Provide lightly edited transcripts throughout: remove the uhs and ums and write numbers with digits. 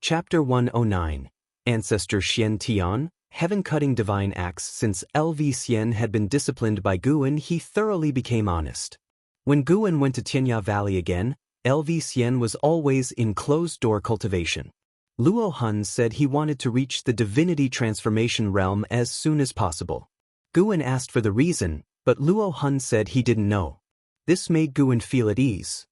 Chapter 109. Ancestor Tian, Heaven-Cutting Divine Axe. Since Xian had been disciplined by Xuan, he thoroughly became honest. When Xuan went to Tianya Valley again, Xian was always in closed-door cultivation. Luo Hun said he wanted to reach the divinity transformation realm as soon as possible. Xuan asked for the reason, but Luo Hun said he didn't know. This made Xuan feel at ease.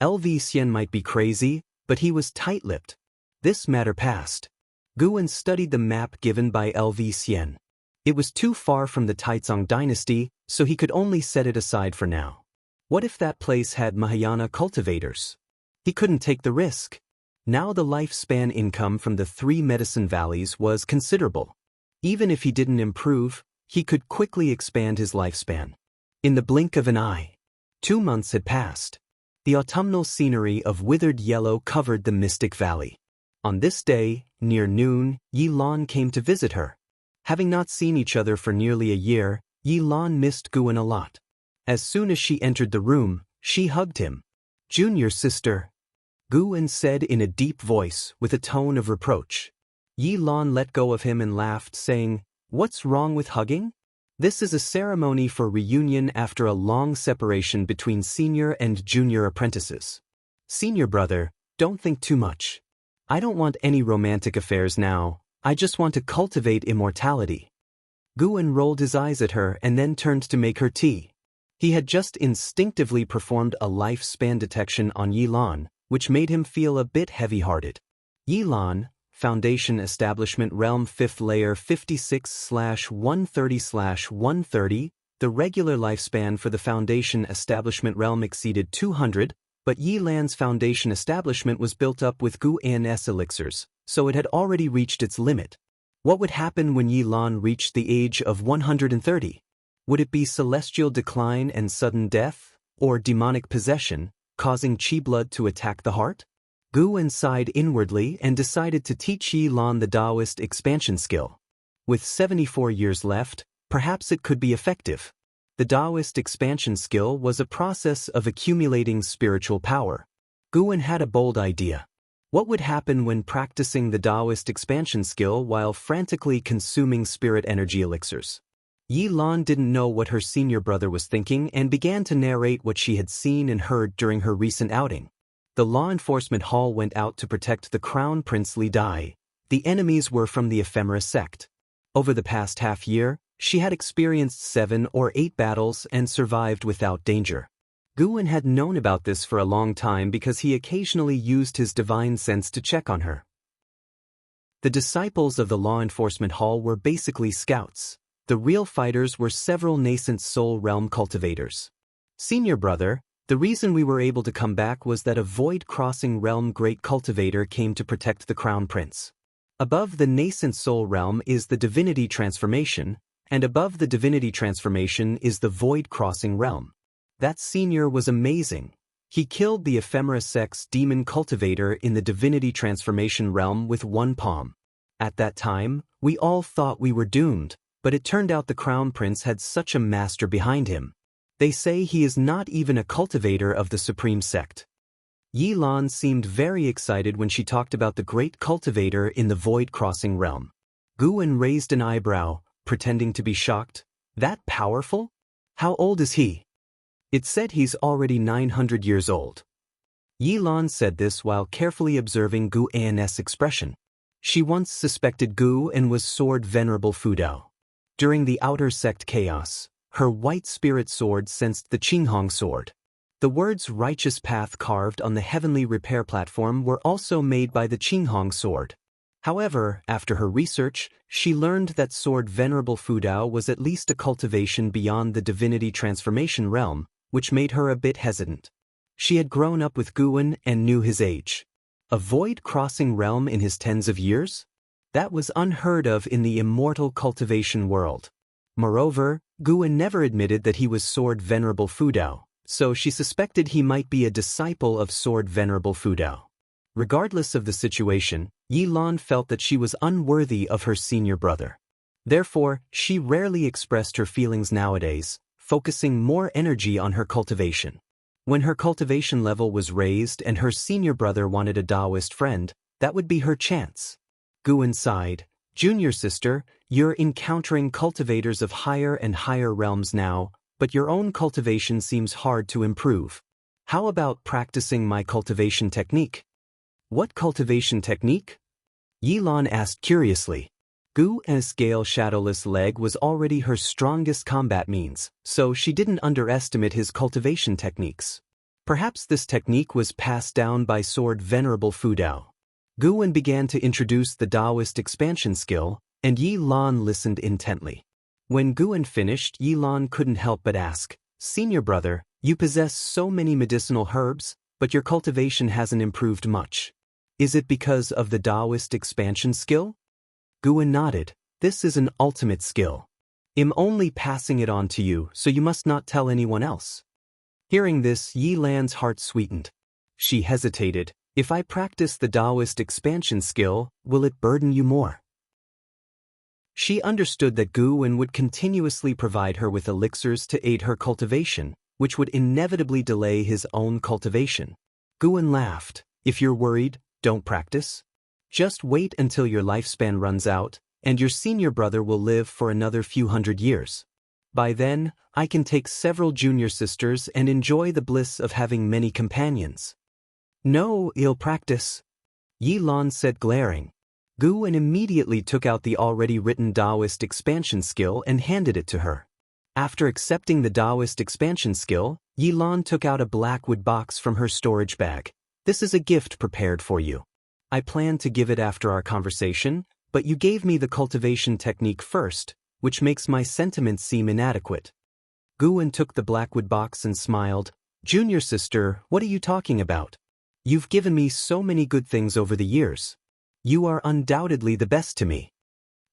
Xian might be crazy, but he was tight-lipped. This matter passed. Xuan studied the map given by Xian. It was too far from the Taicang dynasty, so he could only set it aside for now. What if that place had Mahayana cultivators? He couldn't take the risk. Now the lifespan income from the 3 medicine valleys was considerable. Even if he didn't improve, he could quickly expand his lifespan. In the blink of an eye. 2 months had passed. The autumnal scenery of withered yellow covered the mystic valley. On this day, near noon, Yi Lan came to visit her. Having not seen each other for nearly a year, Yi Lan missed Xuan a lot. As soon as she entered the room, she hugged him. "Junior sister," Xuan said in a deep voice with a tone of reproach. Yi Lan let go of him and laughed, saying, "What's wrong with hugging? This is a ceremony for reunion after a long separation between senior and junior apprentices. Senior brother, don't think too much. I don't want any romantic affairs now, I just want to cultivate immortality." Xuan rolled his eyes at her and then turned to make her tea. He had just instinctively performed a lifespan detection on Yi Lan, which made him feel a bit heavy-hearted. Yi Lan, Foundation Establishment Realm 5th Layer 56/130/130, the regular lifespan for the Foundation Establishment Realm exceeded 200, but Yi Lan's Foundation Establishment was built up with Xuan's elixirs, so it had already reached its limit. What would happen when Yi Lan reached the age of 130? Would it be celestial decline and sudden death, or demonic possession, causing chi blood to attack the heart? Xuan sighed inwardly and decided to teach Yi Lan the Taoist expansion skill. With 74 years left, perhaps it could be effective. The Taoist expansion skill was a process of accumulating spiritual power. Xuan had a bold idea. What would happen when practicing the Taoist expansion skill while frantically consuming spirit energy elixirs? Yi Lan didn't know what her senior brother was thinking and began to narrate what she had seen and heard during her recent outing. The law enforcement hall went out to protect the Crown Prince Li Dai. The enemies were from the Ephemera sect. Over the past half year, she had experienced 7 or 8 battles and survived without danger. Xuan had known about this for a long time because he occasionally used his divine sense to check on her. The disciples of the law enforcement hall were basically scouts. The real fighters were several nascent soul realm cultivators. "Senior brother, the reason we were able to come back was that a void-crossing realm great cultivator came to protect the Crown Prince. Above the nascent soul realm is the divinity transformation, and above the divinity transformation is the void-crossing realm. That senior was amazing. He killed the Ephemera sect's demon cultivator in the divinity transformation realm with one palm. At that time, we all thought we were doomed. But it turned out the Crown Prince had such a master behind him. They say he is not even a cultivator of the Supreme Sect." Yi Lan seemed very excited when she talked about the great cultivator in the void-crossing realm. Xuan raised an eyebrow, pretending to be shocked. "That powerful? How old is he?" "It said he's already 900 years old." Yi Lan said this while carefully observing Xuan's expression. She once suspected Xuan was Sword Venerable Fudao. During the outer sect chaos, her white spirit sword sensed the Qinghong sword. The words "righteous path" carved on the heavenly repair platform were also made by the Qinghong sword. However, after her research, she learned that Sword Venerable Fudao was at least a cultivation beyond the divinity transformation realm, which made her a bit hesitant. She had grown up with Xuan and knew his age. A void-crossing realm in his tens of years? That was unheard of in the immortal cultivation world. Moreover, Xuan never admitted that he was Sword Venerable Fudao, so she suspected he might be a disciple of Sword Venerable Fudao. Regardless of the situation, Yi Lan felt that she was unworthy of her senior brother. Therefore, she rarely expressed her feelings nowadays, focusing more energy on her cultivation. When her cultivation level was raised and her senior brother wanted a Taoist friend, That would be her chance. Guan sighed. Junior sister, you're encountering cultivators of higher and higher realms now, but your own cultivation seems hard to improve. How about practicing my cultivation technique? What cultivation technique? Yilan asked curiously. Guan's scale shadowless leg was already her strongest combat means, so she didn't underestimate his cultivation techniques. Perhaps this technique was passed down by sword venerable Fudao. Guan began to introduce the Taoist expansion skill, and Yi Lan listened intently. When Guan finished, Yi Lan couldn't help but ask, Senior brother, you possess so many medicinal herbs, but your cultivation hasn't improved much. Is it because of the Taoist expansion skill? Guan nodded. This is an ultimate skill. I'm only passing it on to you, so you must not tell anyone else. Hearing this, Yi Lan's heart sweetened. She hesitated. If I practice the Taoist expansion skill, will it burden you more? She understood that Guan would continuously provide her with elixirs to aid her cultivation, which would inevitably delay his own cultivation. Guan laughed. If you're worried, don't practice. Just wait until your lifespan runs out, and your senior brother will live for another few hundred years. By then, I can take several junior sisters and enjoy the bliss of having many companions. No, I'll practice, Yi Lan said glaring. Guan immediately took out the already written Taoist expansion skill and handed it to her. After accepting the Taoist expansion skill, Yi Lan took out a blackwood box from her storage bag. This is a gift prepared for you. I planned to give it after our conversation, but you gave me the cultivation technique first, which makes my sentiments seem inadequate. Guan took the blackwood box and smiled. Junior sister, what are you talking about? You've given me so many good things over the years. You are undoubtedly the best to me.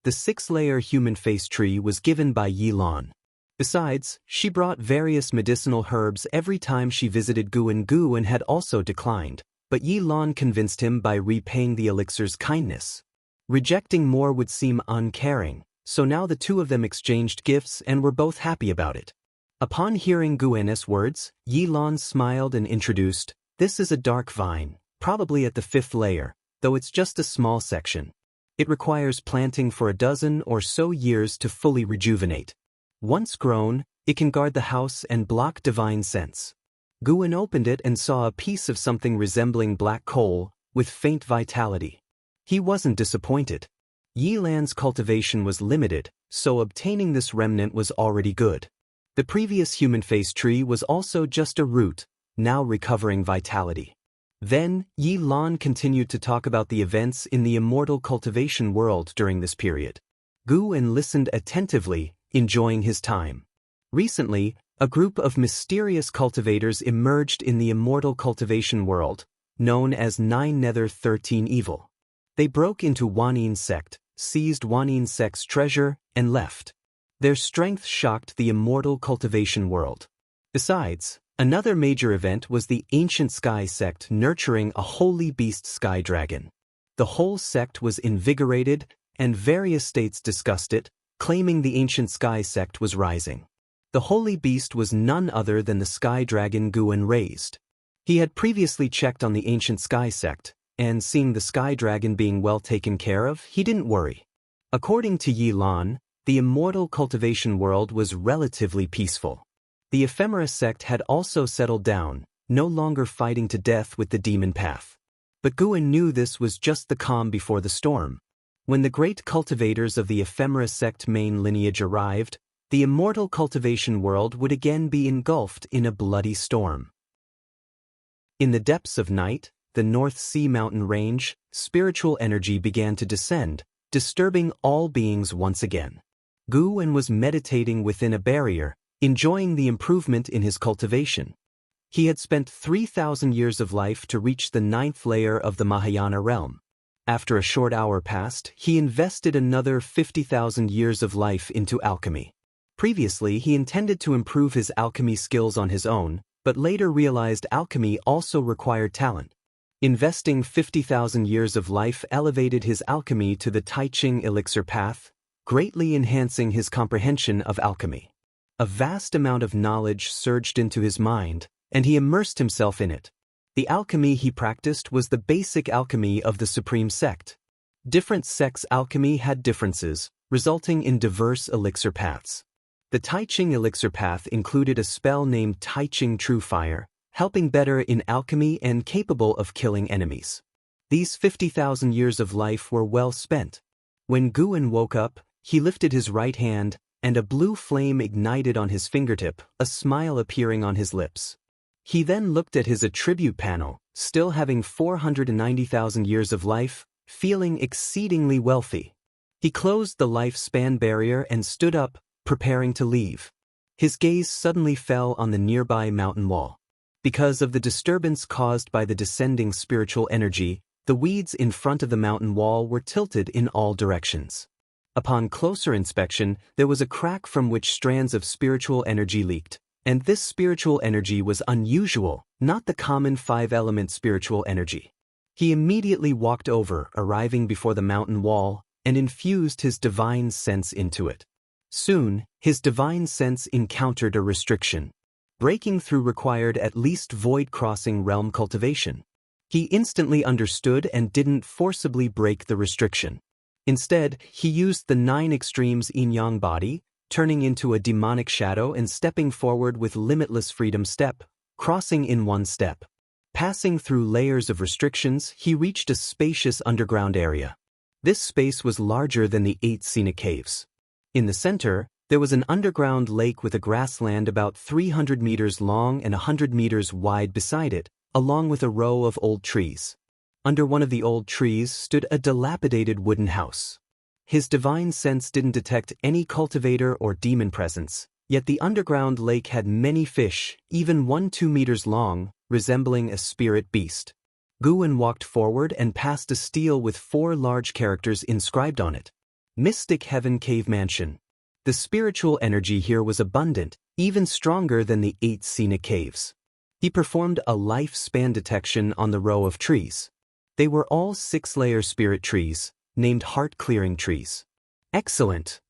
The 6-layer human face tree was given by Yi Lan. Besides, she brought various medicinal herbs every time she visited Guan. Guan had also declined, but Yi Lan convinced him by repaying the elixir's kindness. Rejecting more would seem uncaring, so now the two of them exchanged gifts and were both happy about it. Upon hearing Guan's words, Yi Lan smiled and introduced, This is a dark vine, probably at the 5th layer, though it's just a small section. It requires planting for a dozen or so years to fully rejuvenate. Once grown, it can guard the house and block divine sense. Guan opened it and saw a piece of something resembling black coal, with faint vitality. He wasn't disappointed. Yi Lan's cultivation was limited, so obtaining this remnant was already good. The previous human face tree was also just a root, now recovering vitality. Then, Yi Lan continued to talk about the events in the immortal cultivation world during this period. Guan listened attentively, enjoying his time. Recently, a group of mysterious cultivators emerged in the immortal cultivation world, known as 9 Nether 13 Evil. They broke into Wanin's sect, seized Wanin's sect's treasure, and left. Their strength shocked the immortal cultivation world. Besides, another major event was the ancient sky sect nurturing a holy beast sky dragon. The whole sect was invigorated, and various states discussed it, claiming the ancient sky sect was rising. The holy beast was none other than the sky dragon Guan raised. He had previously checked on the ancient sky sect, and seeing the sky dragon being well taken care of, he didn't worry. According to Yi Lan, the immortal cultivation world was relatively peaceful. The ephemera sect had also settled down, no longer fighting to death with the demon path. But Guan knew this was just the calm before the storm. When the great cultivators of the ephemera sect main lineage arrived, the immortal cultivation world would again be engulfed in a bloody storm. In the depths of night, the North Sea mountain range, spiritual energy began to descend, disturbing all beings once again. Guan was meditating within a barrier, enjoying the improvement in his cultivation. He had spent 3,000 years of life to reach the 9th layer of the Mahayana realm. After a short hour passed, he invested another 50,000 years of life into alchemy. Previously, he intended to improve his alchemy skills on his own, but later realized alchemy also required talent. Investing 50,000 years of life elevated his alchemy to the Taicang elixir path, greatly enhancing his comprehension of alchemy. A vast amount of knowledge surged into his mind, and he immersed himself in it. The alchemy he practiced was the basic alchemy of the supreme sect. Different sects' alchemy had differences, resulting in diverse elixir paths. The Taicang elixir path included a spell named Taicang True Fire, helping better in alchemy and capable of killing enemies. These 50,000 years of life were well spent. When Xuan woke up, he lifted his right hand, and a blue flame ignited on his fingertip, a smile appearing on his lips. He then looked at his attribute panel, still having 490,000 years of life, feeling exceedingly wealthy. He closed the lifespan barrier and stood up, preparing to leave. His gaze suddenly fell on the nearby mountain wall. Because of the disturbance caused by the descending spiritual energy, the weeds in front of the mountain wall were tilted in all directions. Upon closer inspection, there was a crack from which strands of spiritual energy leaked, and this spiritual energy was unusual, not the common five-element spiritual energy. He immediately walked over, arriving before the mountain wall, and infused his divine sense into it. Soon, his divine sense encountered a restriction. Breaking through required at least void-crossing realm cultivation. He instantly understood and didn't forcibly break the restriction. Instead, he used the 9 extremes yin-yang body, turning into a demonic shadow and stepping forward with limitless freedom step, crossing in one step. Passing through layers of restrictions, he reached a spacious underground area. This space was larger than the 8 scenic caves. In the center, there was an underground lake with a grassland about 300 meters long and 100 meters wide beside it, along with a row of old trees. Under one of the old trees stood a dilapidated wooden house. His divine sense didn't detect any cultivator or demon presence, yet the underground lake had many fish, even one 2 meters long, resembling a spirit beast. Xuan walked forward and passed a stele with 4 large characters inscribed on it. Mystic Heaven Cave Mansion. The spiritual energy here was abundant, even stronger than the 8 scenic caves. He performed a lifespan detection on the row of trees. They were all 6-layer spirit trees, named heart-clearing trees. Excellent!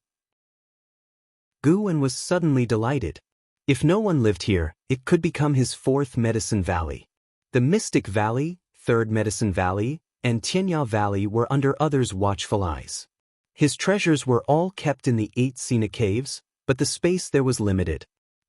Xuan was suddenly delighted. If no one lived here, it could become his 4th Medicine Valley. The Mystic Valley, 3rd Medicine Valley, and Tian Valley were under others' watchful eyes. His treasures were all kept in the 8 scenic caves, but the space there was limited.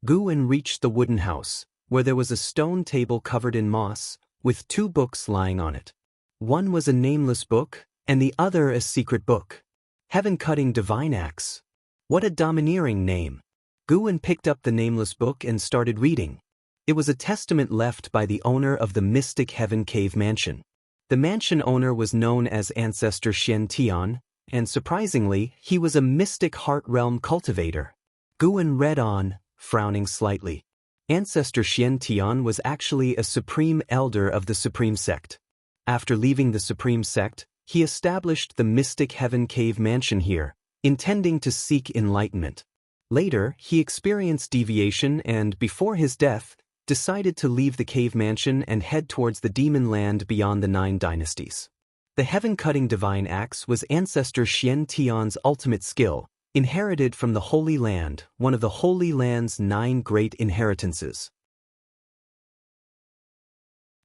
Xuan reached the wooden house, where there was a stone table covered in moss, with 2 books lying on it. One was a nameless book, and the other a secret book. Heaven-Cutting Divine Axe. What a domineering name! Xuan picked up the nameless book and started reading. It was a testament left by the owner of the Mystic Heaven Cave Mansion. The mansion owner was known as Ancestor Tian, and surprisingly, he was a mystic heart realm cultivator. Xuan read on, frowning slightly. Ancestor Tian was actually a supreme elder of the supreme sect. After leaving the supreme sect, he established the Mystic Heaven Cave Mansion here, intending to seek enlightenment. Later, he experienced deviation and, before his death, decided to leave the cave mansion and head towards the demon land beyond the 9 dynasties. The Heaven-Cutting Divine Axe was Ancestor Tian's ultimate skill, inherited from the Holy Land, one of the Holy Land's 9 great inheritances.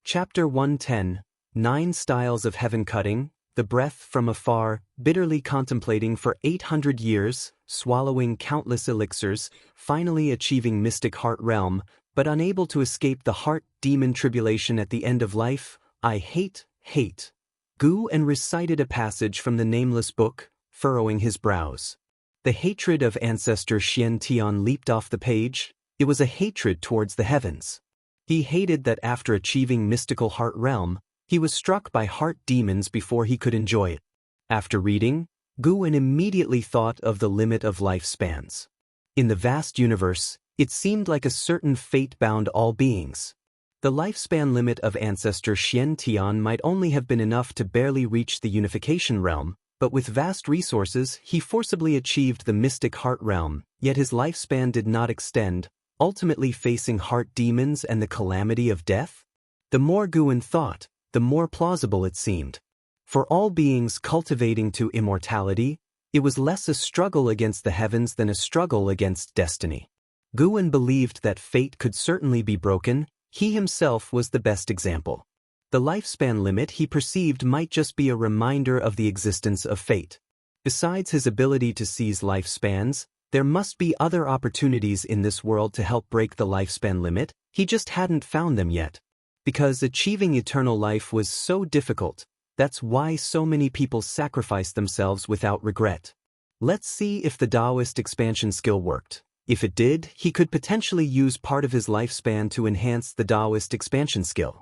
Chapter 110, 9 Styles of Heaven Cutting. The breath from afar, bitterly contemplating for 800 years, swallowing countless elixirs, finally achieving mystic heart realm, but unable to escape the heart demon tribulation at the end of life. I hate. Xuan recited a passage from the nameless book, furrowing his brows. The hatred of Ancestor Tian leaped off the page. It was a hatred towards the heavens. He hated that after achieving mystical heart realm, he was struck by heart demons before he could enjoy it. After reading, Xuan immediately thought of the limit of lifespans. In the vast universe, it seemed like a certain fate bound all beings. The lifespan limit of Ancestor Tian might only have been enough to barely reach the unification realm, but with vast resources he forcibly achieved the mystic heart realm, yet his lifespan did not extend, ultimately facing heart demons and the calamity of death? The more Xuan thought, the more plausible it seemed. For all beings cultivating to immortality, it was less a struggle against the heavens than a struggle against destiny. Xuan believed that fate could certainly be broken, he himself was the best example. The lifespan limit he perceived might just be a reminder of the existence of fate. Besides his ability to seize lifespans, there must be other opportunities in this world to help break the lifespan limit, he just hadn't found them yet. Because achieving eternal life was so difficult, that's why so many people sacrificed themselves without regret. Let's see if the Taoist expansion skill worked. If it did, he could potentially use part of his lifespan to enhance the Taoist expansion skill.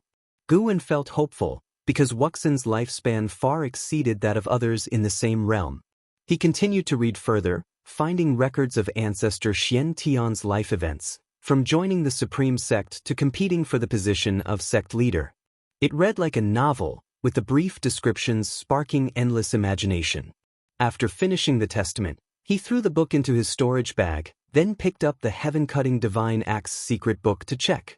Xuan felt hopeful, because Wuxian's lifespan far exceeded that of others in the same realm. He continued to read further, finding records of Ancestor Xianxia's life events, from joining the Supreme Sect to competing for the position of sect leader. It read like a novel, with the brief descriptions sparking endless imagination. After finishing the testament, he threw the book into his storage bag, then picked up the heaven-cutting divine axe secret book to check.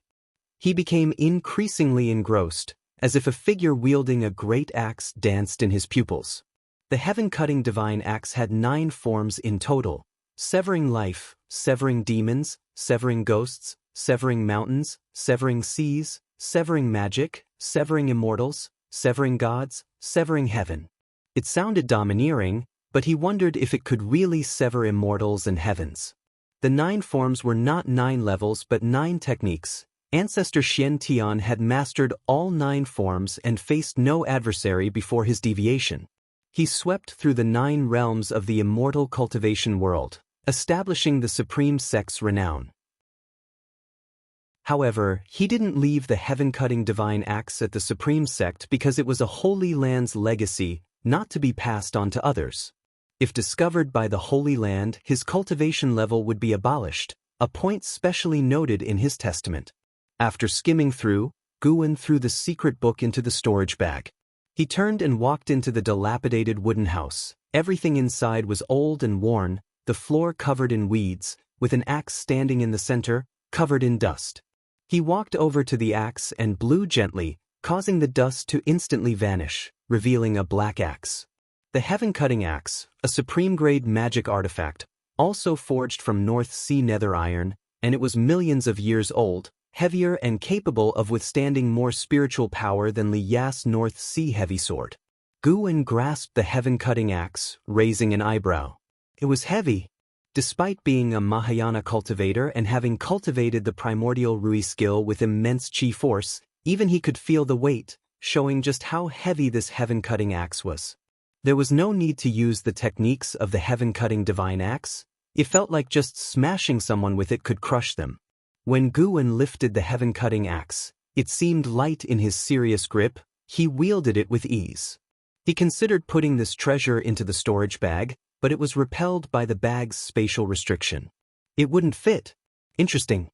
He became increasingly engrossed, as if a figure wielding a great axe danced in his pupils. The heaven-cutting divine axe had 9 forms in total: severing life, severing demons, severing ghosts, severing mountains, severing seas, severing magic, severing immortals, severing gods, severing heaven. It sounded domineering, but he wondered if it could really sever immortals and heavens. The 9 forms were not 9 levels but 9 techniques. Ancestor Tian had mastered all 9 forms and faced no adversary before his deviation. He swept through the 9 realms of the immortal cultivation world, establishing the Supreme Sect's renown. However, he didn't leave the heaven-cutting divine axe at the Supreme Sect because it was a Holy Land's legacy, not to be passed on to others. If discovered by the Holy Land, his cultivation level would be abolished, a point specially noted in his testament. After skimming through, Xuan threw the secret book into the storage bag. He turned and walked into the dilapidated wooden house. Everything inside was old and worn, the floor covered in weeds, with an axe standing in the center, covered in dust. He walked over to the axe and blew gently, causing the dust to instantly vanish, revealing a black axe. The heaven-cutting axe, a supreme-grade magic artifact, also forged from North Sea nether iron, and it was millions of years old, heavier and capable of withstanding more spiritual power than Li Ya's North Sea heavy sword. Xuan grasped the heaven-cutting axe, raising an eyebrow. It was heavy. Despite being a Mahayana cultivator and having cultivated the primordial Rui skill with immense chi force, even he could feel the weight, showing just how heavy this heaven-cutting axe was. There was no need to use the techniques of the heaven-cutting divine axe. It felt like just smashing someone with it could crush them. When Xuan lifted the heaven-cutting axe, it seemed light in his serious grip. He wielded it with ease. He considered putting this treasure into the storage bag, but it was repelled by the bag's spatial restriction. It wouldn't fit. Interesting.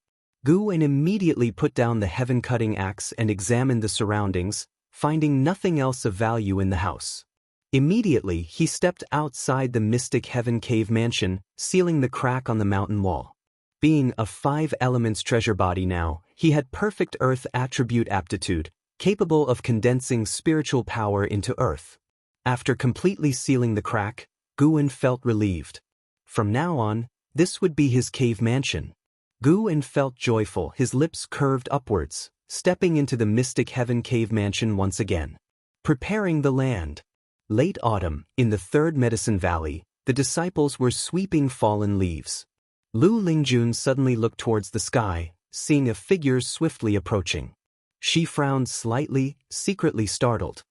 Xuan immediately put down the heaven-cutting axe and examined the surroundings, finding nothing else of value in the house. Immediately, he stepped outside the mystic Heaven Cave mansion, sealing the crack on the mountain wall. Being a 5 elements treasure body now, he had perfect earth attribute aptitude, capable of condensing spiritual power into earth. After completely sealing the crack, Xuan felt relieved. From now on, this would be his cave mansion. Xuan felt joyful, his lips curved upwards, stepping into the mystic Heaven Cave mansion once again. Preparing the land. Late autumn, in the 3rd Medicine Valley, the disciples were sweeping fallen leaves. Lu Lingjun suddenly looked towards the sky, seeing a figure swiftly approaching. She frowned slightly, secretly startled.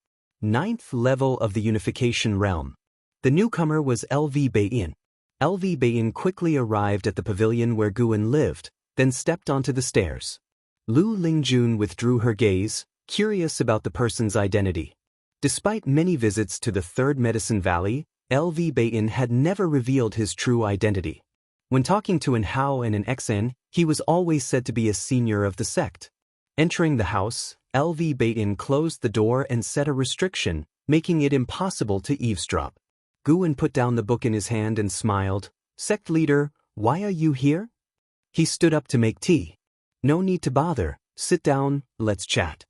9th level of the Unification Realm. The newcomer was LV Bayin. LV Bayin quickly arrived at the pavilion where Xuan lived, then stepped onto the stairs. Lu Lingjun withdrew her gaze, curious about the person's identity. Despite many visits to the 3rd Medicine Valley, LV Bayin had never revealed his true identity. When talking to an Hao and an Xen, he was always said to be a senior of the sect. Entering the house, LV Bayin closed the door and set a restriction, making it impossible to eavesdrop. Xuan put down the book in his hand and smiled. "Sect leader, why are you here?" He stood up to make tea. "No need to bother. Sit down, let's chat."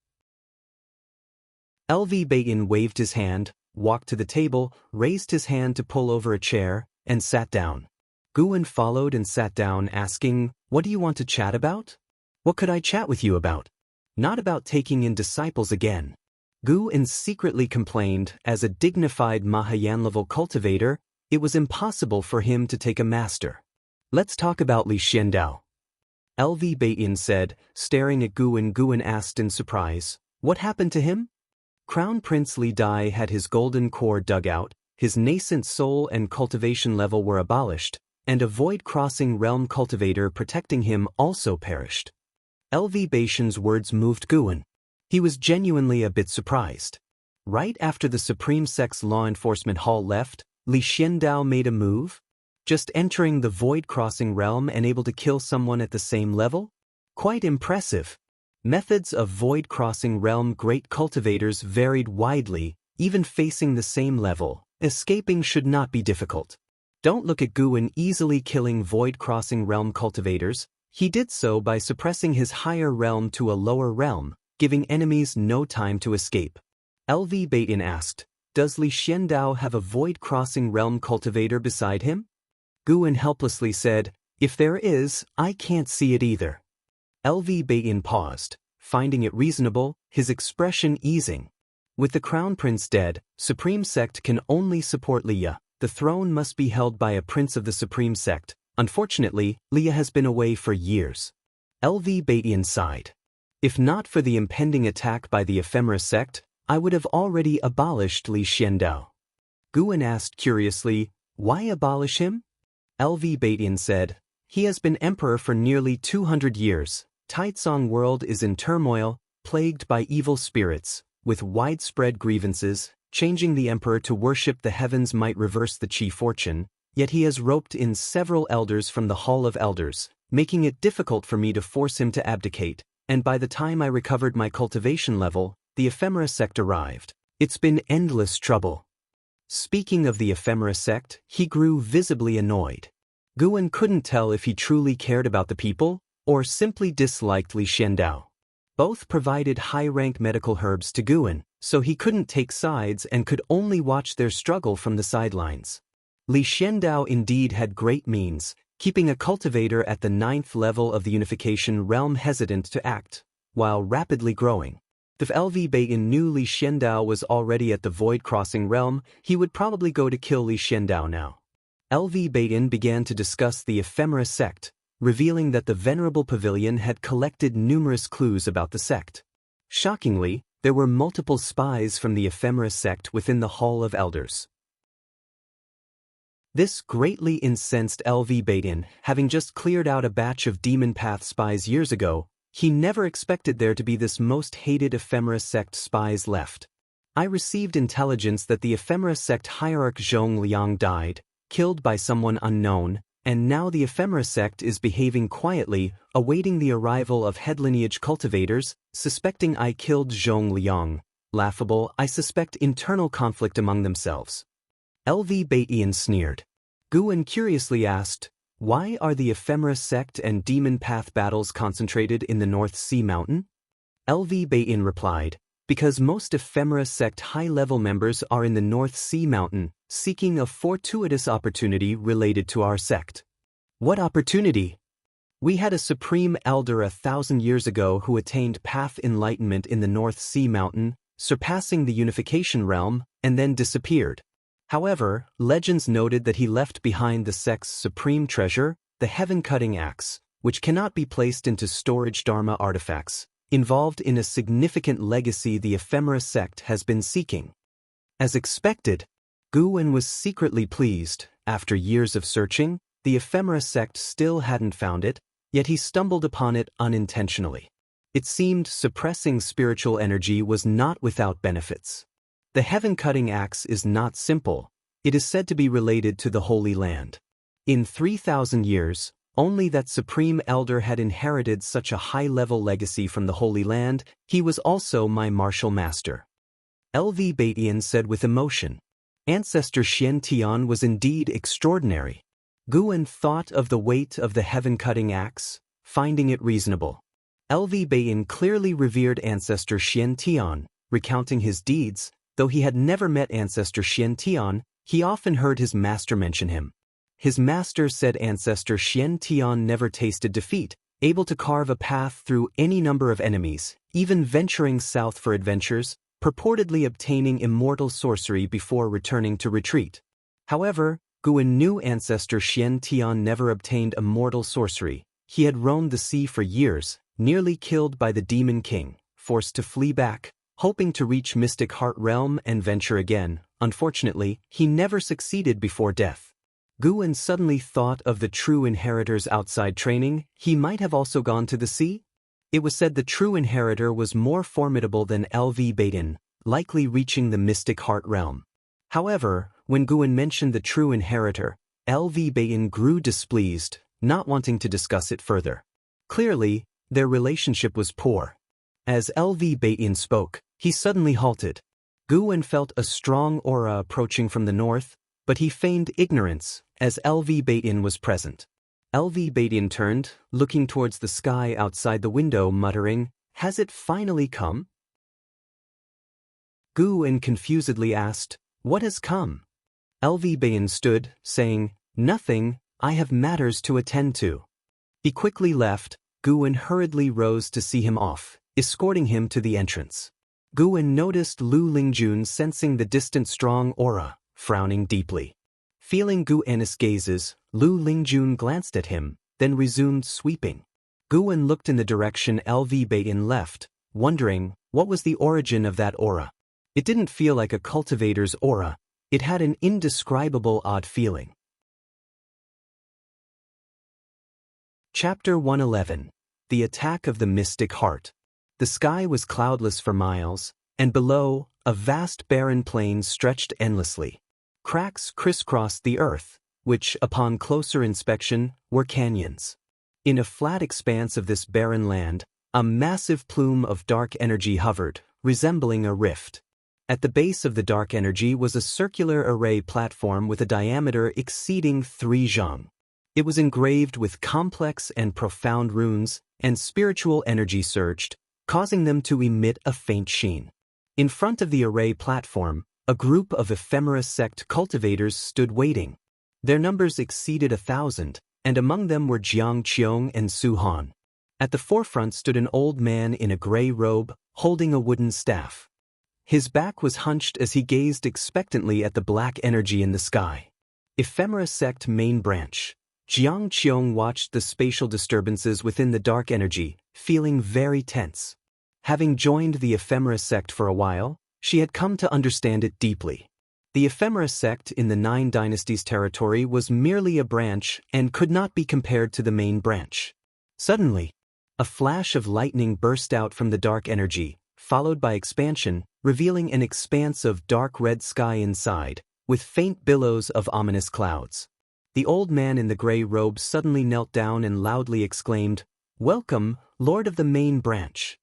LV Bayin waved his hand, walked to the table, raised his hand to pull over a chair, and sat down. Xuan followed and sat down, asking, "What do you want to chat about?" "What could I chat with you about?" Not about taking in disciples again. Guan secretly complained, as a dignified Mahayan-level cultivator, it was impossible for him to take a master. Let's talk about Li Xiandao. LV Baiyin said, staring at Guan. Guan asked in surprise, what happened to him? Crown Prince Li Dai had his golden core dug out, his nascent soul and cultivation level were abolished, and a void-crossing realm cultivator protecting him also perished. LV Baixin's words moved Guan. He was genuinely a bit surprised. Right after the Supreme Sect's law enforcement hall left, Li Xiandao made a move? Just entering the void-crossing realm and able to kill someone at the same level? Quite impressive. Methods of void-crossing realm great cultivators varied widely, even facing the same level. Escaping should not be difficult. Don't look at Guan easily killing void-crossing realm cultivators. He did so by suppressing his higher realm to a lower realm, giving enemies no time to escape. LV Baiyin asked, does Li Xiandao have a void-crossing realm cultivator beside him? Guan helplessly said, if there is, I can't see it either. LV Baiyin paused, finding it reasonable, his expression easing. With the Crown Prince dead, Supreme Sect can only support Leah. The throne must be held by a prince of the Supreme Sect. Unfortunately, Leah has been away for years. LV Baiyin sighed. If not for the impending attack by the Ephemera Sect, I would have already abolished Li Xiandao. Guan asked curiously, why abolish him? LV Baiyin said, he has been emperor for nearly 200 years. Taicang world is in turmoil, plagued by evil spirits, with widespread grievances. Changing the emperor to worship the heavens might reverse the chi fortune, yet he has roped in several elders from the Hall of Elders, making it difficult for me to force him to abdicate, and by the time I recovered my cultivation level, the Ephemera Sect arrived. It's been endless trouble. Speaking of the Ephemera Sect, he grew visibly annoyed. Guan couldn't tell if he truly cared about the people, or simply disliked Li Xiandao. Both provided high-rank medical herbs to Guan, so he couldn't take sides and could only watch their struggle from the sidelines. Li Xiandao indeed had great means, keeping a cultivator at the 9th level of the unification realm hesitant to act, while rapidly growing. If LV Baiyin knew Li Xiandao was already at the void-crossing realm, he would probably go to kill Li Xiandao now. LV Baiyin began to discuss the Ephemera Sect, revealing that the Venerable Pavilion had collected numerous clues about the sect. Shockingly, there were multiple spies from the Ephemera Sect within the Hall of Elders. This greatly incensed LV Baiyin, having just cleared out a batch of Demon Path spies years ago. He never expected there to be this most hated Ephemera Sect spies left. I received intelligence that the Ephemera Sect hierarch Zhong Liang died, killed by someone unknown, and now the Ephemera Sect is behaving quietly, awaiting the arrival of head lineage cultivators, suspecting I killed Zhong Liang. Laughable, I suspect internal conflict among themselves. LV Baiyin sneered. Guan curiously asked, why are the Ephemera Sect and Demon Path battles concentrated in the North Sea Mountain? LV Baiyin replied, because most Ephemera Sect high-level members are in the North Sea Mountain, seeking a fortuitous opportunity related to our sect. What opportunity? We had a Supreme Elder 1,000 years ago who attained path enlightenment in the North Sea Mountain, surpassing the unification realm, and then disappeared. However, legends noted that he left behind the sect's supreme treasure, the heaven-cutting axe, which cannot be placed into storage Dharma artifacts, involved in a significant legacy the Ephemera Sect has been seeking. As expected, Guan was secretly pleased. After years of searching, the Ephemera Sect still hadn't found it, yet he stumbled upon it unintentionally. It seemed suppressing spiritual energy was not without benefits. The heaven-cutting axe is not simple. It is said to be related to the Holy Land. In 3,000 years, only that Supreme Elder had inherited such a high-level legacy from the Holy Land. He was also my martial master. LV Baiyin said with emotion. Ancestor Tian was indeed extraordinary. Guan thought of the weight of the heaven-cutting axe, finding it reasonable. LV Baiyin clearly revered Ancestor Tian, recounting his deeds. Though he had never met Ancestor Tian, he often heard his master mention him. His master said Ancestor Tian never tasted defeat, able to carve a path through any number of enemies, even venturing south for adventures, purportedly obtaining immortal sorcery before returning to retreat. However, Guan knew Ancestor Tian never obtained immortal sorcery. He had roamed the sea for years, nearly killed by the Demon King, forced to flee back, hoping to reach Mystic Heart Realm and venture again. Unfortunately, he never succeeded before death. Guan suddenly thought of the true inheritor's outside training. He might have also gone to the sea? It was said the true inheritor was more formidable than LV Baitin, likely reaching the Mystic Heart Realm. However, when Guan mentioned the true inheritor, LV Baitin grew displeased, not wanting to discuss it further. Clearly, their relationship was poor. As LV Baitin spoke, he suddenly halted. Guan felt a strong aura approaching from the north, but he feigned ignorance, as LV Baitin was present. LV Baitin turned, looking towards the sky outside the window, muttering, "Has it finally come?" Guan confusedly asked, "What has come?" LV Baitin stood, saying, "Nothing, I have matters to attend to." He quickly left. Guan hurriedly rose to see him off, escorting him to the entrance. Guan noticed Lu Lingjun sensing the distant strong aura, frowning deeply. Feeling Guan's gazes, Lu Lingjun glanced at him, then resumed sweeping. Guan looked in the direction LV Baitin left, wondering what was the origin of that aura. It didn't feel like a cultivator's aura. It had an indescribable odd feeling. Chapter 111. The Attack of the Mystic Heart. The sky was cloudless for miles, and below, a vast barren plain stretched endlessly. Cracks crisscrossed the earth, which, upon closer inspection, were canyons. In a flat expanse of this barren land, a massive plume of dark energy hovered, resembling a rift. At the base of the dark energy was a circular array platform with a diameter exceeding 3 zhang. It was engraved with complex and profound runes, and spiritual energy surged, causing them to emit a faint sheen. In front of the array platform, a group of ephemera sect cultivators stood waiting. Their numbers exceeded 1,000, and among them were Jiang Qiong and Su Han. At the forefront stood an old man in a gray robe, holding a wooden staff. His back was hunched as he gazed expectantly at the black energy in the sky. Ephemera sect main branch. Jiang Qiong watched the spatial disturbances within the dark energy, feeling very tense. Having joined the ephemera sect for a while, she had come to understand it deeply. The ephemera sect in the 9 Dynasties territory was merely a branch and could not be compared to the main branch. Suddenly, a flash of lightning burst out from the dark energy, followed by expansion, revealing an expanse of dark red sky inside, with faint billows of ominous clouds. The old man in the gray robe suddenly knelt down and loudly exclaimed, "Welcome, Lord of the main branch."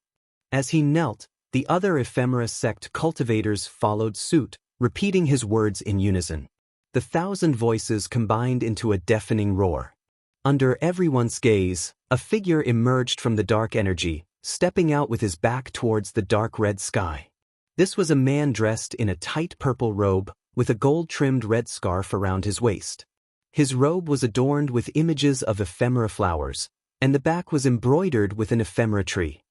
As he knelt, the other ephemera sect cultivators followed suit, repeating his words in unison. The 1,000 voices combined into a deafening roar. Under everyone's gaze, a figure emerged from the dark energy, stepping out with his back towards the dark red sky. This was a man dressed in a tight purple robe, with a gold-trimmed red scarf around his waist. His robe was adorned with images of ephemera flowers, and the back was embroidered with an ephemera tree.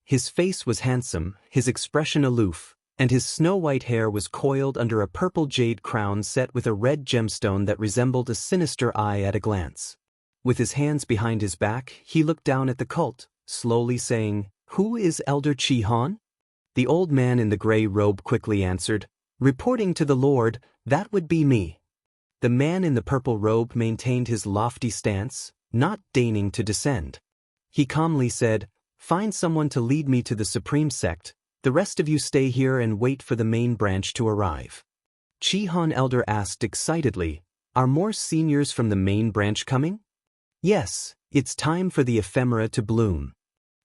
His face was handsome, his expression aloof, and his snow-white hair was coiled under a purple jade crown set with a red gemstone that resembled a sinister eye at a glance. With his hands behind his back, he looked down at the cult, slowly saying, "Who is Elder Chi Han?" The old man in the gray robe quickly answered, "Reporting to the Lord, that would be me." The man in the purple robe maintained his lofty stance, not deigning to descend. He calmly said, "Find someone to lead me to the supreme sect. The rest of you stay here and wait for the main branch to arrive." Chi Han Elder asked excitedly, "Are more seniors from the main branch coming?" "Yes, it's time for the ephemera to bloom."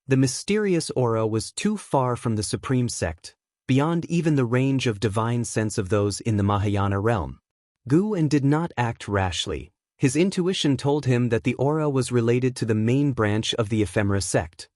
The mysterious aura was too far from the supreme sect, beyond even the range of divine sense of those in the Mahayana realm. Guan did not act rashly. His intuition told him that the aura was related to the main branch of the ephemera sect.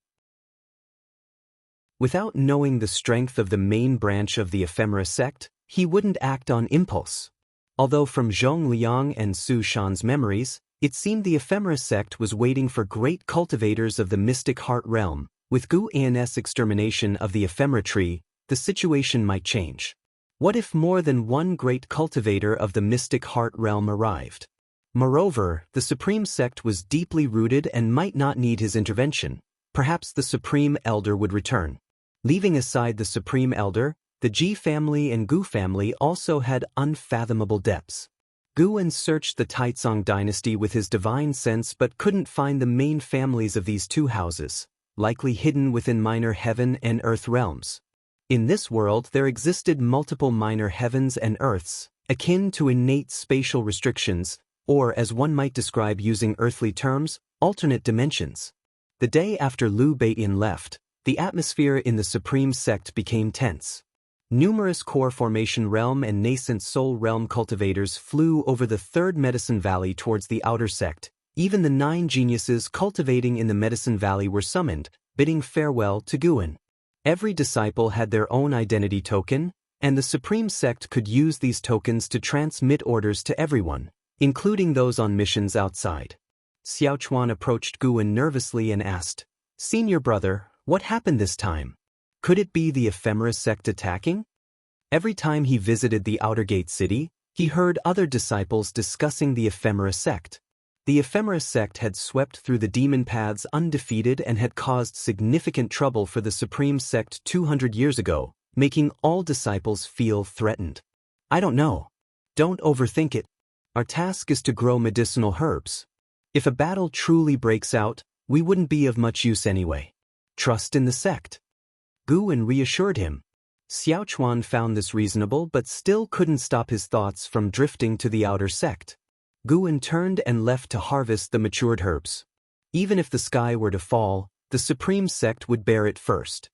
Without knowing the strength of the main branch of the ephemera sect, he wouldn't act on impulse. Although from Zhong Liang and Su Shan's memories, It seemed the Ephemera sect was waiting for great cultivators of the mystic heart realm. With Xuan's extermination of the ephemera tree, the situation might change. What if more than one great cultivator of the mystic heart realm arrived? Moreover, the Supreme Sect was deeply rooted and might not need his intervention. Perhaps the Supreme Elder would return. Leaving aside the Supreme Elder, the Ji family and Gu family also had unfathomable depths. Xuan searched the Taicang dynasty with his divine sense but couldn't find the main families of these two houses, likely hidden within minor heaven and earth realms. In this world there existed multiple minor heavens and earths, akin to innate spatial restrictions, or as one might describe using earthly terms, alternate dimensions. The day after Liu Beiyin left, the atmosphere in the Supreme Sect became tense. Numerous core formation realm and nascent soul realm cultivators flew over the third Medicine Valley towards the outer sect. Even the 9 geniuses cultivating in the Medicine Valley were summoned, bidding farewell to Xuan. Every disciple had their own identity token, and the Supreme Sect could use these tokens to transmit orders to everyone, including those on missions outside. Xuan approached Xuan nervously and asked, "Senior brother, what happened this time? Could it be the Ephemera sect attacking?" Every time he visited the Outer Gate City, he heard other disciples discussing the Ephemera sect. The Ephemera sect had swept through the demon paths undefeated and had caused significant trouble for the Supreme Sect 200 years ago, making all disciples feel threatened. "I don't know. Don't overthink it. Our task is to grow medicinal herbs. If a battle truly breaks out, we wouldn't be of much use anyway. Trust in the sect." Xuan reassured him. Xuan found this reasonable but still couldn't stop his thoughts from drifting to the outer sect. Xuan turned and left to harvest the matured herbs. Even if the sky were to fall, the Supreme Sect would bear it first.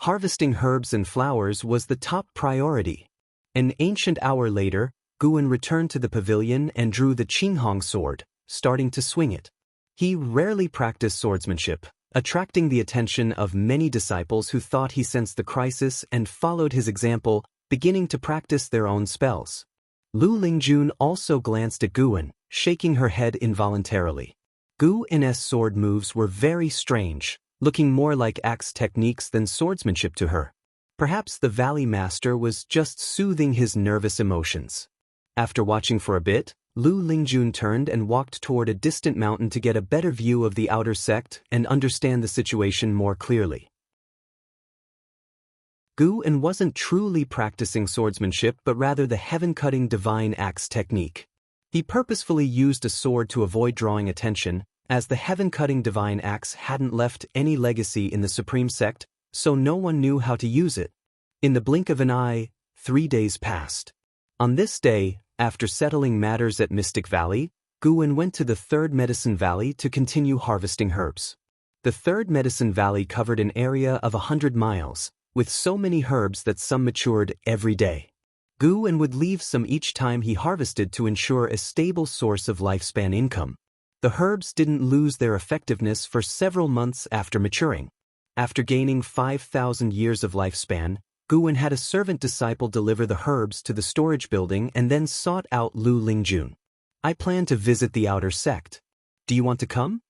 Harvesting herbs and flowers was the top priority. An ancient hour later, Xuan returned to the pavilion and drew the Qinghong sword, starting to swing it. He rarely practiced swordsmanship, attracting the attention of many disciples who thought he sensed the crisis and followed his example, beginning to practice their own spells. Lu Lingjun also glanced at Xuan, shaking her head involuntarily. Xuan's sword moves were very strange, looking more like axe techniques than swordsmanship to her. Perhaps the Valley Master was just soothing his nervous emotions. After watching for a bit, Lu Lingjun turned and walked toward a distant mountain to get a better view of the outer sect and understand the situation more clearly. Xuan wasn't truly practicing swordsmanship but rather the heaven-cutting divine axe technique. He purposefully used a sword to avoid drawing attention, as the heaven-cutting divine axe hadn't left any legacy in the Supreme Sect, so no one knew how to use it. In the blink of an eye, 3 days passed. On this day, after settling matters at Mystic Valley, Xuan went to the Third Medicine Valley to continue harvesting herbs. The Third Medicine Valley covered an area of 100 miles, with so many herbs that some matured every day. Xuan would leave some each time he harvested to ensure a stable source of lifespan income. The herbs didn't lose their effectiveness for several months after maturing. After gaining 5,000 years of lifespan, Xuan had a servant disciple deliver the herbs to the storage building and then sought out Lu Lingjun. "I plan to visit the outer sect. Do you want to come?"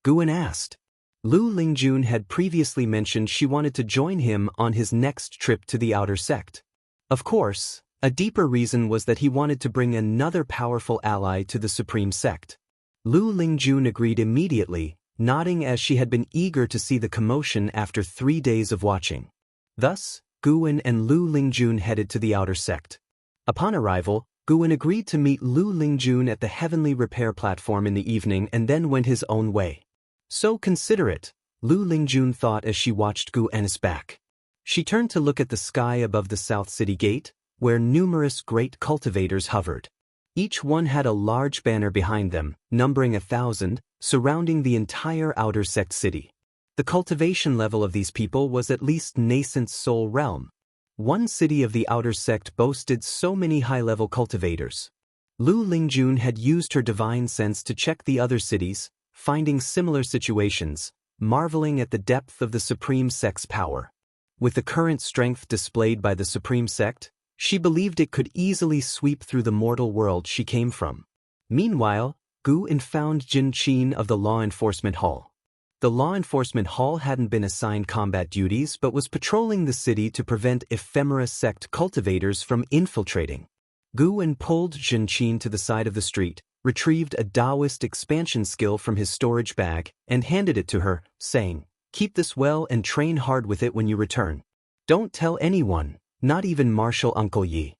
Xuan asked. Lu Lingjun had previously mentioned she wanted to join him on his next trip to the outer sect. Of course, a deeper reason was that he wanted to bring another powerful ally to the Supreme Sect. Lu Lingjun agreed immediately, nodding as she had been eager to see the commotion after 3 days of watching. Thus, Xuan and Lu Lingjun headed to the outer sect. Upon arrival, Xuan agreed to meet Lu Lingjun at the heavenly repair platform in the evening and then went his own way. So considerate, Lu Lingjun thought as she watched Xuan's back. She turned to look at the sky above the South City Gate, where numerous great cultivators hovered. Each one had a large banner behind them, numbering 1,000, surrounding the entire outer sect city. The cultivation level of these people was at least nascent soul realm. One city of the outer sect boasted so many high-level cultivators. Lu Lingjun had used her divine sense to check the other cities, finding similar situations, marveling at the depth of the Supreme Sect's power. With the current strength displayed by the Supreme Sect, she believed it could easily sweep through the mortal world she came from. Meanwhile, Guan found Jin Qin of the Law Enforcement Hall. The Law Enforcement Hall hadn't been assigned combat duties but was patrolling the city to prevent ephemera sect cultivators from infiltrating. Guan pulled Jin Qin to the side of the street, retrieved a Taoist expansion skill from his storage bag, and handed it to her, saying, "Keep this well and train hard with it when you return. Don't tell anyone, not even Marshal Uncle Yi."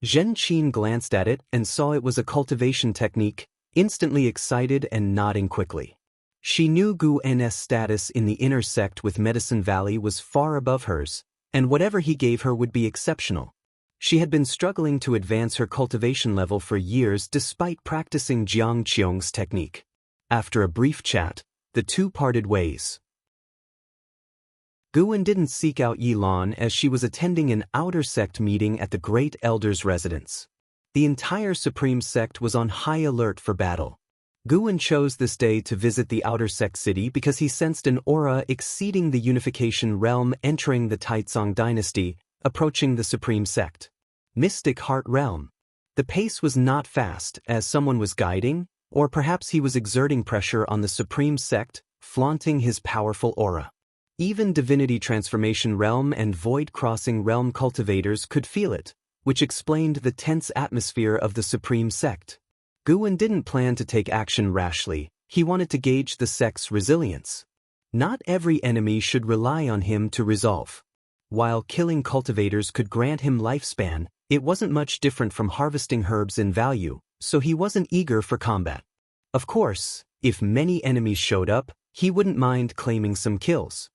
Jin Qin glanced at it and saw it was a cultivation technique, instantly excited and nodding quickly. She knew Guan's status in the inner sect with Medicine Valley was far above hers, and whatever he gave her would be exceptional. She had been struggling to advance her cultivation level for years despite practicing Jiang Qiong's technique. After a brief chat, the two parted ways. Guan didn't seek out Yilan as she was attending an outer sect meeting at the Great Elder's residence. The entire Supreme Sect was on high alert for battle. Guan chose this day to visit the outer sect city because he sensed an aura exceeding the unification realm entering the Taicang dynasty, approaching the Supreme Sect. Mystic Heart Realm. The pace was not fast, as someone was guiding, or perhaps he was exerting pressure on the Supreme Sect, flaunting his powerful aura. Even Divinity Transformation Realm and Void Crossing Realm cultivators could feel it, which explained the tense atmosphere of the Supreme Sect. Guan didn't plan to take action rashly, he wanted to gauge the sect's resilience. Not every enemy should rely on him to resolve. While killing cultivators could grant him lifespan, it wasn't much different from harvesting herbs in value, so he wasn't eager for combat. Of course, if many enemies showed up, he wouldn't mind claiming some kills.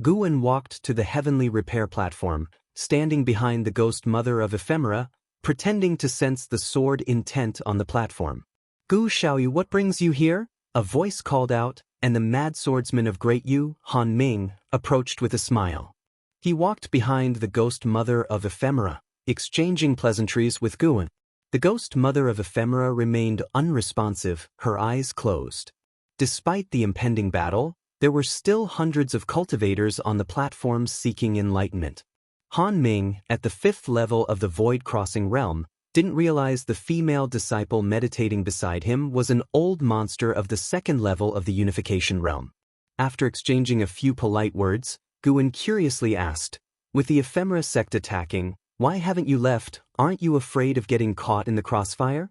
Guan walked to the heavenly repair platform, standing behind the ghost mother of ephemera, pretending to sense the sword intent on the platform. "Gu Xiaoyu, what brings you here?" a voice called out, and the mad swordsman of Great Yu, Han Ming, approached with a smile. He walked behind the ghost mother of ephemera, exchanging pleasantries with Guan. The ghost mother of ephemera remained unresponsive, her eyes closed. Despite the impending battle, there were still hundreds of cultivators on the platforms seeking enlightenment. Han Ming, at the 5th level of the Void Crossing Realm, didn't realize the female disciple meditating beside him was an old monster of the 2nd level of the Unification Realm. After exchanging a few polite words, Guan curiously asked, "With the ephemera sect attacking, why haven't you left? Aren't you afraid of getting caught in the crossfire?"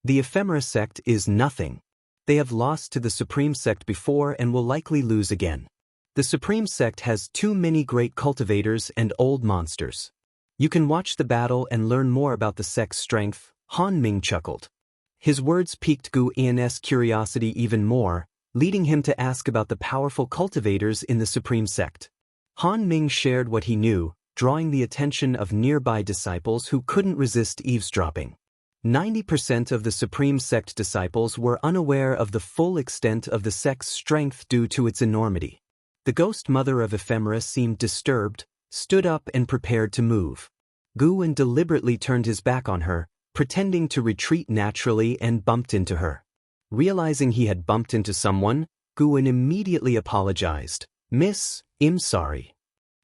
"The ephemera sect is nothing. They have lost to the Supreme Sect before and will likely lose again. The Supreme Sect has too many great cultivators and old monsters. You can watch the battle and learn more about the sect's strength," Han Ming chuckled. His words piqued Guan's curiosity even more, leading him to ask about the powerful cultivators in the Supreme Sect. Han Ming shared what he knew, drawing the attention of nearby disciples who couldn't resist eavesdropping. 90% of the Supreme Sect disciples were unaware of the full extent of the sect's strength due to its enormity. The ghost mother of ephemera seemed disturbed, stood up and prepared to move. Guan deliberately turned his back on her, pretending to retreat naturally, and bumped into her. Realizing he had bumped into someone, Guan immediately apologized. "Miss, I'm sorry."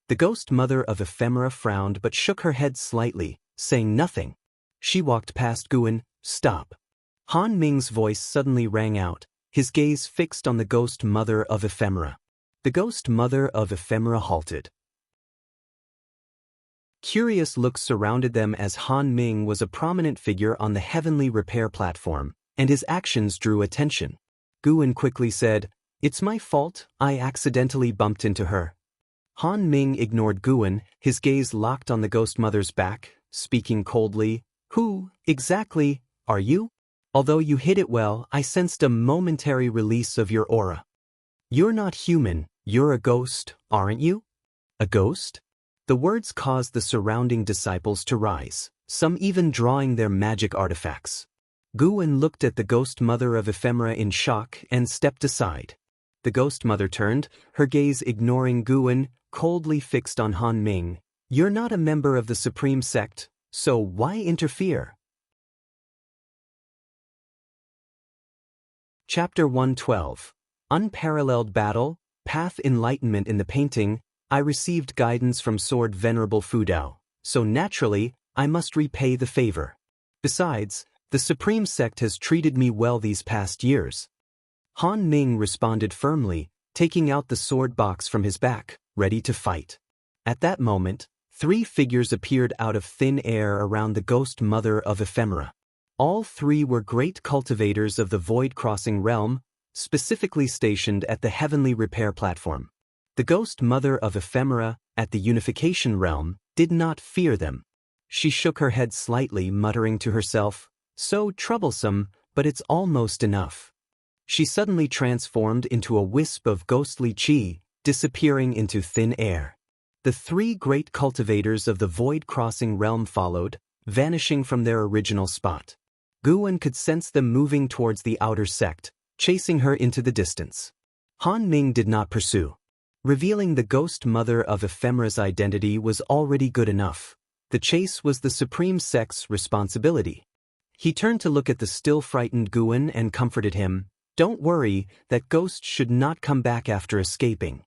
The ghost mother of ephemera frowned but shook her head slightly, saying nothing. She walked past Guan. "Stop." Han Ming's voice suddenly rang out, his gaze fixed on the ghost mother of ephemera. The ghost mother of ephemera halted. Curious looks surrounded them as Han Ming was a prominent figure on the heavenly repair platform, and his actions drew attention. Guan quickly said, "It's my fault, I accidentally bumped into her." Han Ming ignored Guan, his gaze locked on the ghost mother's back, speaking coldly, "Who, exactly, are you? Although you hid it well, I sensed a momentary release of your aura. You're not human, you're a ghost, aren't you?" "A ghost?" The words caused the surrounding disciples to rise, some even drawing their magic artifacts. Guan looked at the ghost mother of ephemera in shock and stepped aside. The ghost mother turned, her gaze ignoring Guan, coldly fixed on Han Ming. "You're not a member of the Supreme Sect, so why interfere?" Chapter 112. Unparalleled Battle, Path Enlightenment. In the painting, I received guidance from Sword Venerable Fudao, so naturally, I must repay the favor. Besides, the The Supreme Sect has treated me well these past years. Han Ming responded firmly, taking out the sword box from his back, ready to fight. At that moment, 3 figures appeared out of thin air around the ghost mother of Ephemera. All 3 were great cultivators of the void-crossing realm, specifically stationed at the heavenly repair platform. The ghost mother of Ephemera, at the unification realm, did not fear them. She shook her head slightly, muttering to herself, "So troublesome, but it's almost enough." She suddenly transformed into a wisp of ghostly chi, disappearing into thin air. The 3 great cultivators of the void-crossing realm followed, vanishing from their original spot. Xuan could sense them moving towards the outer sect, chasing her into the distance. Han Ming did not pursue. Revealing the ghost mother of Ephemera's identity was already good enough. The chase was the Supreme Sect's responsibility. He turned to look at the still frightened Xuan and comforted him. "Don't worry, that ghost should not come back after escaping."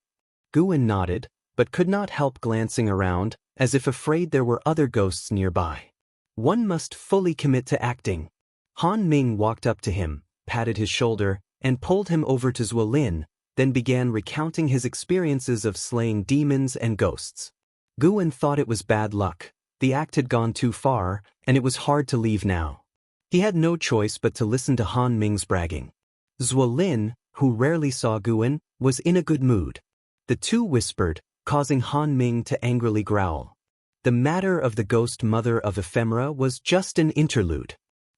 Xuan nodded, but could not help glancing around, as if afraid there were other ghosts nearby. One must fully commit to acting. Han Ming walked up to him, patted his shoulder, and pulled him over to Xuan, then began recounting his experiences of slaying demons and ghosts. Xuan thought it was bad luck. The act had gone too far, and it was hard to leave now. He had no choice but to listen to Han Ming's bragging. Xuan, who rarely saw Xuan, was in a good mood. The two whispered, causing Han Ming to angrily growl. The matter of the ghost mother of Ephemera was just an interlude.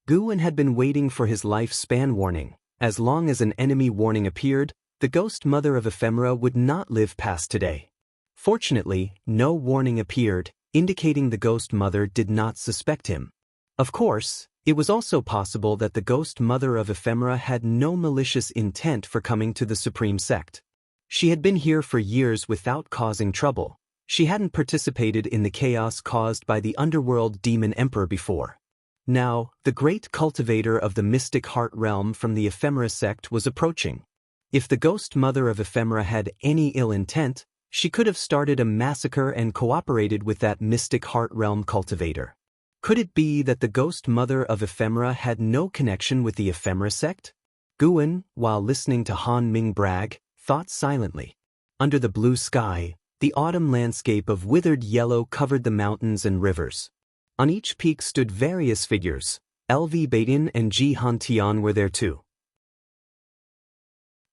Xuan had been waiting for his lifespan warning. As long as an enemy warning appeared, the ghost mother of Ephemera would not live past today. Fortunately, no warning appeared, indicating the ghost mother did not suspect him. Of course, it was also possible that the ghost mother of Ephemera had no malicious intent for coming to the Supreme Sect. She had been here for years without causing trouble. She hadn't participated in the chaos caused by the underworld demon emperor before. Now, the great cultivator of the mystic heart realm from the Ephemera sect was approaching. If the ghost mother of Ephemera had any ill intent, she could have started a massacre and cooperated with that mystic heart realm cultivator. Could it be that the ghost mother of Ephemera had no connection with the Ephemera sect? Xuan, while listening to Han Ming brag, thought silently. Under the blue sky, the autumn landscape of withered yellow covered the mountains and rivers. On each peak stood various figures. Tian and Tian were there too.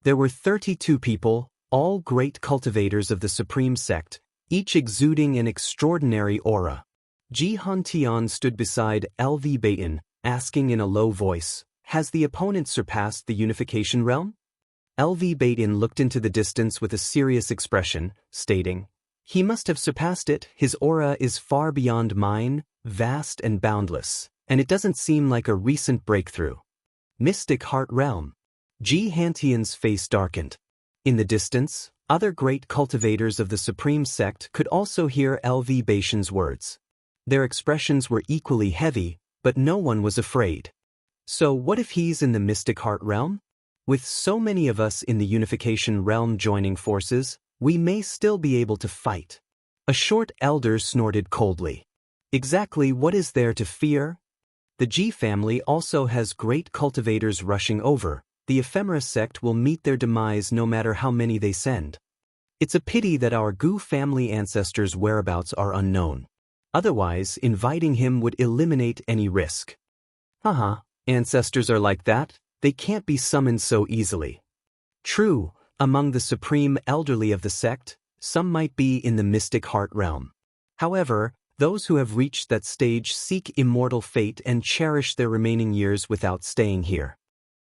There were 32 people, all great cultivators of the Supreme Sect, each exuding an extraordinary aura. Tian stood beside Tian, asking in a low voice, "Has the opponent surpassed the unification realm?" Tian looked into the distance with a serious expression, stating, "He must have surpassed it. His aura is far beyond mine, vast and boundless, and it doesn't seem like a recent breakthrough." Mystic Heart Realm. Xianxia's face darkened. In the distance, other great cultivators of the Supreme Sect could also hear Tian's words. Their expressions were equally heavy, but no one was afraid. So what if he's in the Mystic Heart Realm? With so many of us in the Unification Realm joining forces, we may still be able to fight. A short elder snorted coldly. Exactly what is there to fear? The Ji family also has great cultivators rushing over. The Ephemera sect will meet their demise no matter how many they send. It's a pity that our Gu family ancestors' whereabouts are unknown. Otherwise, inviting him would eliminate any risk. Haha, ancestors are like that. They can't be summoned so easily. True, among the supreme elderly of the sect, some might be in the mystic heart realm. However, those who have reached that stage seek immortal fate and cherish their remaining years without staying here.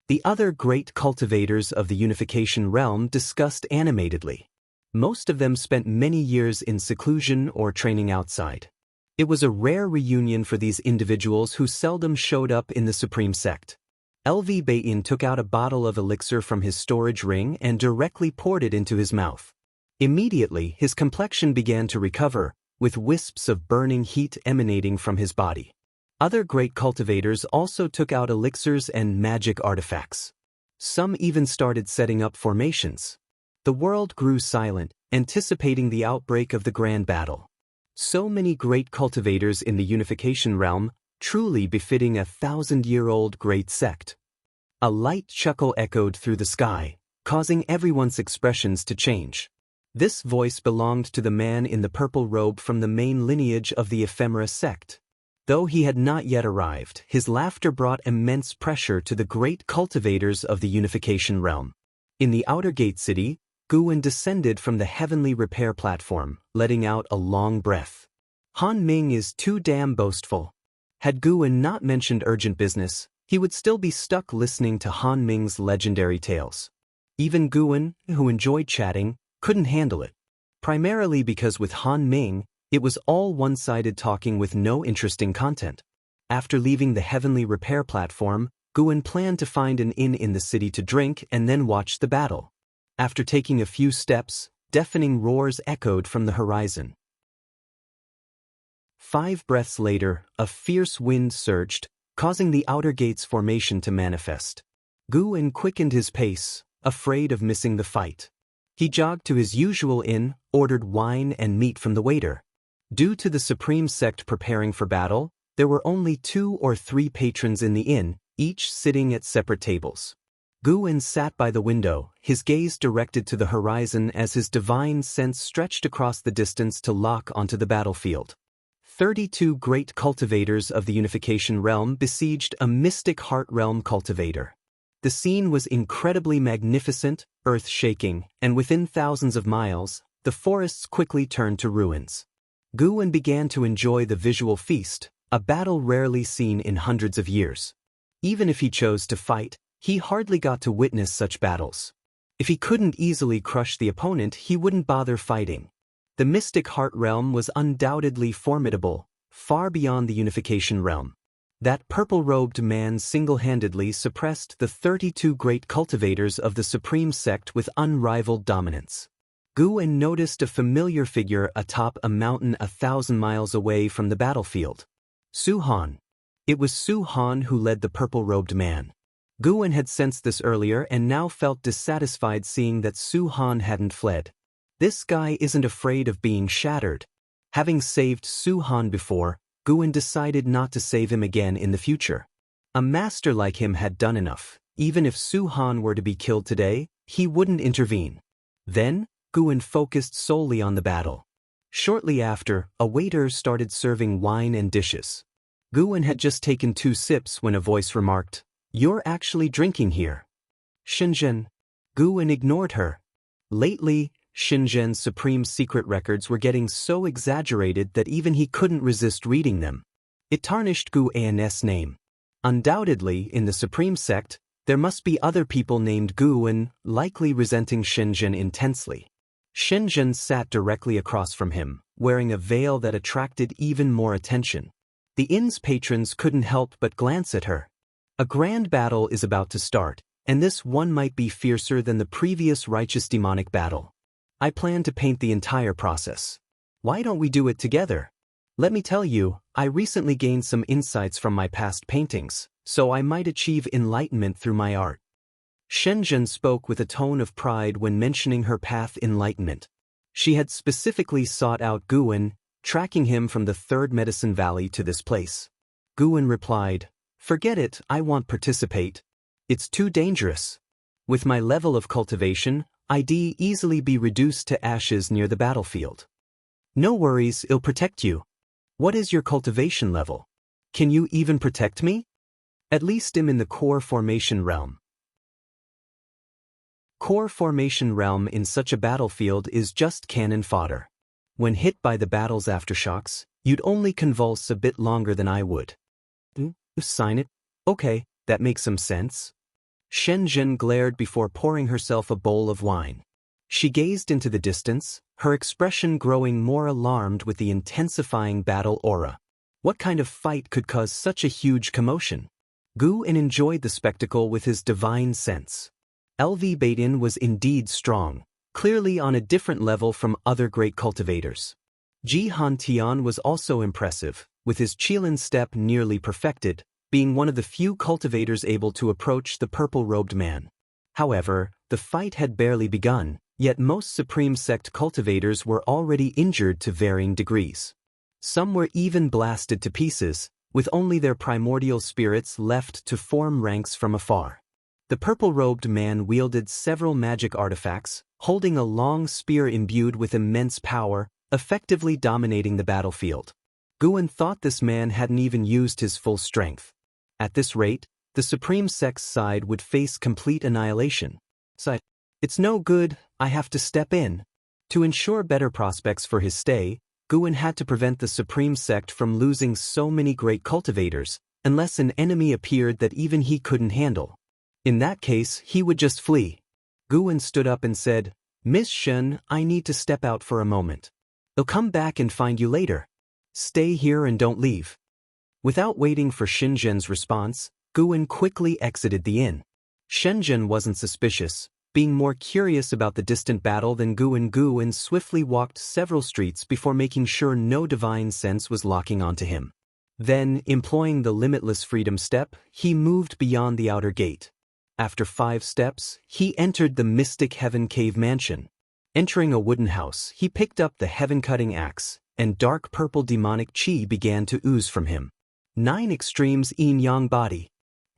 The other great cultivators of the unification realm discussed animatedly. Most of them spent many years in seclusion or training outside. It was a rare reunion for these individuals who seldom showed up in the Supreme Sect. Tian took out a bottle of elixir from his storage ring and directly poured it into his mouth. Immediately, his complexion began to recover, with wisps of burning heat emanating from his body. Other great cultivators also took out elixirs and magic artifacts. Some even started setting up formations. The world grew silent, anticipating the outbreak of the grand battle. So many great cultivators in the unification realm, truly befitting a 1,000-year-old great sect. A light chuckle echoed through the sky, causing everyone's expressions to change. This voice belonged to the man in the purple robe from the main lineage of the Ephemera sect. Though he had not yet arrived, his laughter brought immense pressure to the great cultivators of the Unification Realm. In the outer gate city, Xuan descended from the heavenly repair platform, letting out a long breath. Han Ming is too damn boastful. Had Xuan not mentioned urgent business, he would still be stuck listening to Han Ming's legendary tales. Even Xuan, who enjoyed chatting, couldn't handle it. Primarily because with Han Ming, it was all one-sided talking with no interesting content. After leaving the heavenly repair platform, Xuan planned to find an inn in the city to drink and then watch the battle. After taking a few steps, deafening roars echoed from the horizon. 5 breaths later, a fierce wind surged, causing the outer gate's formation to manifest. Xuan quickened his pace, afraid of missing the fight. He jogged to his usual inn, ordered wine and meat from the waiter. Due to the Supreme Sect preparing for battle, there were only 2 or 3 patrons in the inn, each sitting at separate tables. Xuan sat by the window, his gaze directed to the horizon as his divine sense stretched across the distance to lock onto the battlefield. 32 great cultivators of the Unification Realm besieged a mystic heart realm cultivator. The scene was incredibly magnificent, earth-shaking, and within thousands of miles, the forests quickly turned to ruins. Xuan began to enjoy the visual feast, a battle rarely seen in hundreds of years. Even if he chose to fight, he hardly got to witness such battles. If he couldn't easily crush the opponent, he wouldn't bother fighting. The Mystic Heart Realm was undoubtedly formidable, far beyond the Unification Realm. That purple-robed man single-handedly suppressed the 32 great cultivators of the Supreme Sect with unrivaled dominance. Xuan noticed a familiar figure atop a mountain 1,000 miles away from the battlefield. Su Han. It was Su Han who led the purple-robed man. Xuan had sensed this earlier and now felt dissatisfied seeing that Su Han hadn't fled. This guy isn't afraid of being shattered. Having saved Su Han before, Xuan decided not to save him again in the future. A master like him had done enough. Even if Su Han were to be killed today, he wouldn't intervene. Then, Xuan focused solely on the battle. Shortly after, a waiter started serving wine and dishes. Xuan had just taken 2 sips when a voice remarked, "You're actually drinking here." Shenzhen. Xuan ignored her. Lately, Shenzhen's supreme secret records were getting so exaggerated that even he couldn't resist reading them. It tarnished Xuan's name. Undoubtedly, in the Supreme Sect, there must be other people named Xuan, likely resenting Shenzhen intensely. Shenzhen sat directly across from him, wearing a veil that attracted even more attention. The inn's patrons couldn't help but glance at her. A grand battle is about to start, and this one might be fiercer than the previous righteous demonic battle. I plan to paint the entire process. Why don't we do it together? Let me tell you, I recently gained some insights from my past paintings, so I might achieve enlightenment through my art. Shenzhen spoke with a tone of pride when mentioning her path enlightenment. She had specifically sought out Xuan, tracking him from the 3rd Medicine Valley to this place. Xuan replied, "Forget it, I won't participate. It's too dangerous. With my level of cultivation, I'd easily be reduced to ashes near the battlefield." "No worries, I'll protect you." "What is your cultivation level? Can you even protect me?" "At least I'm in the core formation realm." Core formation realm in such a battlefield is just cannon fodder. When hit by the battle's aftershocks, you'd only convulse a bit longer than I would. Sign it? Okay, that makes some sense. Shenzhen glared before pouring herself a bowl of wine. She gazed into the distance, her expression growing more alarmed with the intensifying battle aura. What kind of fight could cause such a huge commotion? Xuan enjoyed the spectacle with his divine sense. LV Baitin was indeed strong, clearly on a different level from other great cultivators. Jihan Tian was also impressive, with his Qilin step nearly perfected, being one of the few cultivators able to approach the purple-robed man. However, the fight had barely begun, yet most Supreme Sect cultivators were already injured to varying degrees. Some were even blasted to pieces, with only their primordial spirits left to form ranks from afar. The purple-robed man wielded several magic artifacts, holding a long spear imbued with immense power, effectively dominating the battlefield. Xuan thought this man hadn't even used his full strength. At this rate, the Supreme Sect's side would face complete annihilation. It's no good, I have to step in. To ensure better prospects for his stay, Xuan had to prevent the Supreme Sect from losing so many great cultivators, unless an enemy appeared that even he couldn't handle. In that case, he would just flee. Xuan stood up and said, "Miss Shen, I need to step out for a moment. I'll come back and find you later. Stay here and don't leave." Without waiting for Shenzhen's response, Xuan quickly exited the inn. Shenzhen wasn't suspicious, being more curious about the distant battle than Xuan swiftly walked several streets before making sure no divine sense was locking onto him. Then, employing the limitless freedom step, he moved beyond the outer gate. After 5 steps, he entered the mystic Heaven Cave Mansion. Entering a wooden house, he picked up the heaven-cutting axe, and dark purple demonic chi began to ooze from him. 9 extremes yin-yang body.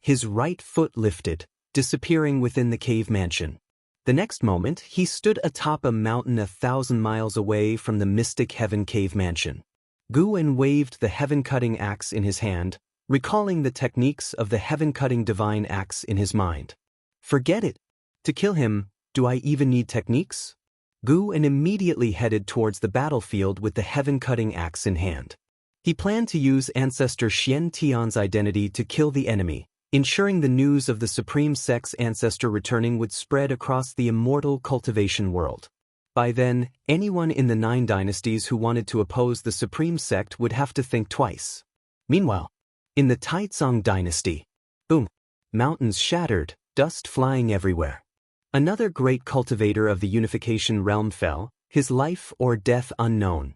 His right foot lifted, disappearing within the cave mansion. The next moment, he stood atop a mountain 1,000 miles away from the mystic Heaven Cave Mansion. Xuan waved the heaven-cutting axe in his hand, recalling the techniques of the heaven-cutting divine axe in his mind. Forget it. To kill him, do I even need techniques? Xuan immediately headed towards the battlefield with the heaven-cutting axe in hand. He planned to use Ancestor Tian's identity to kill the enemy, ensuring the news of the Supreme Sect's Ancestor returning would spread across the Immortal Cultivation world. By then, anyone in the 9 dynasties who wanted to oppose the Supreme Sect would have to think twice. Meanwhile, in the Taicang dynasty, boom, mountains shattered, dust flying everywhere. Another great cultivator of the unification realm fell, his life or death unknown.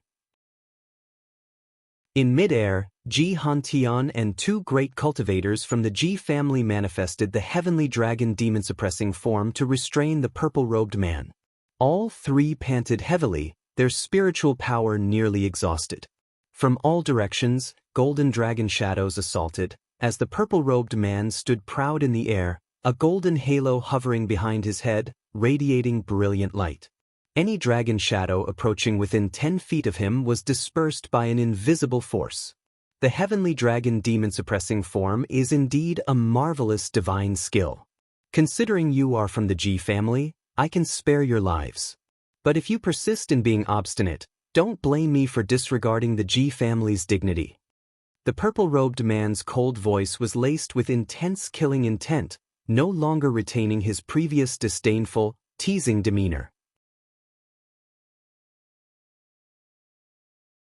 In mid-air, Tian and 2 great cultivators from the Ji family manifested the heavenly dragon demon-suppressing form to restrain the purple-robed man. All 3 panted heavily, their spiritual power nearly exhausted. From all directions, golden dragon shadows assaulted, as the purple-robed man stood proud in the air, a golden halo hovering behind his head, radiating brilliant light. Any dragon shadow approaching within 10 feet of him was dispersed by an invisible force. The heavenly dragon demon-suppressing form is indeed a marvelous divine skill. Considering you are from the Ji family, I can spare your lives. But if you persist in being obstinate, don't blame me for disregarding the Ji family's dignity. The purple-robed man's cold voice was laced with intense killing intent, no longer retaining his previous disdainful, teasing demeanor.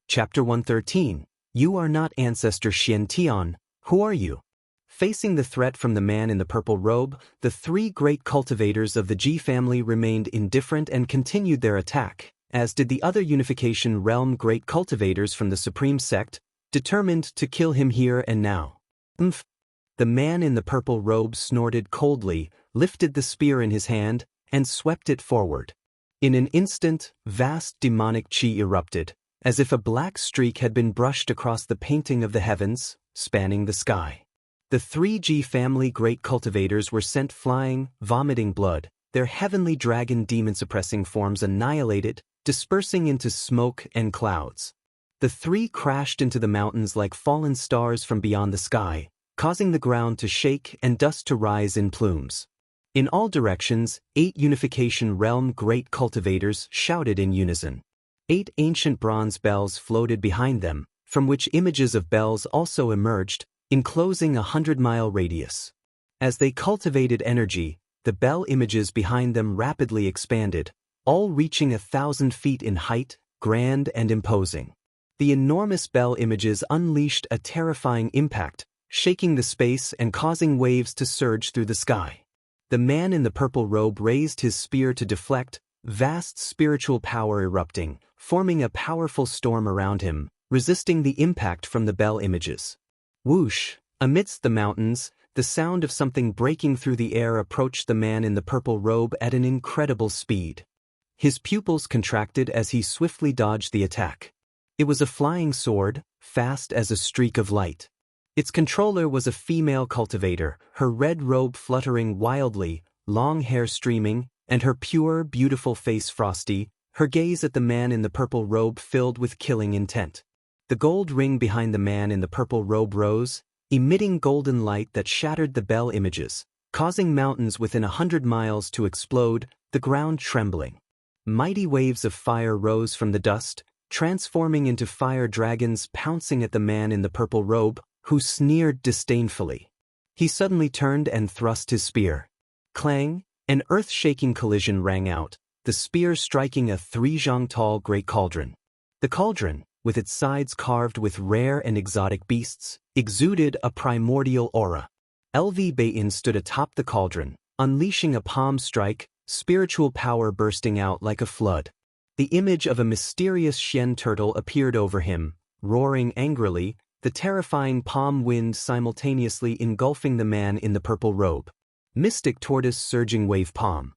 Chapter 113. You are not Ancestor Tian. Who are you? Facing the threat from the man in the purple robe, the 3 great cultivators of the Ji family remained indifferent and continued their attack, as did the other unification realm great cultivators from the Supreme Sect, determined to kill him here and now. The man in the purple robe snorted coldly, lifted the spear in his hand, and swept it forward. In an instant, vast demonic chi erupted, as if a black streak had been brushed across the painting of the heavens, spanning the sky. The 3 Ji family great cultivators were sent flying, vomiting blood, their heavenly dragon demon-suppressing forms annihilated, dispersing into smoke and clouds. The 3 crashed into the mountains like fallen stars from beyond the sky, causing the ground to shake and dust to rise in plumes. In all directions, 8 unification realm great cultivators shouted in unison. 8 ancient bronze bells floated behind them, from which images of bells also emerged, enclosing a 100-mile radius. As they cultivated energy, the bell images behind them rapidly expanded, all reaching 1,000 feet in height, grand and imposing. The enormous bell images unleashed a terrifying impact, shaking the space and causing waves to surge through the sky. The man in the purple robe raised his spear to deflect, vast spiritual power erupting, forming a powerful storm around him, resisting the impact from the bell images. Whoosh! Amidst the mountains, the sound of something breaking through the air approached the man in the purple robe at an incredible speed. His pupils contracted as he swiftly dodged the attack. It was a flying sword, fast as a streak of light. Its controller was a female cultivator, her red robe fluttering wildly, long hair streaming, and her pure, beautiful face frosty, her gaze at the man in the purple robe filled with killing intent. The gold ring behind the man in the purple robe rose, emitting golden light that shattered the bell images, causing mountains within 100 miles to explode, the ground trembling. Mighty waves of fire rose from the dust, transforming into fire dragons pouncing at the man in the purple robe, who sneered disdainfully. He suddenly turned and thrust his spear. Clang, an earth-shaking collision rang out, the spear striking a 3-zhang-tall great cauldron. The cauldron, with its sides carved with rare and exotic beasts, exuded a primordial aura. LV Bayin stood atop the cauldron, unleashing a palm strike, spiritual power bursting out like a flood. The image of a mysterious Xian turtle appeared over him, roaring angrily, the terrifying palm wind simultaneously engulfing the man in the purple robe. Mystic tortoise surging wave palm.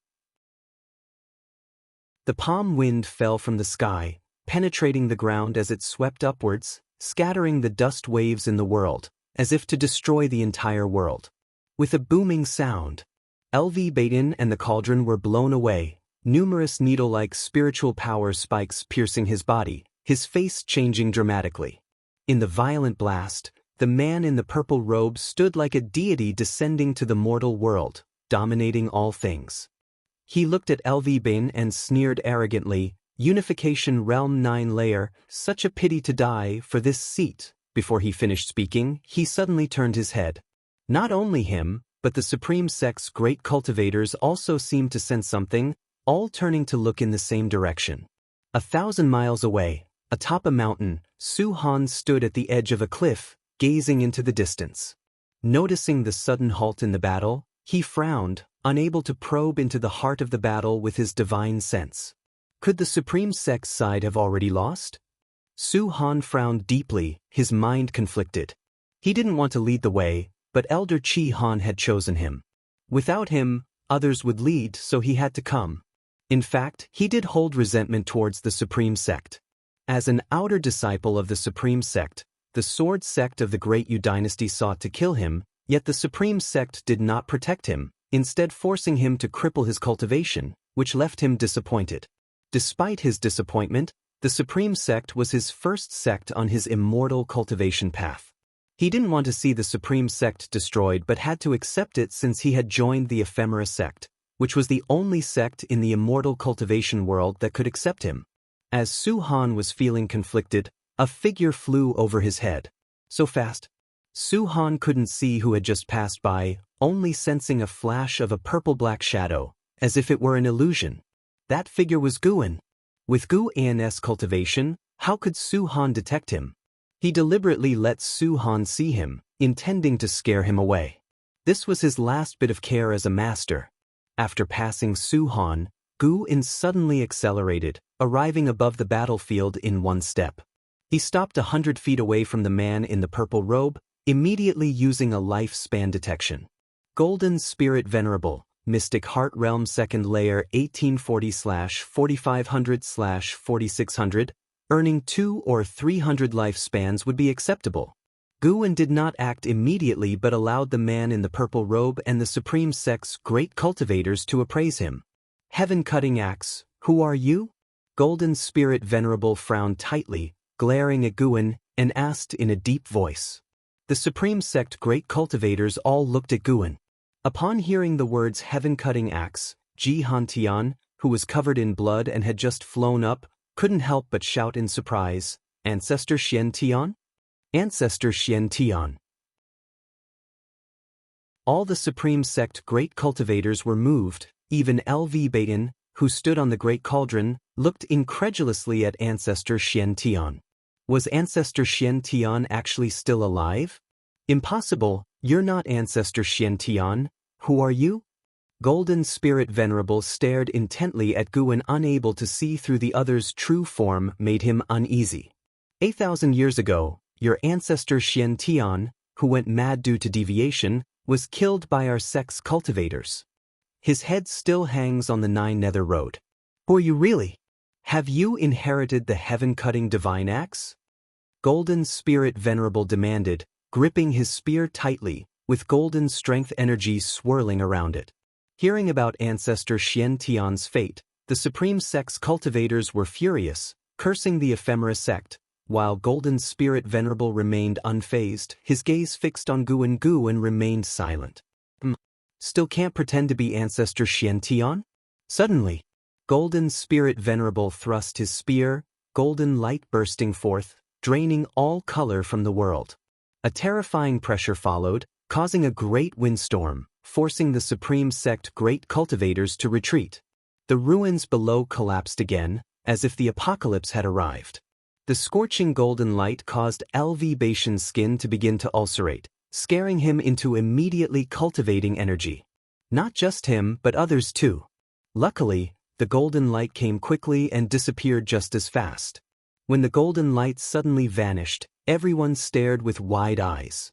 The palm wind fell from the sky, penetrating the ground as it swept upwards, scattering the dust waves in the world, as if to destroy the entire world. With a booming sound, LV Bayin and the cauldron were blown away, numerous needle-like spiritual power spikes piercing his body, his face changing dramatically. In the violent blast, the man in the purple robe stood like a deity descending to the mortal world, dominating all things. He looked at LV Bayin and sneered arrogantly, "Unification Realm 9 layer, such a pity to die for this seat." Before he finished speaking, he suddenly turned his head. Not only him, but the Supreme Sect's great cultivators also seemed to sense something, all turning to look in the same direction. 1,000 miles away, atop a mountain, Xuan stood at the edge of a cliff, gazing into the distance. Noticing the sudden halt in the battle, he frowned, unable to probe into the heart of the battle with his divine sense. Could the Supreme Sect's side have already lost? Xuan frowned deeply, his mind conflicted. He didn't want to lead the way, but Elder Qi Han had chosen him. Without him, others would lead, so he had to come. In fact, he did hold resentment towards the Supreme Sect. As an outer disciple of the Supreme Sect, the Sword Sect of the Great Yu Dynasty sought to kill him, yet the Supreme Sect did not protect him, instead forcing him to cripple his cultivation, which left him disappointed. Despite his disappointment, the Supreme Sect was his first sect on his immortal cultivation path. He didn't want to see the Supreme Sect destroyed but had to accept it since he had joined the Ephemera Sect, which was the only sect in the immortal cultivation world that could accept him. As Xuan was feeling conflicted, a figure flew over his head. So fast, Xuan couldn't see who had just passed by, only sensing a flash of a purple-black shadow, as if it were an illusion. That figure was Xuan. With Xuan's cultivation, how could Xuan detect him? He deliberately let Xuan see him, intending to scare him away. This was his last bit of care as a master. After passing Xuan, Xuan suddenly accelerated, arriving above the battlefield in one step. He stopped 100 feet away from the man in the purple robe, immediately using a lifespan detection. Golden Spirit Venerable, Mystic Heart Realm 2nd Layer 1840/4500/4600, earning 200 or 300 lifespans would be acceptable. Xuan did not act immediately but allowed the man in the purple robe and the Supreme Sect's great cultivators to appraise him. Heaven-cutting axe, who are you? Golden Spirit Venerable frowned tightly, glaring at Xuan, and asked in a deep voice. The Supreme Sect great cultivators all looked at Xuan. Upon hearing the words heaven-cutting axe, Tian, who was covered in blood and had just flown up, couldn't help but shout in surprise, "Ancestor Xianxia? Ancestor Xianxia." All the Supreme Sect great cultivators were moved, even LV Bayin, who stood on the great cauldron, looked incredulously at Ancestor Xianxia. Was Ancestor Xianxia actually still alive? Impossible, you're not Ancestor Xianxia, who are you? Golden Spirit Venerable stared intently at Xuan, unable to see through the other's true form, made him uneasy. 8,000 years ago, your ancestor Xianxia, who went mad due to deviation, was killed by our sect's cultivators. His head still hangs on the Nine Nether Road. Who are you really? Have you inherited the heaven-cutting divine axe? Golden Spirit Venerable demanded, gripping his spear tightly, with golden strength energy swirling around it. Hearing about Ancestor Tian's fate, the Supreme Sect's cultivators were furious, cursing the ephemera sect, while Golden Spirit Venerable remained unfazed, his gaze fixed on Guan remained silent. Still can't pretend to be Ancestor Tian? Suddenly, Golden Spirit Venerable thrust his spear, golden light bursting forth, draining all color from the world. A terrifying pressure followed, causing a great windstorm, forcing the Supreme Sect great cultivators to retreat. The ruins below collapsed again, as if the apocalypse had arrived. The scorching golden light caused LV Baishan's skin to begin to ulcerate, scaring him into immediately cultivating energy. Not just him, but others too. Luckily, the golden light came quickly and disappeared just as fast. When the golden light suddenly vanished, everyone stared with wide eyes.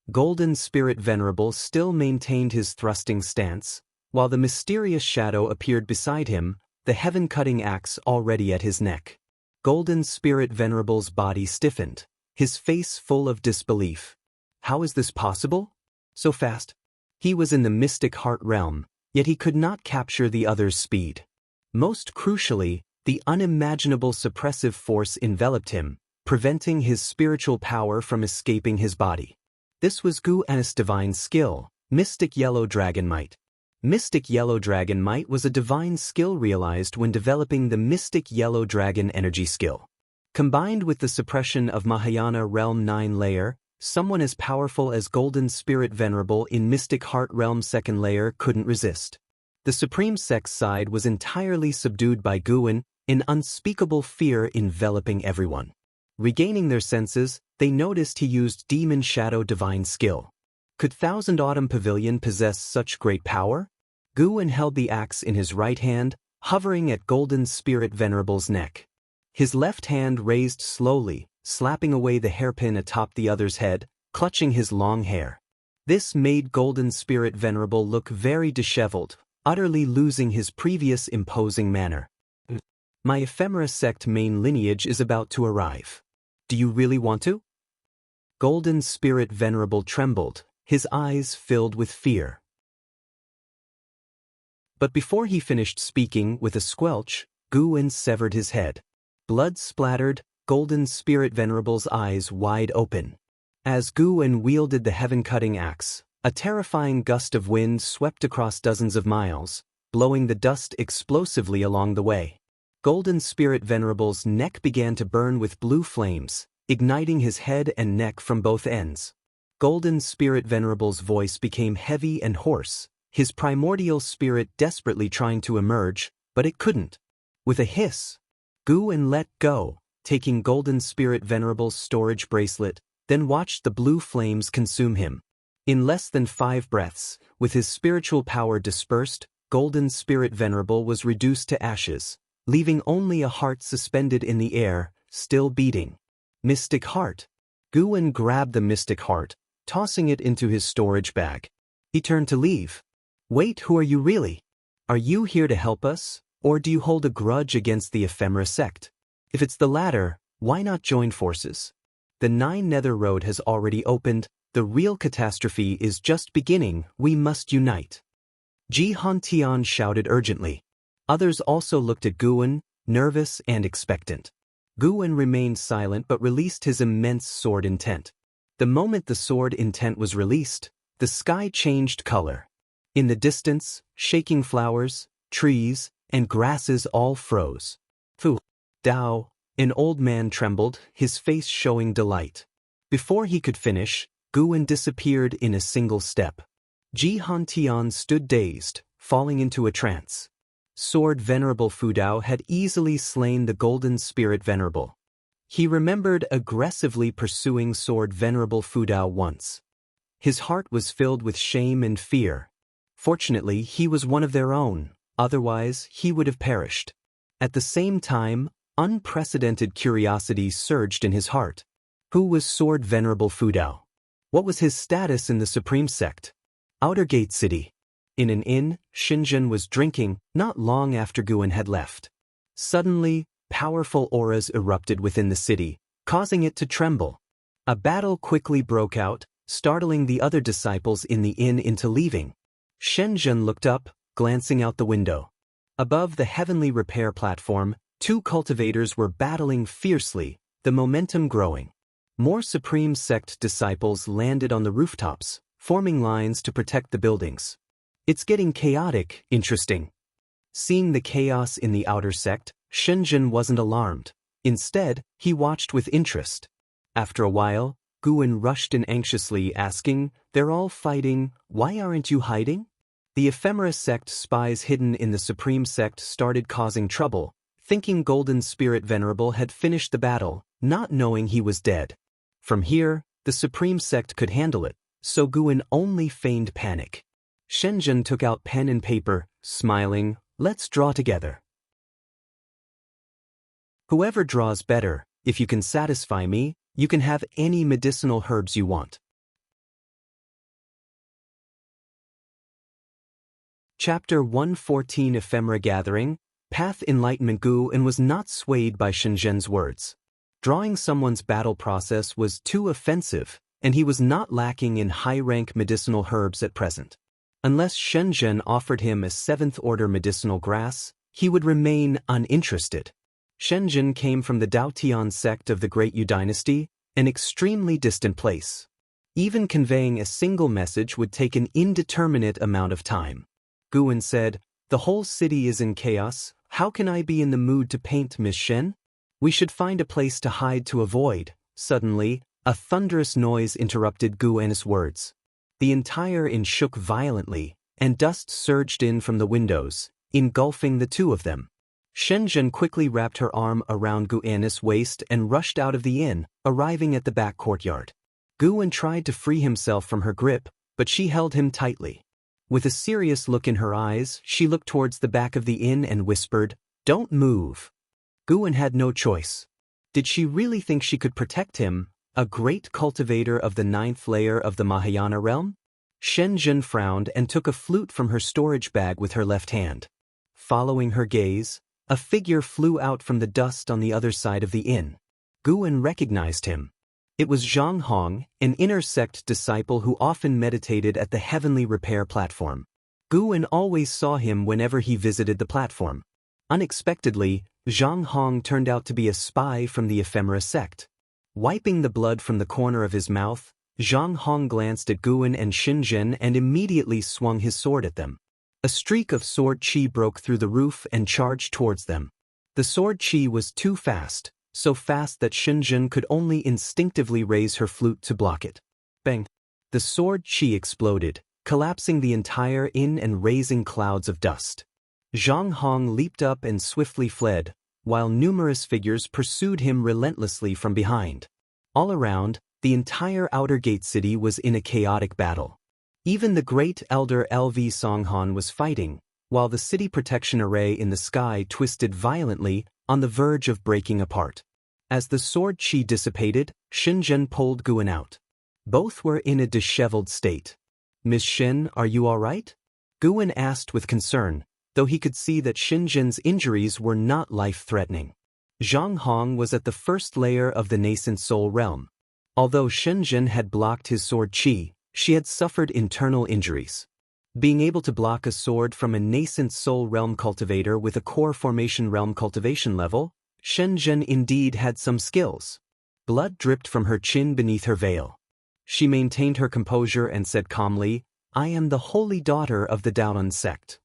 Golden Spirit Venerable still maintained his thrusting stance, while the mysterious shadow appeared beside him, the heaven-cutting axe already at his neck. Golden Spirit Venerable's body stiffened, his face full of disbelief. How is this possible? So fast? He was in the mystic heart realm, yet he could not capture the other's speed. Most crucially, the unimaginable suppressive force enveloped him, preventing his spiritual power from escaping his body. This was Xuan's divine skill, Mystic Yellow Dragon Might. Mystic Yellow Dragon Might was a divine skill realized when developing the Mystic Yellow Dragon Energy skill. Combined with the suppression of Mahayana Realm 9 layer, someone as powerful as Golden Spirit Venerable in Mystic Heart Realm 2nd layer couldn't resist. The Supreme Sect's side was entirely subdued by Xuan, an unspeakable fear enveloping everyone. Regaining their senses, they noticed he used Demon Shadow Divine Skill. Could Thousand Autumn Pavilion possess such great power? Xuan held the axe in his right hand, hovering at Golden Spirit Venerable's neck. His left hand raised slowly, slapping away the hairpin atop the other's head, clutching his long hair. This made Golden Spirit Venerable look very disheveled, utterly losing his previous imposing manner. My ephemera sect main lineage is about to arrive. Do you really want to? Golden Spirit Venerable trembled, his eyes filled with fear. But before he finished speaking with a squelch, Xuan severed his head. Blood splattered, Golden Spirit Venerable's eyes wide open. As Xuan wielded the heaven-cutting axe, a terrifying gust of wind swept across dozens of miles, blowing the dust explosively along the way. Golden Spirit Venerable's neck began to burn with blue flames, igniting his head and neck from both ends. Golden Spirit Venerable's voice became heavy and hoarse, his primordial spirit desperately trying to emerge, but it couldn't. With a hiss, Xuan let go, taking Golden Spirit Venerable's storage bracelet, then watched the blue flames consume him. In less than 5 breaths, with his spiritual power dispersed, Golden Spirit Venerable was reduced to ashes, leaving only a heart suspended in the air, still beating. Mystic Heart. Xuan grabbed the Mystic Heart, tossing it into his storage bag. He turned to leave. Wait, who are you really? Are you here to help us, or do you hold a grudge against the ephemera sect? If it's the latter, why not join forces? The 9 Nether Road has already opened, the real catastrophe is just beginning, we must unite. Tian shouted urgently. Others also looked at Xuan, nervous and expectant. Xuan remained silent but released his immense sword intent. The moment the sword intent was released, the sky changed color. In the distance, shaking flowers, trees, and grasses all froze. Fu Dao, an old man trembled, his face showing delight. Before he could finish, Xuan disappeared in a single step. Tian stood dazed, falling into a trance. Sword Venerable Fu Dao had easily slain the Golden Spirit Venerable. He remembered aggressively pursuing Sword Venerable Fu Dao once. His heart was filled with shame and fear. Fortunately, he was one of their own, otherwise he would have perished. At the same time, unprecedented curiosity surged in his heart. Who was Sword Venerable Fu Dao? What was his status in the Supreme Sect? Outer Gate City. In an inn, Xinzhen was drinking, not long after Xuan had left. Suddenly, powerful auras erupted within the city, causing it to tremble. A battle quickly broke out, startling the other disciples in the inn into leaving. Shenzhen looked up, glancing out the window. Above the heavenly repair platform, two cultivators were battling fiercely, the momentum growing. More Supreme Sect disciples landed on the rooftops, forming lines to protect the buildings. It's getting chaotic, interesting. Seeing the chaos in the outer sect, Shenzhen wasn't alarmed. Instead, he watched with interest. After a while, Guan rushed in anxiously asking, "They're all fighting, why aren't you hiding?" The ephemera sect spies hidden in the Supreme Sect started causing trouble, thinking Golden Spirit Venerable had finished the battle, not knowing he was dead. From here, the Supreme Sect could handle it, so Guan only feigned panic. Shenzhen took out pen and paper, smiling, "Let's draw together. Whoever draws better, if you can satisfy me, you can have any medicinal herbs you want." Chapter 114 Ephemera Gathering, Path Enlightenment. Guan was not swayed by Shenzhen's words. Drawing someone's battle process was too offensive, and he was not lacking in high-rank medicinal herbs at present. Unless Shenzhen offered him a 7th-order medicinal grass, he would remain uninterested. Shenzhen came from the Tian sect of the Great Yu dynasty, an extremely distant place. Even conveying a single message would take an indeterminate amount of time. Guan said, "The whole city is in chaos, how can I be in the mood to paint, Miss Shen? We should find a place to hide to avoid." Suddenly, a thunderous noise interrupted Guan's words. The entire inn shook violently, and dust surged in from the windows, engulfing the two of them. Shenzhen quickly wrapped her arm around Guan's waist and rushed out of the inn, arriving at the back courtyard. Guan tried to free himself from her grip, but she held him tightly. With a serious look in her eyes, she looked towards the back of the inn and whispered, "Don't move." Guan had no choice. Did she really think she could protect him, a great cultivator of the 9th layer of the Mahayana realm? Shenzhen frowned and took a flute from her storage bag with her left hand. Following her gaze, a figure flew out from the dust on the other side of the inn. Guan recognized him. It was Zhang Hong, an inner sect disciple who often meditated at the heavenly repair platform. Guan always saw him whenever he visited the platform. Unexpectedly, Zhang Hong turned out to be a spy from the ephemera sect. Wiping the blood from the corner of his mouth, Zhang Hong glanced at Guan and Shenzhen and immediately swung his sword at them. A streak of sword chi broke through the roof and charged towards them. The sword chi was too fast, so fast that Shenzhen could only instinctively raise her flute to block it. Bang! The sword chi exploded, collapsing the entire inn and raising clouds of dust. Zhang Hong leaped up and swiftly fled, while numerous figures pursued him relentlessly from behind. All around, the entire outer gate city was in a chaotic battle. Even the great elder LV Songhan was fighting, while the city protection array in the sky twisted violently, on the verge of breaking apart. As the sword chi dissipated, Shenzhen pulled Guan out. Both were in a disheveled state. "Miss Shen, are you all right?" Guan asked with concern, though he could see that Shenzhen's injuries were not life-threatening. Zhang Hong was at the 1st layer of the nascent soul realm. Although Shenzhen had blocked his sword chi, she had suffered internal injuries. Being able to block a sword from a nascent soul realm cultivator with a core formation realm cultivation level, Shenzhen indeed had some skills. Blood dripped from her chin beneath her veil. She maintained her composure and said calmly, "I am the holy daughter of the Daolan sect.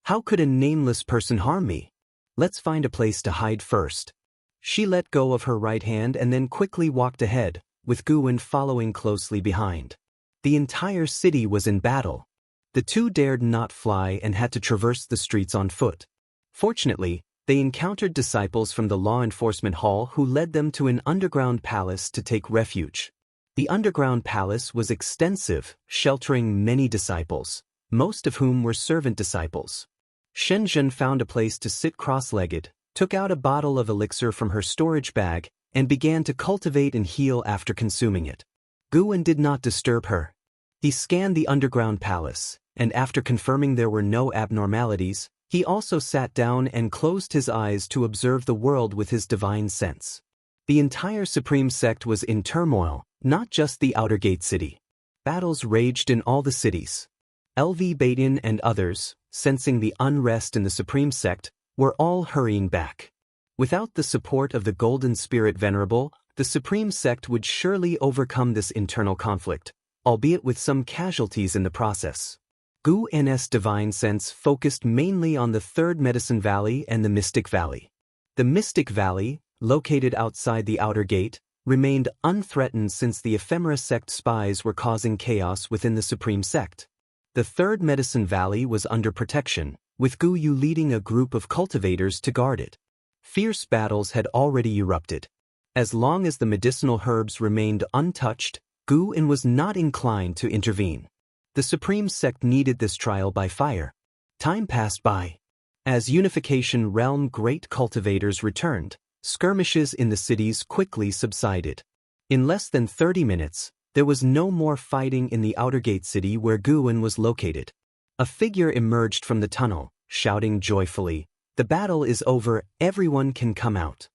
How could a nameless person harm me? Let's find a place to hide first." She let go of her right hand and then quickly walked ahead, with Guan following closely behind. The entire city was in battle. The two dared not fly and had to traverse the streets on foot. Fortunately, they encountered disciples from the law enforcement hall who led them to an underground palace to take refuge. The underground palace was extensive, sheltering many disciples, most of whom were servant disciples. Shenzhen found a place to sit cross-legged, took out a bottle of elixir from her storage bag, and began to cultivate and heal after consuming it. Guan did not disturb her. He scanned the underground palace, and after confirming there were no abnormalities, he also sat down and closed his eyes to observe the world with his divine sense. The entire Supreme Sect was in turmoil, not just the outer gate city. Battles raged in all the cities. LV Baitin and others, sensing the unrest in the Supreme Sect, were all hurrying back. Without the support of the Golden Spirit Venerable, the Supreme Sect would surely overcome this internal conflict, albeit with some casualties in the process. Gu N's divine sense focused mainly on the Third Medicine Valley and the Mystic Valley. The Mystic Valley, located outside the outer gate, remained unthreatened since the Ephemera Sect spies were causing chaos within the Supreme Sect. The Third Medicine Valley was under protection, with Gu Yu leading a group of cultivators to guard it. Fierce battles had already erupted. As long as the medicinal herbs remained untouched, Gu Yin was not inclined to intervene. The Supreme Sect needed this trial by fire. Time passed by. As Unification Realm great cultivators returned, skirmishes in the cities quickly subsided. In less than 30 minutes, there was no more fighting in the outer gate city where Gu Yin was located. A figure emerged from the tunnel, shouting joyfully, "The battle is over, everyone can come out."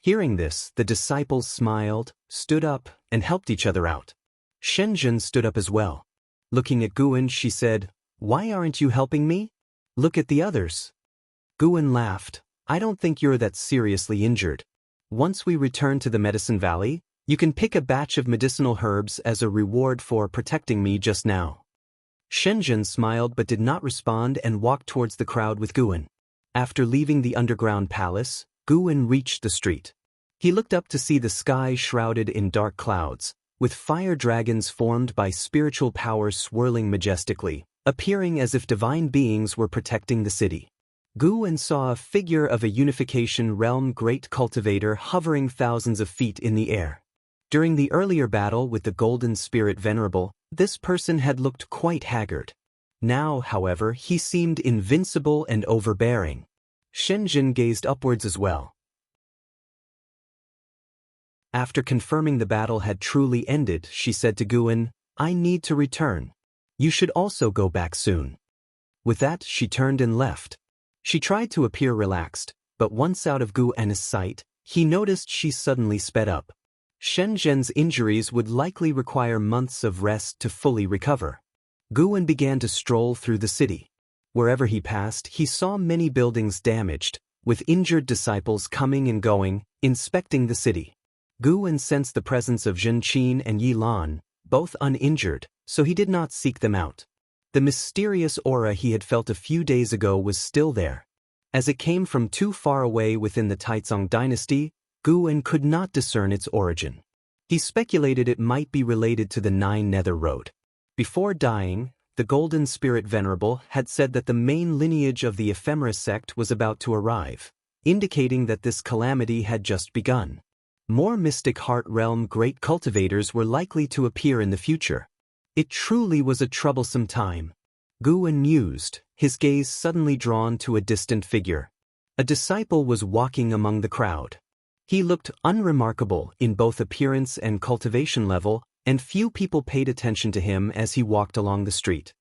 Hearing this, the disciples smiled, stood up, and helped each other out. Shenzhen stood up as well. Looking at Gu Yin, she said, "Why aren't you helping me? Look at the others." Gu Yin laughed, "I don't think you're that seriously injured. Once we return to the Medicine Valley, you can pick a batch of medicinal herbs as a reward for protecting me just now." Shenzhen smiled but did not respond and walked towards the crowd with Gu Yin. After leaving the underground palace, Gu Yin reached the street. He looked up to see the sky shrouded in dark clouds, with fire dragons formed by spiritual power swirling majestically, appearing as if divine beings were protecting the city. Gu Yin saw a figure of a Unification Realm great cultivator hovering thousands of feet in the air. During the earlier battle with the Golden Spirit Venerable, this person had looked quite haggard. Now, however, he seemed invincible and overbearing. Shenzhen gazed upwards as well. After confirming the battle had truly ended, she said to Gu Yin, "I need to return. You should also go back soon." With that, she turned and left. She tried to appear relaxed, but once out of Gu Yin's sight, he noticed she suddenly sped up. Shenzhen's injuries would likely require months of rest to fully recover. Gu Yin began to stroll through the city. Wherever he passed, he saw many buildings damaged, with injured disciples coming and going, inspecting the city. Gu Yin sensed the presence of Zhen Qin and Yi Lan, both uninjured, so he did not seek them out. The mysterious aura he had felt a few days ago was still there. As it came from too far away within the Taicang dynasty, Gu Yin could not discern its origin. He speculated it might be related to the Nine Nether Road. Before dying, the Golden Spirit Venerable had said that the main lineage of the Ephemera Sect was about to arrive, indicating that this calamity had just begun. More Mystic Heart Realm great cultivators were likely to appear in the future. It truly was a troublesome time. Gu Yin mused, his gaze suddenly drawn to a distant figure. A disciple was walking among the crowd. He looked unremarkable in both appearance and cultivation level, and few people paid attention to him as he walked along the street.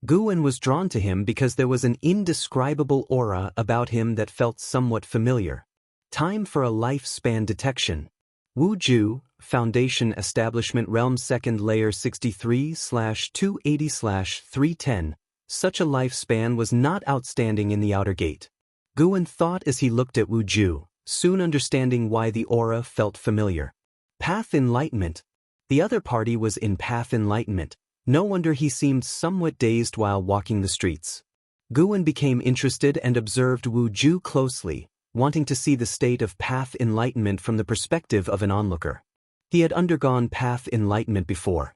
Gu Yin was drawn to him because there was an indescribable aura about him that felt somewhat familiar. Time for a lifespan detection. Wuxia, Foundation Establishment Realm 2nd Layer 63/280/310. Such a lifespan was not outstanding in the outer gate. Gu Yin thought as he looked at Wuxia, soon understanding why the aura felt familiar. Path Enlightenment. The other party was in Path Enlightenment. No wonder he seemed somewhat dazed while walking the streets. Gu Yin became interested and observed Wuxia closely, wanting to see the state of Path Enlightenment from the perspective of an onlooker. He had undergone Path Enlightenment before.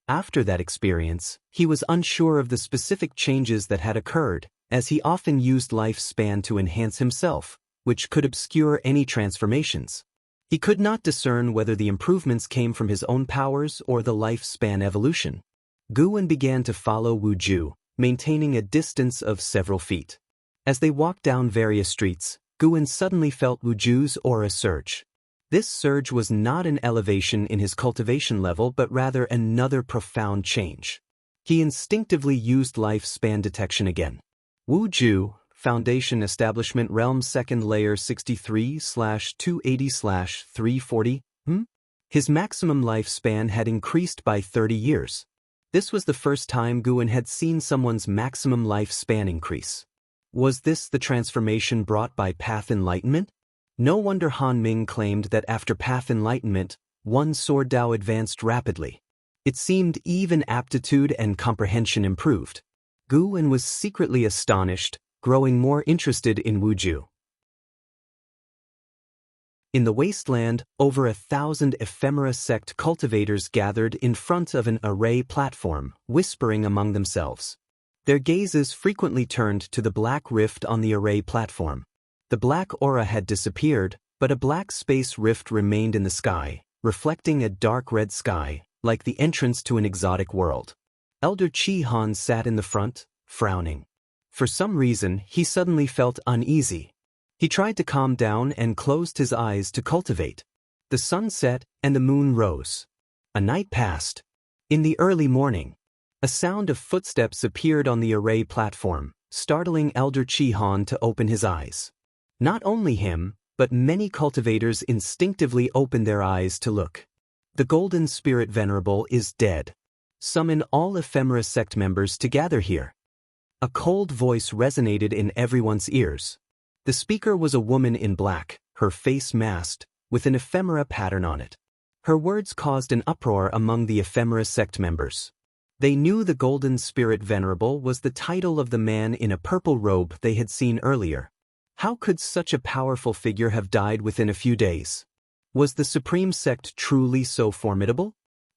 After that experience, he was unsure of the specific changes that had occurred, as he often used lifespan to enhance himself, which could obscure any transformations. He could not discern whether the improvements came from his own powers or the lifespan evolution. Gu Yin began to follow Wuxia, maintaining a distance of several feet. As they walked down various streets, Gu Yin suddenly felt Wuxia's aura surge. This surge was not an elevation in his cultivation level but rather another profound change. He instinctively used lifespan detection again. Wuxia, Foundation Establishment Realm 2nd Layer 63/280/340. His maximum lifespan had increased by 30 years. This was the first time Guan had seen someone's maximum lifespan increase. Was this the transformation brought by Path Enlightenment? No wonder Han Ming claimed that after Path Enlightenment, one's sword Dao advanced rapidly. It seemed even aptitude and comprehension improved. Guan was secretly astonished, growing more interested in Wuju. In the wasteland, over 1,000 ephemera sect cultivators gathered in front of an array platform, whispering among themselves. Their gazes frequently turned to the black rift on the array platform. The black aura had disappeared, but a black space rift remained in the sky, reflecting a dark red sky, like the entrance to an exotic world. Elder Chi Han sat in the front, frowning. For some reason, he suddenly felt uneasy. He tried to calm down and closed his eyes to cultivate. The sun set and the moon rose. A night passed. In the early morning, a sound of footsteps appeared on the array platform, startling Elder Chi Han to open his eyes. Not only him, but many cultivators instinctively opened their eyes to look. The Golden Spirit Venerable is dead. Summon all ephemera sect members to gather here. A cold voice resonated in everyone's ears. The speaker was a woman in black, her face masked, with an ephemera pattern on it. Her words caused an uproar among the ephemera sect members. They knew the Golden Spirit Venerable was the title of the man in a purple robe they had seen earlier. How could such a powerful figure have died within a few days? Was the Supreme Sect truly so formidable?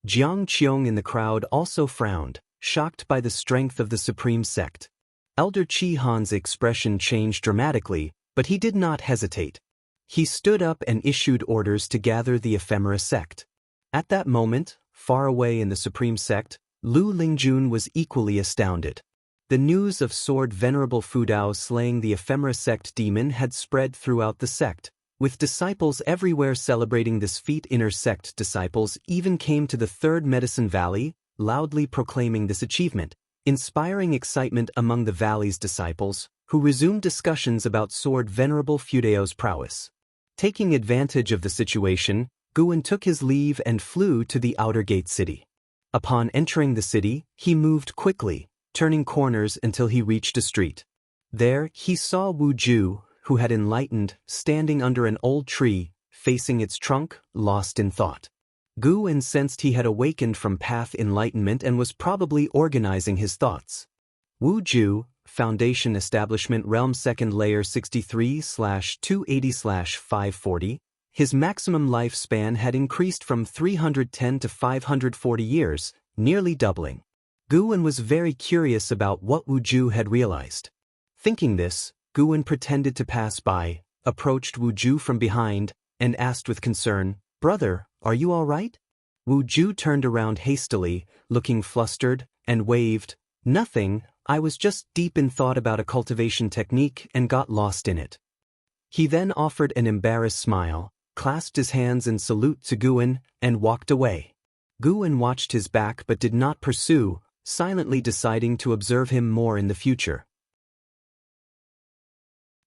Jiang Qiong in the crowd also frowned, shocked by the strength of the Supreme Sect. Elder Chi Han's expression changed dramatically, but he did not hesitate. He stood up and issued orders to gather the ephemera sect. At that moment, far away in the Supreme Sect, Lu Lingjun was equally astounded. The news of Sword Venerable Fudao slaying the ephemera sect demon had spread throughout the sect, with disciples everywhere celebrating this feat. Inner sect disciples even came to the Third Medicine Valley, loudly proclaiming this achievement, inspiring excitement among the valley's disciples, who resumed discussions about Sword Venerable Fudao's prowess. Taking advantage of the situation, Guan took his leave and flew to the outer gate city. Upon entering the city, he moved quickly, turning corners until he reached a street. There, he saw Wuju, who had enlightened, standing under an old tree, facing its trunk, lost in thought. Guan sensed he had awakened from path enlightenment and was probably organizing his thoughts. Wuju, Foundation Establishment Realm 2nd Layer 63/280/540, his maximum lifespan had increased from 310 to 540 years, nearly doubling. Guan was very curious about what Wuju had realized. Thinking this, Guan pretended to pass by, approached Wuju from behind, and asked with concern, "Brother, are you all right?" Wuju turned around hastily, looking flustered, and waved, "Nothing, I was just deep in thought about a cultivation technique and got lost in it." He then offered an embarrassed smile, clasped his hands in salute to Guan, and walked away. Guan watched his back but did not pursue, silently deciding to observe him more in the future.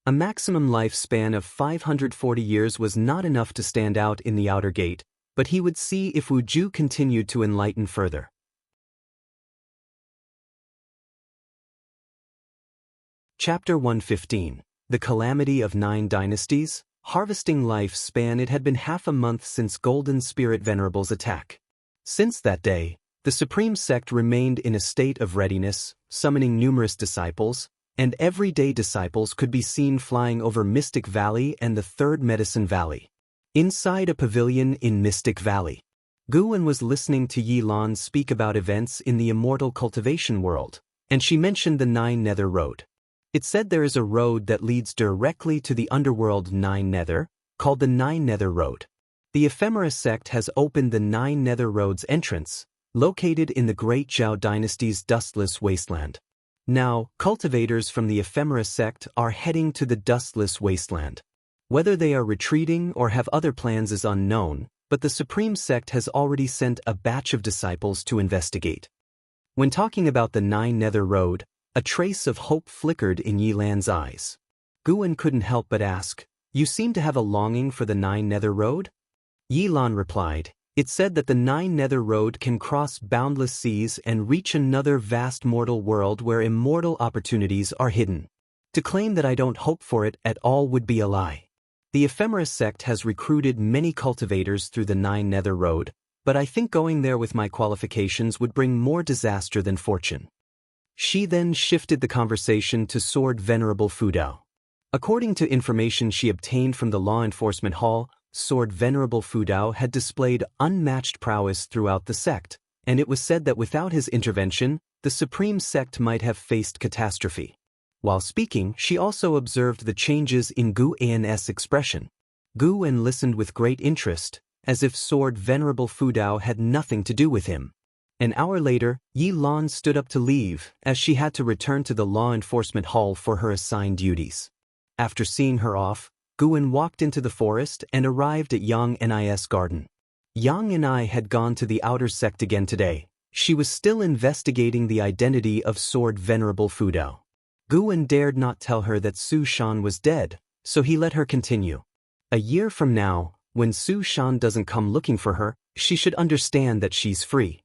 A maximum lifespan of 540 years was not enough to stand out in the outer gate, but he would see if Wuju continued to enlighten further. Chapter 115. The Calamity of 9 Dynasties. Harvesting lifespan. It had been half a month since Golden Spirit Venerable's attack. Since that day, the Supreme Sect remained in a state of readiness, summoning numerous disciples, and everyday disciples could be seen flying over Mystic Valley and the Third Medicine Valley. Inside a pavilion in Mystic Valley, Guan was listening to Yi Lan speak about events in the Immortal cultivation world, and she mentioned the Nine Nether Road. It said there is a road that leads directly to the underworld Nine Nether, called the Nine Nether Road. The Ephemera sect has opened the Nine Nether Road's entrance, located in the Great Zhao Dynasty's dustless wasteland. Now, cultivators from the Ephemera sect are heading to the dustless wasteland. Whether they are retreating or have other plans is unknown, but the Supreme Sect has already sent a batch of disciples to investigate. When talking about the Nine Nether Road, a trace of hope flickered in Yi Lan's eyes. Guan couldn't help but ask, "You seem to have a longing for the Nine Nether Road?" Yi Lan replied, It said that the Nine Nether Road can cross boundless seas and reach another vast mortal world where immortal opportunities are hidden. To claim that I don't hope for it at all would be a lie. The Ephemeris sect has recruited many cultivators through the Nine Nether Road, but I think going there with my qualifications would bring more disaster than fortune. She then shifted the conversation to Sword Venerable Fudao. According to information she obtained from the Law Enforcement Hall, Sword Venerable Fudao had displayed unmatched prowess throughout the sect, and it was said that without his intervention, the Supreme Sect might have faced catastrophe. While speaking, she also observed the changes in Xuan's expression. Xuan listened with great interest, as if Sword Venerable Fudao had nothing to do with him. An hour later, Yi Lan stood up to leave, as she had to return to the Law Enforcement Hall for her assigned duties. After seeing her off, Xuan walked into the forest and arrived at Yang Ni's garden. Yang Ni had gone to the outer sect again today. She was still investigating the identity of Sword Venerable Fudao. Xuan dared not tell her that Su Shan was dead, so he let her continue. A year from now, when Su Shan doesn't come looking for her, she should understand that she's free.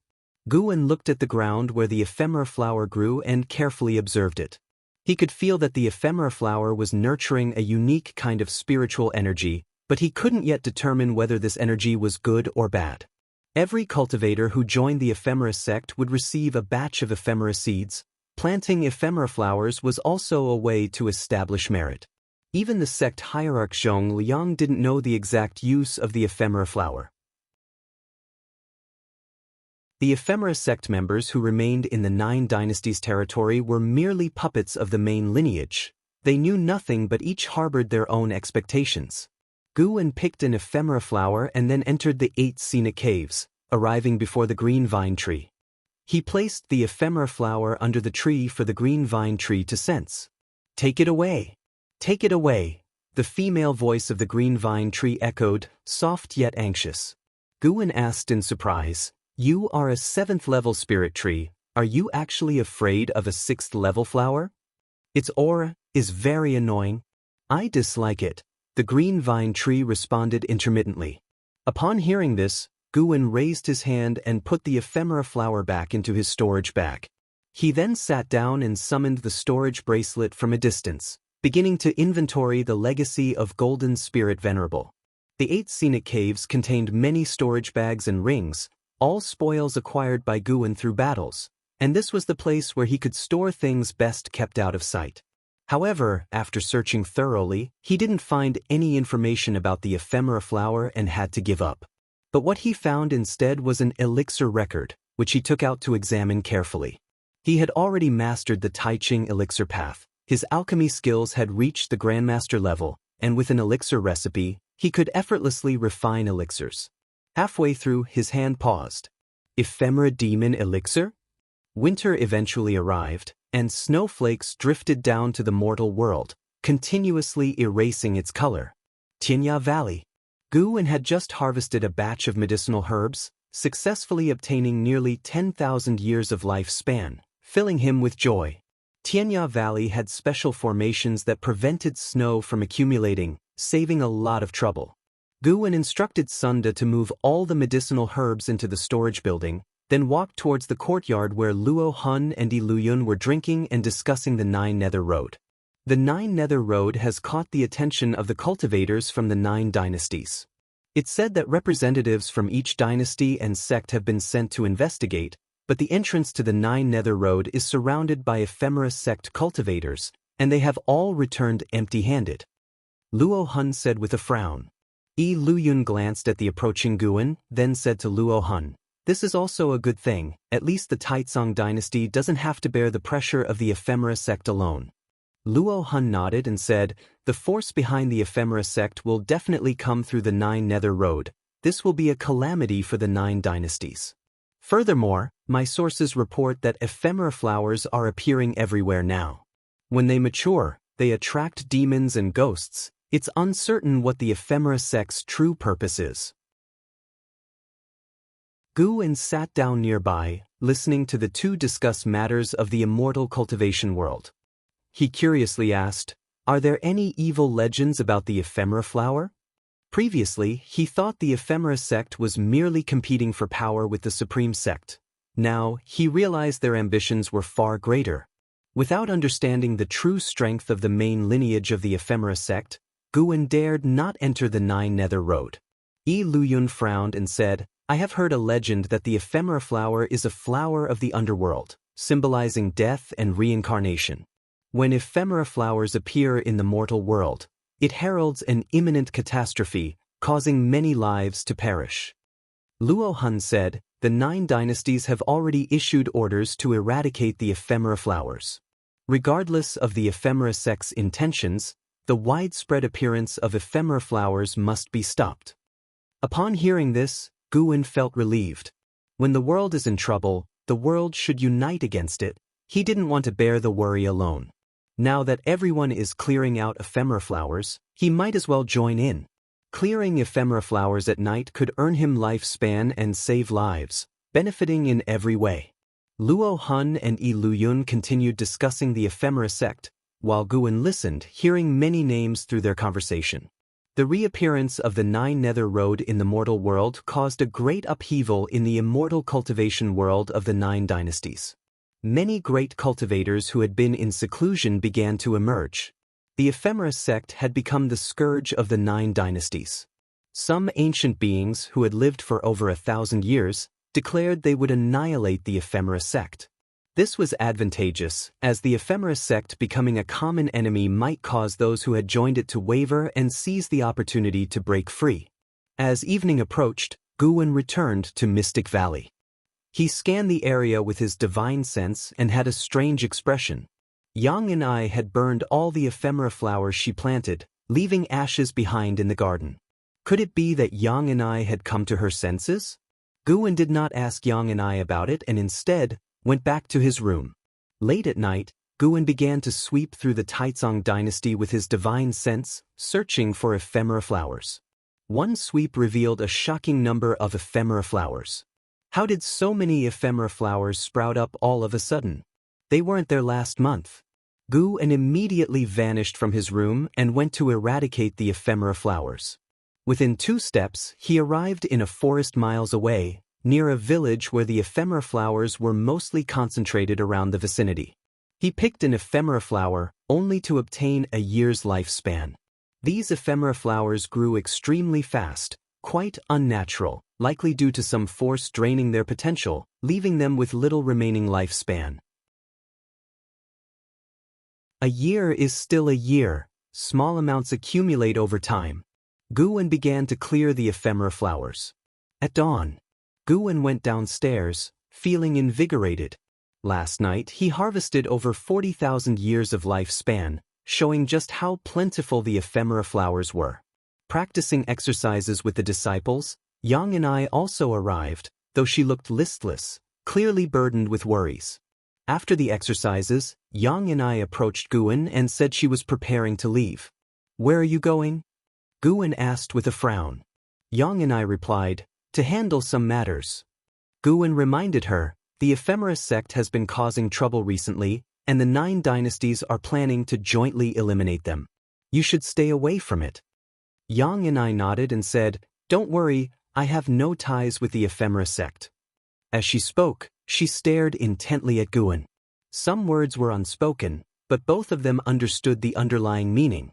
Xuan looked at the ground where the ephemera flower grew and carefully observed it. He could feel that the ephemera flower was nurturing a unique kind of spiritual energy, but he couldn't yet determine whether this energy was good or bad. Every cultivator who joined the ephemera sect would receive a batch of ephemera seeds. Planting ephemera flowers was also a way to establish merit. Even the sect hierarch Zhong Liang didn't know the exact use of the ephemera flower. The ephemera sect members who remained in the Nine Dynasties territory were merely puppets of the main lineage. They knew nothing but each harbored their own expectations. Xuan picked an ephemera flower and then entered the 8 scenic caves, arriving before the green vine tree. He placed the ephemera flower under the tree for the green vine tree to sense. "Take it away! Take it away!" The female voice of the green vine tree echoed, soft yet anxious. Xuan asked in surprise, "You are a 7th level spirit tree. Are you actually afraid of a 6th level flower? Its aura is very annoying. I dislike it," the green vine tree responded intermittently. Upon hearing this, Xuan raised his hand and put the ephemera flower back into his storage bag. He then sat down and summoned the storage bracelet from a distance, beginning to inventory the legacy of Golden Spirit Venerable. The 8 scenic caves contained many storage bags and rings, all spoils acquired by Xuan through battles, and this was the place where he could store things best kept out of sight. However, after searching thoroughly, he didn't find any information about the ephemera flower and had to give up. But what he found instead was an elixir record, which he took out to examine carefully. He had already mastered the Taicang elixir path. His alchemy skills had reached the Grandmaster level, and with an elixir recipe, he could effortlessly refine elixirs. Halfway through, his hand paused. Ephemera demon elixir? Winter eventually arrived, and snowflakes drifted down to the mortal world, continuously erasing its color. Tian Valley. Xuan had just harvested a batch of medicinal herbs, successfully obtaining nearly 10,000 years of lifespan, filling him with joy. Tian Valley had special formations that prevented snow from accumulating, saving a lot of trouble. Xuan instructed Sunda to move all the medicinal herbs into the storage building, then walked towards the courtyard where Luo Hun and Yi Luyun were drinking and discussing the Nine Nether Road. The Nine Nether Road has caught the attention of the cultivators from the 9 dynasties. It's said that representatives from each dynasty and sect have been sent to investigate, but the entrance to the Nine Nether Road is surrounded by ephemera sect cultivators, and they have all returned empty-handed. Luo Hun said with a frown. Yi Luyun glanced at the approaching Xuan, then said to Luo Hun, "This is also a good thing, at least the Taicang dynasty doesn't have to bear the pressure of the ephemera sect alone." Luo Hun nodded and said, "The force behind the ephemera sect will definitely come through the Nine Nether Road. This will be a calamity for the 9 dynasties. Furthermore, my sources report that ephemera flowers are appearing everywhere now. When they mature, they attract demons and ghosts. It's uncertain what the ephemera sect's true purpose is." Xuan sat down nearby, listening to the two discuss matters of the immortal cultivation world. He curiously asked, "Are there any evil legends about the ephemera flower?" Previously, he thought the Ephemera sect was merely competing for power with the Supreme sect. Now, he realized their ambitions were far greater. Without understanding the true strength of the main lineage of the Ephemera sect, Xuan dared not enter the Nine Nether Road. Yi Luyun frowned and said, I have heard a legend that the Ephemera flower is a flower of the underworld, symbolizing death and reincarnation. When ephemera flowers appear in the mortal world, it heralds an imminent catastrophe, causing many lives to perish. Luo Hun said, the 9 dynasties have already issued orders to eradicate the ephemera flowers. Regardless of the ephemera sect's intentions, the widespread appearance of ephemera flowers must be stopped. Upon hearing this, Xuan felt relieved. When the world is in trouble, the world should unite against it. He didn't want to bear the worry alone. Now that everyone is clearing out ephemera flowers, he might as well join in. Clearing ephemera flowers at night could earn him lifespan and save lives, benefiting in every way. Luo Hun and Yi Luyun continued discussing the ephemera sect, while Xuan listened, hearing many names through their conversation. The reappearance of the 9 Nether Road in the mortal world caused a great upheaval in the immortal cultivation world of the 9 dynasties. Many great cultivators who had been in seclusion began to emerge. The ephemera sect had become the scourge of the 9 dynasties. Some ancient beings who had lived for over 1,000 years declared they would annihilate the ephemera sect. This was advantageous, as the ephemera sect becoming a common enemy might cause those who had joined it to waver and seize the opportunity to break free. As evening approached, Xuan returned to Mystic Valley. He scanned the area with his divine sense and had a strange expression. Yang and I had burned all the ephemera flowers she planted, leaving ashes behind in the garden. Could it be that Yang and I had come to her senses? Xuan did not ask Yang and I about it and instead went back to his room. Late at night, Xuan began to sweep through the Taicang dynasty with his divine sense, searching for ephemera flowers. One sweep revealed a shocking number of ephemera flowers. How did so many ephemera flowers sprout up all of a sudden? They weren't there last month. Xuan immediately vanished from his room and went to eradicate the ephemera flowers. Within 2 steps, he arrived in a forest miles away, near a village where the ephemera flowers were mostly concentrated around the vicinity. He picked an ephemera flower, only to obtain a year's lifespan. These ephemera flowers grew extremely fast, quite unnatural, likely due to some force draining their potential, leaving them with little remaining lifespan. A year is still a year. Small amounts accumulate over time. Xuan began to clear the ephemera flowers. At dawn, Xuan went downstairs, feeling invigorated. Last night he harvested over 40,000 years of lifespan, showing just how plentiful the ephemera flowers were. Practicing exercises with the disciples, Yang and I also arrived, though she looked listless, clearly burdened with worries. After the exercises, Yang and I approached Xuan and said she was preparing to leave. Where are you going? Xuan asked with a frown. Yang and I replied, to handle some matters. Xuan reminded her, the ephemera sect has been causing trouble recently, and the 9 dynasties are planning to jointly eliminate them. You should stay away from it. Yang and I nodded and said, don't worry, I have no ties with the ephemera sect. As she spoke, she stared intently at Xuan. Some words were unspoken, but both of them understood the underlying meaning.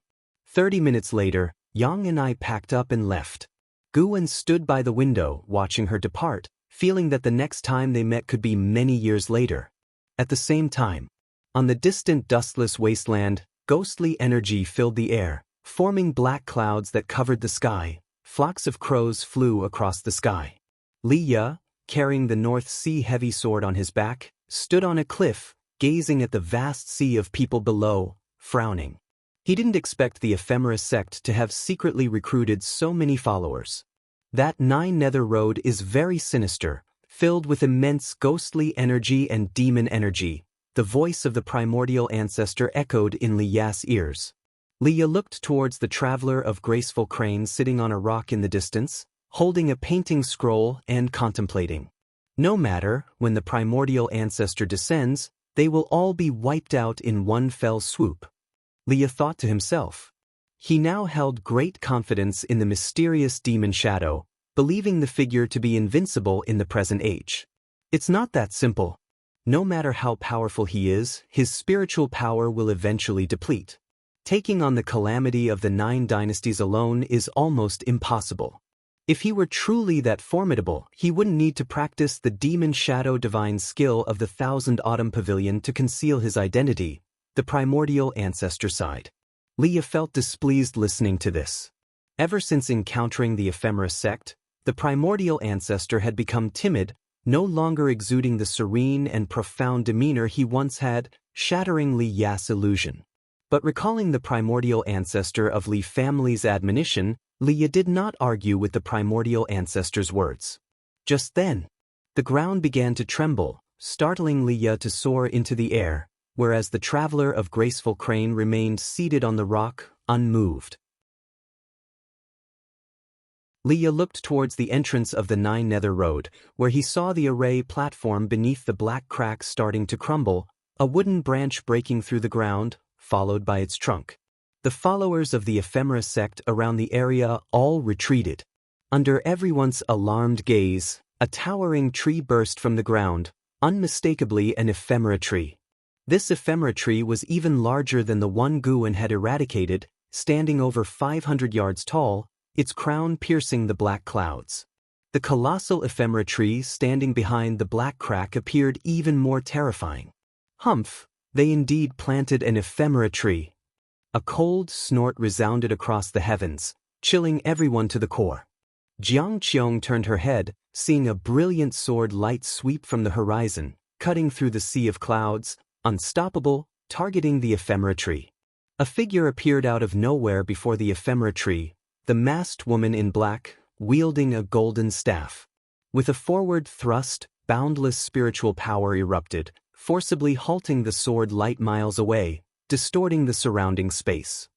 30 minutes later, Yang and I packed up and left. Xuan stood by the window, watching her depart, feeling that the next time they met could be many years later. At the same time, on the distant dustless wasteland, ghostly energy filled the air, forming black clouds that covered the sky. Flocks of crows flew across the sky. Li Ye, carrying the North Sea heavy sword on his back, stood on a cliff, gazing at the vast sea of people below, frowning. He didn't expect the ephemera sect to have secretly recruited so many followers. That 9 Nether Road is very sinister, filled with immense ghostly energy and demon energy. The voice of the primordial ancestor echoed in Li Ye's ears. Li Ye looked towards the traveler of graceful crane sitting on a rock in the distance, holding a painting scroll and contemplating. No matter, when the primordial ancestor descends, they will all be wiped out in one fell swoop. Li Ye thought to himself. He now held great confidence in the mysterious demon shadow, believing the figure to be invincible in the present age. It's not that simple. No matter how powerful he is, his spiritual power will eventually deplete. Taking on the calamity of the 9 dynasties alone is almost impossible. If he were truly that formidable, he wouldn't need to practice the demon shadow divine skill of the Thousand Autumn Pavilion to conceal his identity, the primordial ancestor side. Leah felt displeased listening to this. Ever since encountering the Ephemera sect, the primordial ancestor had become timid, no longer exuding the serene and profound demeanor he once had, shattering Li Ya's illusion. But recalling the primordial ancestor of Li family's admonition, Leah did not argue with the primordial ancestor's words. Just then, the ground began to tremble, startling Leah to soar into the air, whereas the traveler of graceful crane remained seated on the rock, unmoved. Leah looked towards the entrance of the 9 Nether Road, where he saw the array platform beneath the black cracks starting to crumble, a wooden branch breaking through the ground, followed by its trunk. The followers of the Ephemera sect around the area all retreated. Under everyone's alarmed gaze, a towering tree burst from the ground, unmistakably an ephemera tree. This ephemera tree was even larger than the one Xuan had eradicated, standing over 500 yards tall, its crown piercing the black clouds. The colossal ephemera tree standing behind the black crack appeared even more terrifying. Humph, they indeed planted an ephemera tree. A cold snort resounded across the heavens, chilling everyone to the core. Xianxia turned her head, seeing a brilliant sword light sweep from the horizon, cutting through the sea of clouds, unstoppable, targeting the ephemera tree. A figure appeared out of nowhere before the ephemera tree, the masked woman in black, wielding a golden staff. With a forward thrust, boundless spiritual power erupted, forcibly halting the sword light miles away, distorting the surrounding space.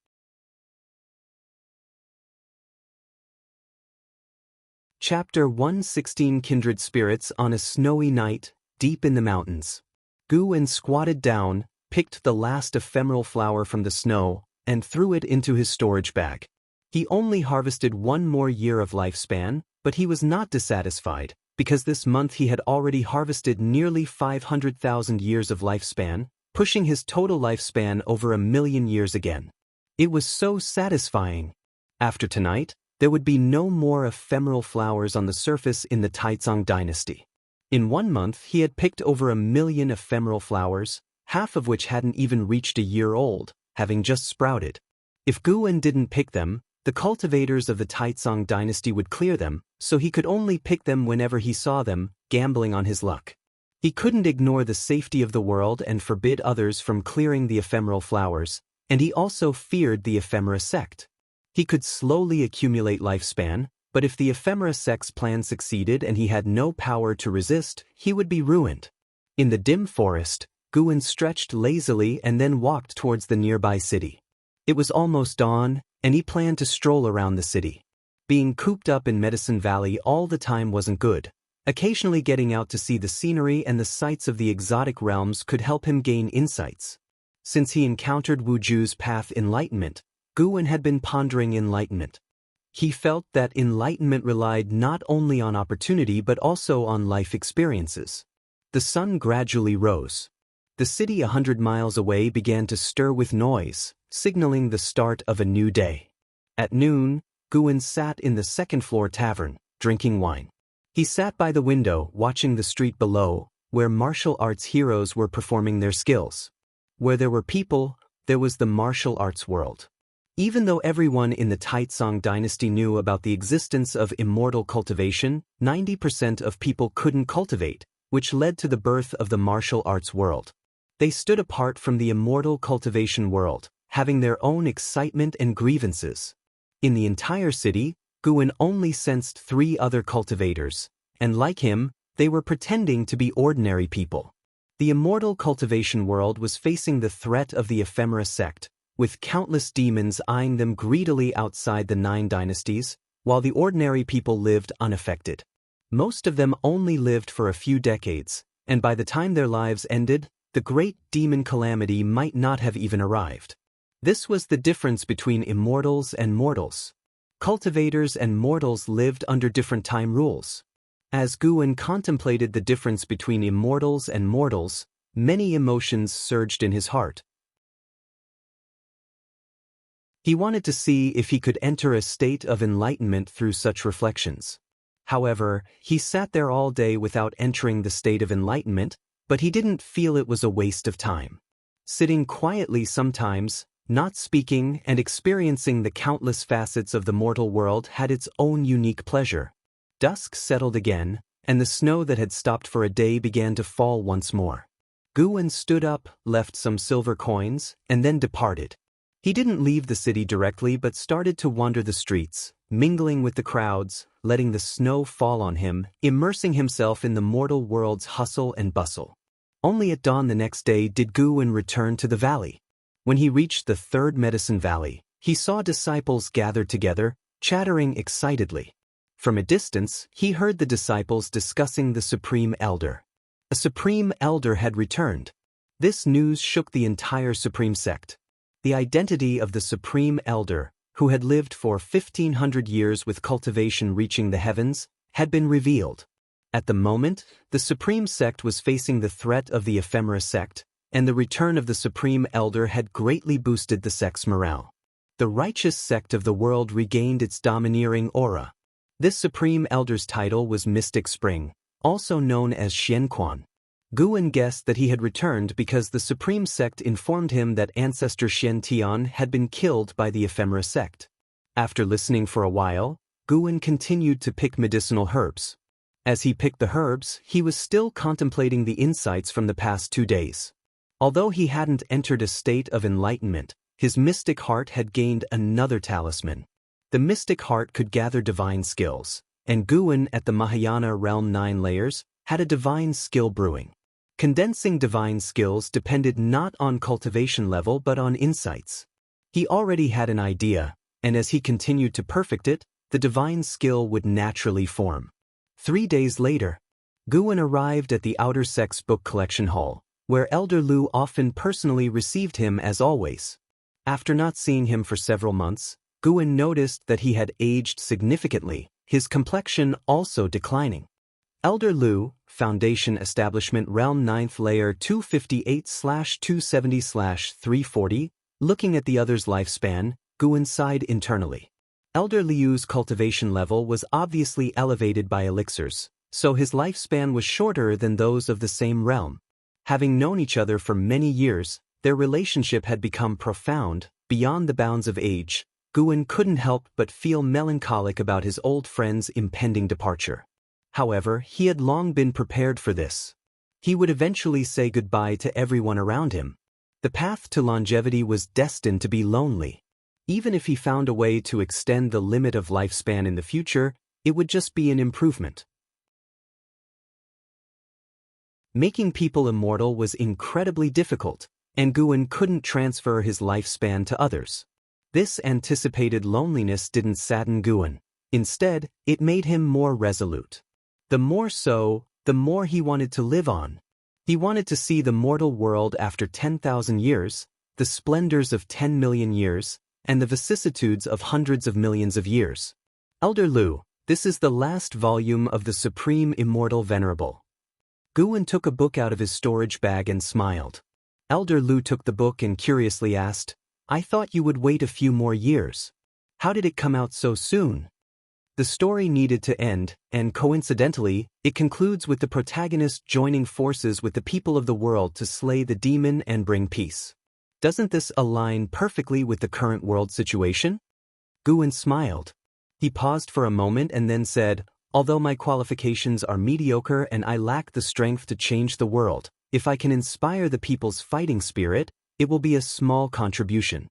Chapter 116 Kindred Spirits on a snowy night, deep in the mountains. Xuan squatted down, picked the last ephemeral flower from the snow, and threw it into his storage bag. He only harvested 1 more year of lifespan, but he was not dissatisfied, because this month he had already harvested nearly 500,000 years of lifespan, pushing his total lifespan over 1,000,000 years again. It was so satisfying. After tonight, there would be no more ephemeral flowers on the surface in the Taicang dynasty. In 1 month he had picked over 1,000,000 ephemeral flowers, half of which hadn't even reached a year old, having just sprouted. If Xuan didn't pick them, the cultivators of the Taicang dynasty would clear them, so he could only pick them whenever he saw them, gambling on his luck. He couldn't ignore the safety of the world and forbid others from clearing the ephemeral flowers, and he also feared the ephemera sect. He could slowly accumulate lifespan, but if the ephemera sect's plan succeeded and he had no power to resist, he would be ruined. In the dim forest, Xuan stretched lazily and then walked towards the nearby city. It was almost dawn, and he planned to stroll around the city. Being cooped up in Medicine Valley all the time wasn't good. Occasionally getting out to see the scenery and the sights of the exotic realms could help him gain insights. Since he encountered Wuju's path enlightenment, Xuan had been pondering enlightenment. He felt that enlightenment relied not only on opportunity but also on life experiences. The sun gradually rose. The city 100 miles away began to stir with noise, signaling the start of a new day. At noon, Xuan sat in the second-floor tavern, drinking wine. He sat by the window, watching the street below, where martial arts heroes were performing their skills. Where there were people, there was the martial arts world. Even though everyone in the Taicang dynasty knew about the existence of immortal cultivation, 90% of people couldn't cultivate, which led to the birth of the martial arts world. They stood apart from the immortal cultivation world, having their own excitement and grievances. In the entire city, Xuan only sensed 3 other cultivators, and like him, they were pretending to be ordinary people. The immortal cultivation world was facing the threat of the ephemera sect, with countless demons eyeing them greedily outside the 9 dynasties, while the ordinary people lived unaffected. Most of them only lived for a few decades, and by the time their lives ended, the great demon calamity might not have even arrived. This was the difference between immortals and mortals. Cultivators and mortals lived under different time rules. As Xuan contemplated the difference between immortals and mortals, many emotions surged in his heart. He wanted to see if he could enter a state of enlightenment through such reflections. However, he sat there all day without entering the state of enlightenment, but he didn't feel it was a waste of time. Sitting quietly sometimes, not speaking and experiencing the countless facets of the mortal world had its own unique pleasure. Dusk settled again, and the snow that had stopped for a day began to fall once more. Xuan stood up, left some silver coins, and then departed. He didn't leave the city directly but started to wander the streets, mingling with the crowds, letting the snow fall on him, immersing himself in the mortal world's hustle and bustle. Only at dawn the next day did Xuan return to the valley. When he reached the third medicine valley, he saw disciples gathered together, chattering excitedly. From a distance, he heard the disciples discussing the Supreme Elder. A Supreme Elder had returned. This news shook the entire Supreme sect. The identity of the Supreme Elder, who had lived for 1,500 years with cultivation reaching the heavens, had been revealed. At the moment, the Supreme sect was facing the threat of the Ephemera sect, and the return of the Supreme Elder had greatly boosted the sect's morale. The righteous sect of the world regained its domineering aura. This Supreme Elder's title was Mystic Spring, also known as Xianxia. Xuan guessed that he had returned because the Supreme Sect informed him that Ancestor Tian had been killed by the Ephemera sect. After listening for a while, Xuan continued to pick medicinal herbs. As he picked the herbs, he was still contemplating the insights from the past 2 days. Although he hadn't entered a state of enlightenment, his mystic heart had gained another talisman. The mystic heart could gather divine skills, and Xuan at the Mahayana realm 9 layers had a divine skill brewing. Condensing divine skills depended not on cultivation level but on insights. He already had an idea, and as he continued to perfect it, the divine skill would naturally form. 3 days later, Xuan arrived at the Outer Sects Book Collection Hall, where Elder Lu often personally received him as always. After not seeing him for several months, Xuan noticed that he had aged significantly, his complexion also declining. Elder Lu, Foundation Establishment Realm 9th Layer 258/270/340, looking at the other's lifespan, Xuan sighed internally. Elder Liu's cultivation level was obviously elevated by elixirs, so his lifespan was shorter than those of the same realm. Having known each other for many years, their relationship had become profound, beyond the bounds of age. Xuan couldn't help but feel melancholic about his old friend's impending departure. However, he had long been prepared for this. He would eventually say goodbye to everyone around him. The path to longevity was destined to be lonely. Even if he found a way to extend the limit of lifespan in the future, it would just be an improvement. Making people immortal was incredibly difficult, and Xuan couldn't transfer his lifespan to others. This anticipated loneliness didn't sadden Xuan. Instead, it made him more resolute. The more so, the more he wanted to live on. He wanted to see the mortal world after 10,000 years, the splendors of 10 million years, and the vicissitudes of hundreds of millions of years. Elder Lu, this is the last volume of the Supreme Immortal Venerable. Xuan took a book out of his storage bag and smiled. Elder Lu took the book and curiously asked, "I thought you would wait a few more years. How did it come out so soon?" The story needed to end, and coincidentally, it concludes with the protagonist joining forces with the people of the world to slay the demon and bring peace. Doesn't this align perfectly with the current world situation? Xuan smiled. He paused for a moment and then said, "Although my qualifications are mediocre and I lack the strength to change the world, if I can inspire the people's fighting spirit, it will be a small contribution."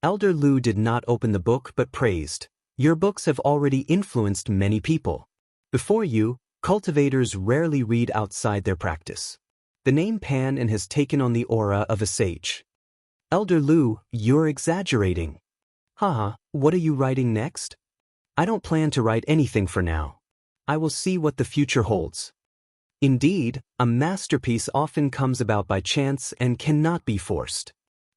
Elder Lu did not open the book but praised, "Your books have already influenced many people. Before you, cultivators rarely read outside their practice. The name Pan and has taken on the aura of a sage." Elder Lu, "You're exaggerating." "Haha, what are you writing next?" "I don't plan to write anything for now. I will see what the future holds." Indeed, a masterpiece often comes about by chance and cannot be forced.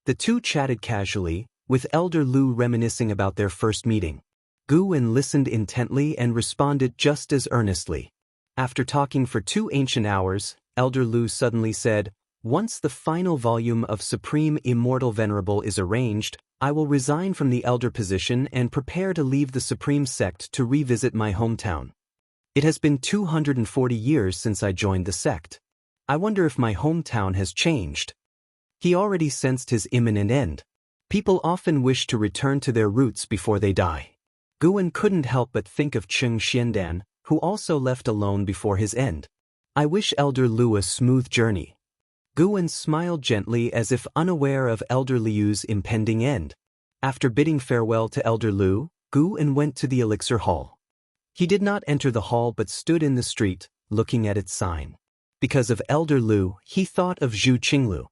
The two chatted casually, with Elder Lu reminiscing about their first meeting. Guan listened intently and responded just as earnestly. After talking for 2 ancient hours, Elder Lu suddenly said, "Once the final volume of Supreme Immortal Venerable is arranged, I will resign from the elder position and prepare to leave the Supreme Sect to revisit my hometown. It has been 240 years since I joined the sect. I wonder if my hometown has changed." He already sensed his imminent end. People often wish to return to their roots before they die. Guan couldn't help but think of Cheng Xiandan, who also left alone before his end. "I wish Elder Lu a smooth journey." Guan smiled gently as if unaware of Elder Liu's impending end. After bidding farewell to Elder Lu, Guan went to the elixir hall. He did not enter the hall but stood in the street, looking at its sign. Because of Elder Lu, he thought of Zhu Qinglu.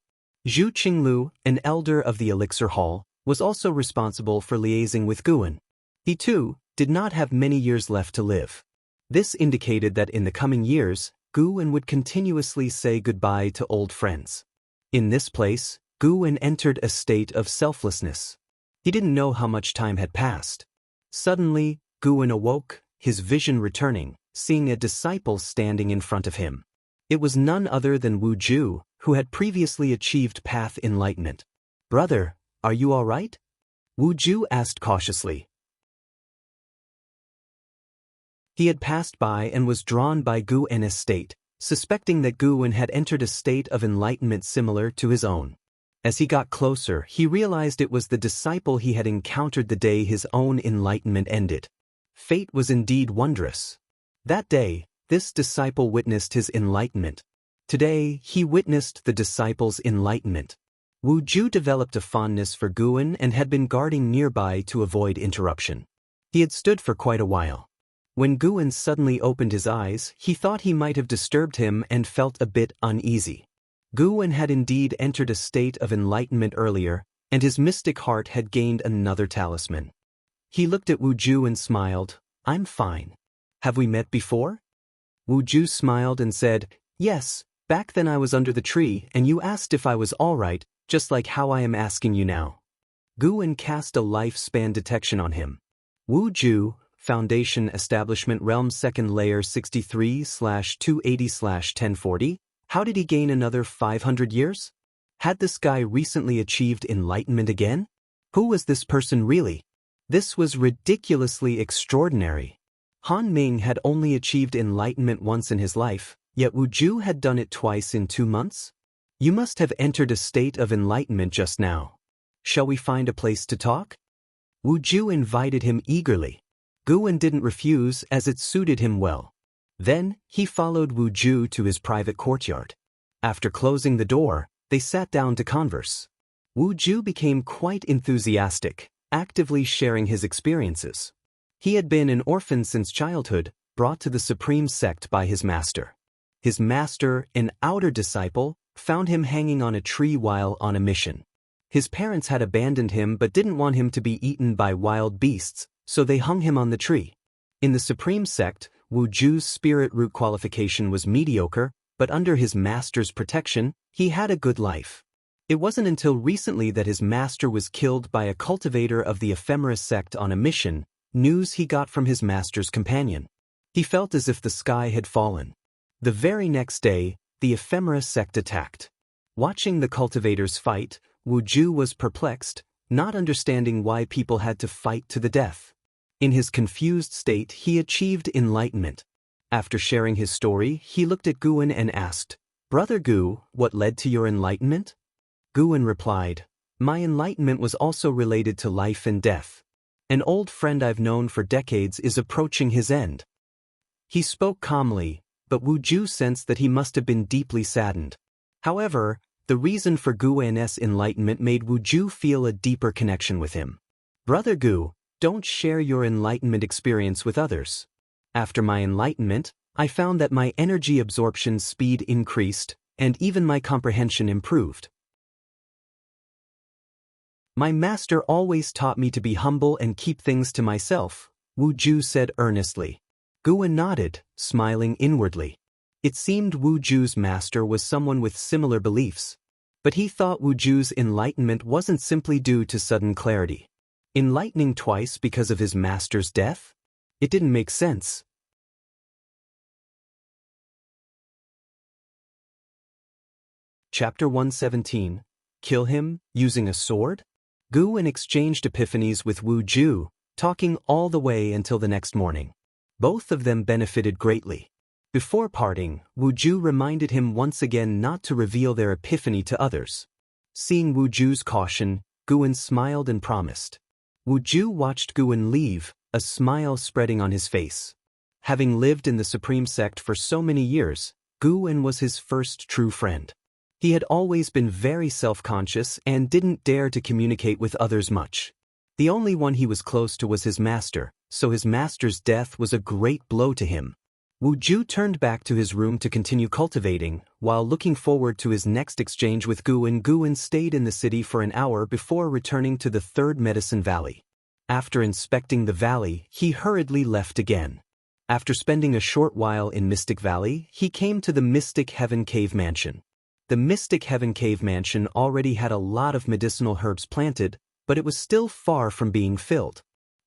Zhu Qinglu, an elder of the elixir hall, was also responsible for liaising with Guan. He too did not have many years left to live. This indicated that in the coming years, Guan would continuously say goodbye to old friends. In this place, Guan entered a state of selflessness. He didn't know how much time had passed. Suddenly, Guan awoke, his vision returning, seeing a disciple standing in front of him. It was none other than Wu Ju, who had previously achieved path enlightenment. "Brother, are you all right?" Wu Ju asked cautiously. He had passed by and was drawn by Guan's state, suspecting that Guan had entered a state of enlightenment similar to his own. As he got closer, he realized it was the disciple he had encountered the day his own enlightenment ended. Fate was indeed wondrous. That day, this disciple witnessed his enlightenment. Today, he witnessed the disciple's enlightenment. Wu Ju developed a fondness for Guan and had been guarding nearby to avoid interruption. He had stood for quite a while. When Guan suddenly opened his eyes, he thought he might have disturbed him and felt a bit uneasy. Guan had indeed entered a state of enlightenment earlier, and his mystic heart had gained another talisman. He looked at Wu Ju and smiled. "I'm fine. Have we met before?" Wu Ju smiled and said, "Yes, back then I was under the tree and you asked if I was all right, just like how I am asking you now." Guan cast a lifespan detection on him. Wu Ju, Foundation Establishment Realm 2nd Layer 63/280/1040, how did he gain another 500 years? Had this guy recently achieved enlightenment again? Who was this person really? This was ridiculously extraordinary. Han Ming had only achieved enlightenment once in his life, yet Wu Ju had done it twice in 2 months? "You must have entered a state of enlightenment just now. Shall we find a place to talk?" Wu Ju invited him eagerly. Guan didn't refuse as it suited him well. Then, he followed Wu Ju to his private courtyard. After closing the door, they sat down to converse. Wu Ju became quite enthusiastic, actively sharing his experiences. He had been an orphan since childhood, brought to the Supreme Sect by his master. His master, an outer disciple, found him hanging on a tree while on a mission. His parents had abandoned him but didn't want him to be eaten by wild beasts, so they hung him on the tree. In the Supreme Sect, Wu Ju's spirit root qualification was mediocre, but under his master's protection, he had a good life. It wasn't until recently that his master was killed by a cultivator of the Ephemera sect on a mission, news he got from his master's companion. He felt as if the sky had fallen. The very next day, the Ephemera sect attacked. Watching the cultivators fight, Wu Ju was perplexed, not understanding why people had to fight to the death. In his confused state, he achieved enlightenment. After sharing his story, he looked at Guan and asked, "Brother Gu, what led to your enlightenment?" Guan replied, "My enlightenment was also related to life and death. An old friend I've known for decades is approaching his end." He spoke calmly, but Wu Ju sensed that he must have been deeply saddened. However, the reason for Guan's enlightenment made Wu Ju feel a deeper connection with him. "Brother Gu, don't share your enlightenment experience with others. After my enlightenment, I found that my energy absorption speed increased, and even my comprehension improved. My master always taught me to be humble and keep things to myself," Wu Ju said earnestly. Guan nodded, smiling inwardly. It seemed Wu Ju's master was someone with similar beliefs. But he thought Wuju's enlightenment wasn't simply due to sudden clarity. Enlightening twice because of his master's death? It didn't make sense. Chapter 117. Kill him, using a sword? Guan exchanged epiphanies with Wuju, talking all the way until the next morning. Both of them benefited greatly. Before parting, Wuju reminded him once again not to reveal their epiphany to others. Seeing Wuju's caution, Guan smiled and promised. Wuju watched Guan leave, a smile spreading on his face. Having lived in the Supreme Sect for so many years, Guan was his first true friend. He had always been very self-conscious and didn't dare to communicate with others much. The only one he was close to was his master, so his master's death was a great blow to him. Wuju turned back to his room to continue cultivating, while looking forward to his next exchange with Guan. Guan stayed in the city for an hour before returning to the Third Medicine Valley. After inspecting the valley, he hurriedly left again. After spending a short while in Mystic Valley, he came to the Mystic Heaven Cave Mansion. The Mystic Heaven Cave Mansion already had a lot of medicinal herbs planted, but it was still far from being filled.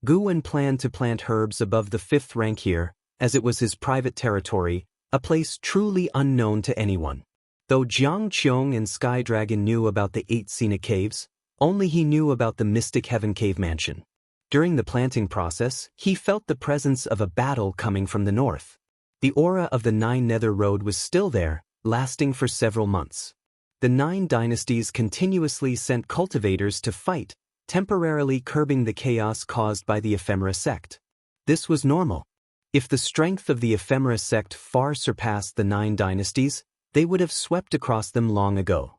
Guan planned to plant herbs above the 5th rank here, as it was his private territory, a place truly unknown to anyone. Though Jiang Qiong and Sky Dragon knew about the 8 scenic caves, only he knew about the Mystic Heaven Cave Mansion. During the planting process, he felt the presence of a battle coming from the north. The aura of the 9 Nether Road was still there, lasting for several months. The 9 dynasties continuously sent cultivators to fight, temporarily curbing the chaos caused by the Ephemera sect. This was normal. If the strength of the Ephemera sect far surpassed the 9 dynasties, they would have swept across them long ago.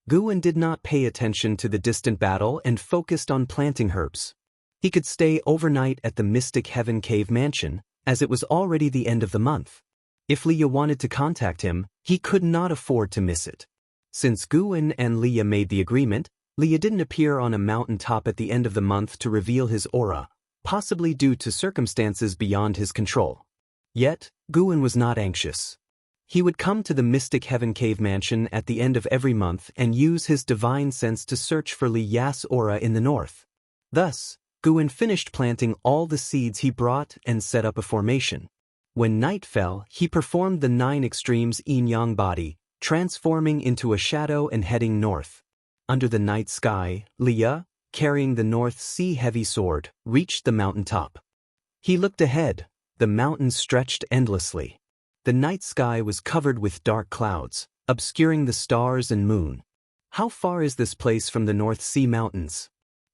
Guan did not pay attention to the distant battle and focused on planting herbs. He could stay overnight at the Mystic Heaven Cave Mansion, as it was already the end of the month. If Leia wanted to contact him, he could not afford to miss it. Since Guan and Leia made the agreement, Leia didn't appear on a mountain top at the end of the month to reveal his aura, possibly due to circumstances beyond his control. Yet, Guan was not anxious. He would come to the Mystic Heaven Cave Mansion at the end of every month and use his divine sense to search for Li Ya's aura in the north. Thus, Guan finished planting all the seeds he brought and set up a formation. When night fell, he performed the 9 extremes yin-yang body, transforming into a shadow and heading north. Under the night sky, Leia, carrying the North Sea heavy sword, reached the mountain top. He looked ahead. The mountains stretched endlessly. The night sky was covered with dark clouds, obscuring the stars and moon. How far is this place from the North Sea mountains?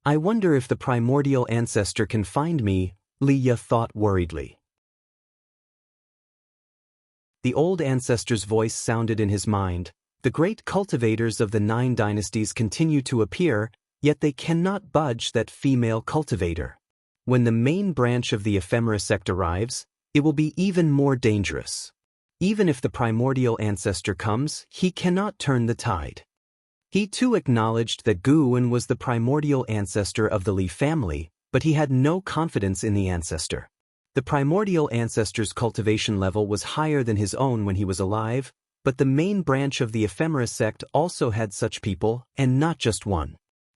I wonder if the primordial ancestor can find me, Leia thought worriedly. The old ancestor's voice sounded in his mind. The great cultivators of the 9 dynasties continue to appear, yet they cannot budge that female cultivator. When the main branch of the Ephemera sect arrives, it will be even more dangerous. Even if the primordial ancestor comes, he cannot turn the tide. He too acknowledged that Guan was the primordial ancestor of the Li family, but he had no confidence in the ancestor. The primordial ancestor's cultivation level was higher than his own when he was alive, but the main branch of the Ephemera sect also had such people, and not just one.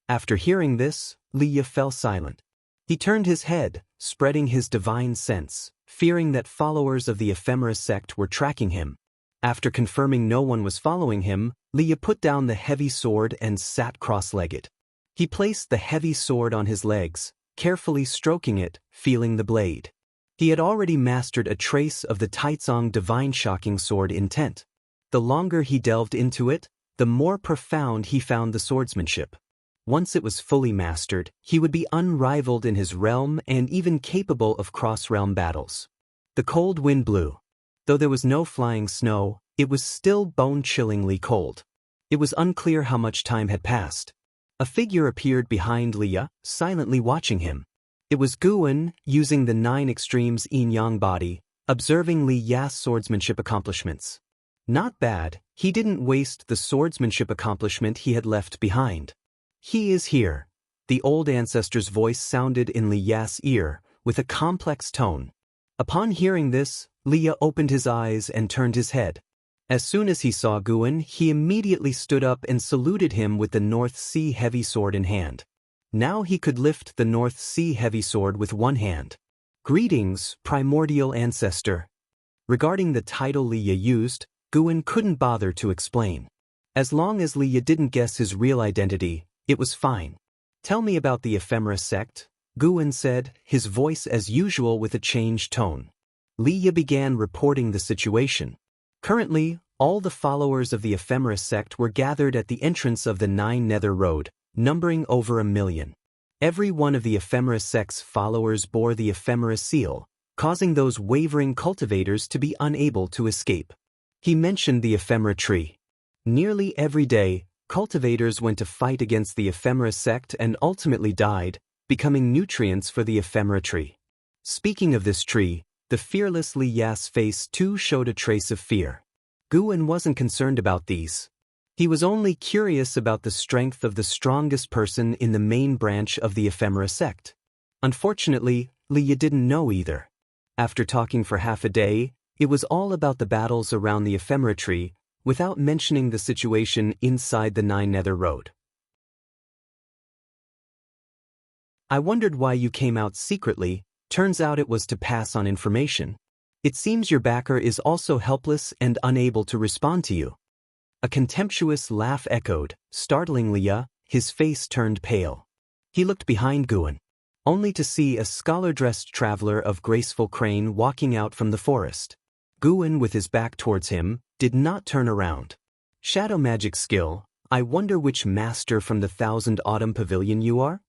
After hearing this, Leia fell silent. He turned his head, spreading his divine sense, fearing that followers of the Ephemera sect were tracking him. After confirming no one was following him, Leia put down the heavy sword and sat cross-legged. He placed the heavy sword on his legs, carefully stroking it, feeling the blade. He had already mastered a trace of the Taicang divine shocking sword intent. The longer he delved into it, the more profound he found the swordsmanship. Once it was fully mastered, he would be unrivaled in his realm and even capable of cross-realm battles. The cold wind blew. Though there was no flying snow, it was still bone-chillingly cold. It was unclear how much time had passed. A figure appeared behind Leia, silently watching him. It was Guan, using the 9 extremes yin-yang body, observing Li Ya's swordsmanship accomplishments. Not bad, he didn't waste the swordsmanship accomplishment he had left behind. He is here. The old ancestor's voice sounded in Li Ya's ear, with a complex tone. Upon hearing this, Leia opened his eyes and turned his head. As soon as he saw Guan, he immediately stood up and saluted him with the North Sea heavy sword in hand. Now he could lift the North Sea heavy sword with one hand. Greetings, primordial ancestor. Regarding the title Liya used, Guan couldn't bother to explain. As long as Liya didn't guess his real identity, it was fine. Tell me about the ephemera sect, Guan said, his voice as usual with a changed tone. Liya began reporting the situation. Currently, all the followers of the ephemera sect were gathered at the entrance of the Nine Nether Road, numbering over 1 million. Every one of the ephemera sect's followers bore the ephemera seal, causing those wavering cultivators to be unable to escape. He mentioned the ephemera tree. Nearly every day, cultivators went to fight against the ephemera sect and ultimately died, becoming nutrients for the ephemera tree. Speaking of this tree, the fearless Li Ya's face too showed a trace of fear. Guan wasn't concerned about these. He was only curious about the strength of the strongest person in the main branch of the ephemera sect. Unfortunately, Liya didn't know either. After talking for half a day, it was all about the battles around the ephemera tree, without mentioning the situation inside the Nine Nether Road. I wondered why you came out secretly. Turns out it was to pass on information. It seems your backer is also helpless and unable to respond to you. A contemptuous laugh echoed, startling Liya. His face turned pale. He looked behind Guan, only to see a scholar-dressed traveler of graceful crane walking out from the forest. Guan, with his back towards him, did not turn around. Shadow magic skill, I wonder which master from the Thousand Autumn Pavilion you are?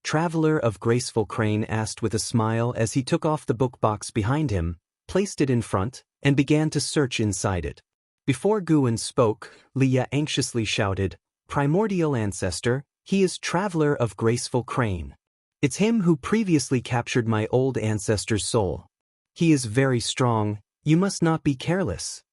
Traveler of graceful crane asked with a smile as he took off the book box behind him, placed it in front, and began to search inside it. Before Guan spoke, Liya anxiously shouted, "Primordial ancestor, he is Traveler of graceful crane. It's him who previously captured my old ancestor's soul. He is very strong, you must not be careless."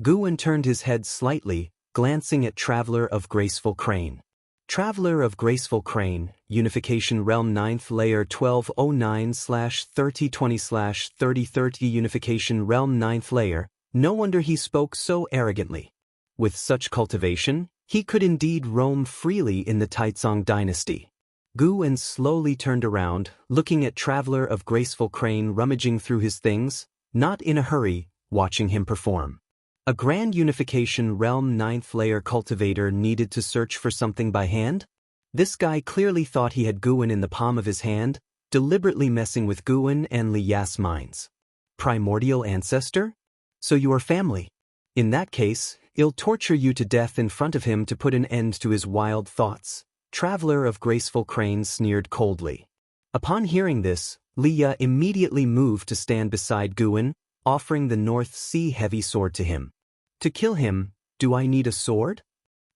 Guan turned his head slightly, glancing at Traveler of graceful crane. Traveler of graceful crane, Unification Realm 9th Layer 1209/3020/3030 Unification Realm 9th Layer. No wonder he spoke so arrogantly. With such cultivation, he could indeed roam freely in the Taicang dynasty. Guan slowly turned around, looking at Traveler of graceful crane rummaging through his things, not in a hurry, watching him perform. A Grand Unification Realm 9th Layer cultivator needed to search for something by hand? This guy clearly thought he had Guan in the palm of his hand, deliberately messing with Guan and Li Ya's minds. Primordial ancestor? So you are family. In that case, I'll torture you to death in front of him to put an end to his wild thoughts. Traveler of graceful crane sneered coldly. Upon hearing this, Liya immediately moved to stand beside Guan, offering the North Sea heavy sword to him. To kill him, do I need a sword?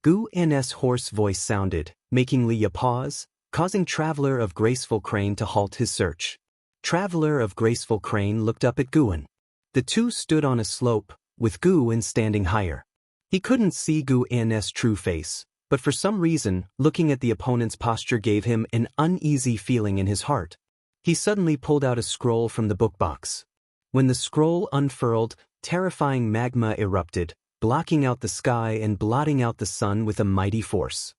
Guan's hoarse voice sounded, making Liya pause, causing Traveler of graceful crane to halt his search. Traveler of graceful crane looked up at Guan. The two stood on a slope, with Guan standing higher. He couldn't see Guan's true face, but for some reason, looking at the opponent's posture gave him an uneasy feeling in his heart. He suddenly pulled out a scroll from the book box. When the scroll unfurled, terrifying magma erupted, blocking out the sky and blotting out the sun with a mighty force.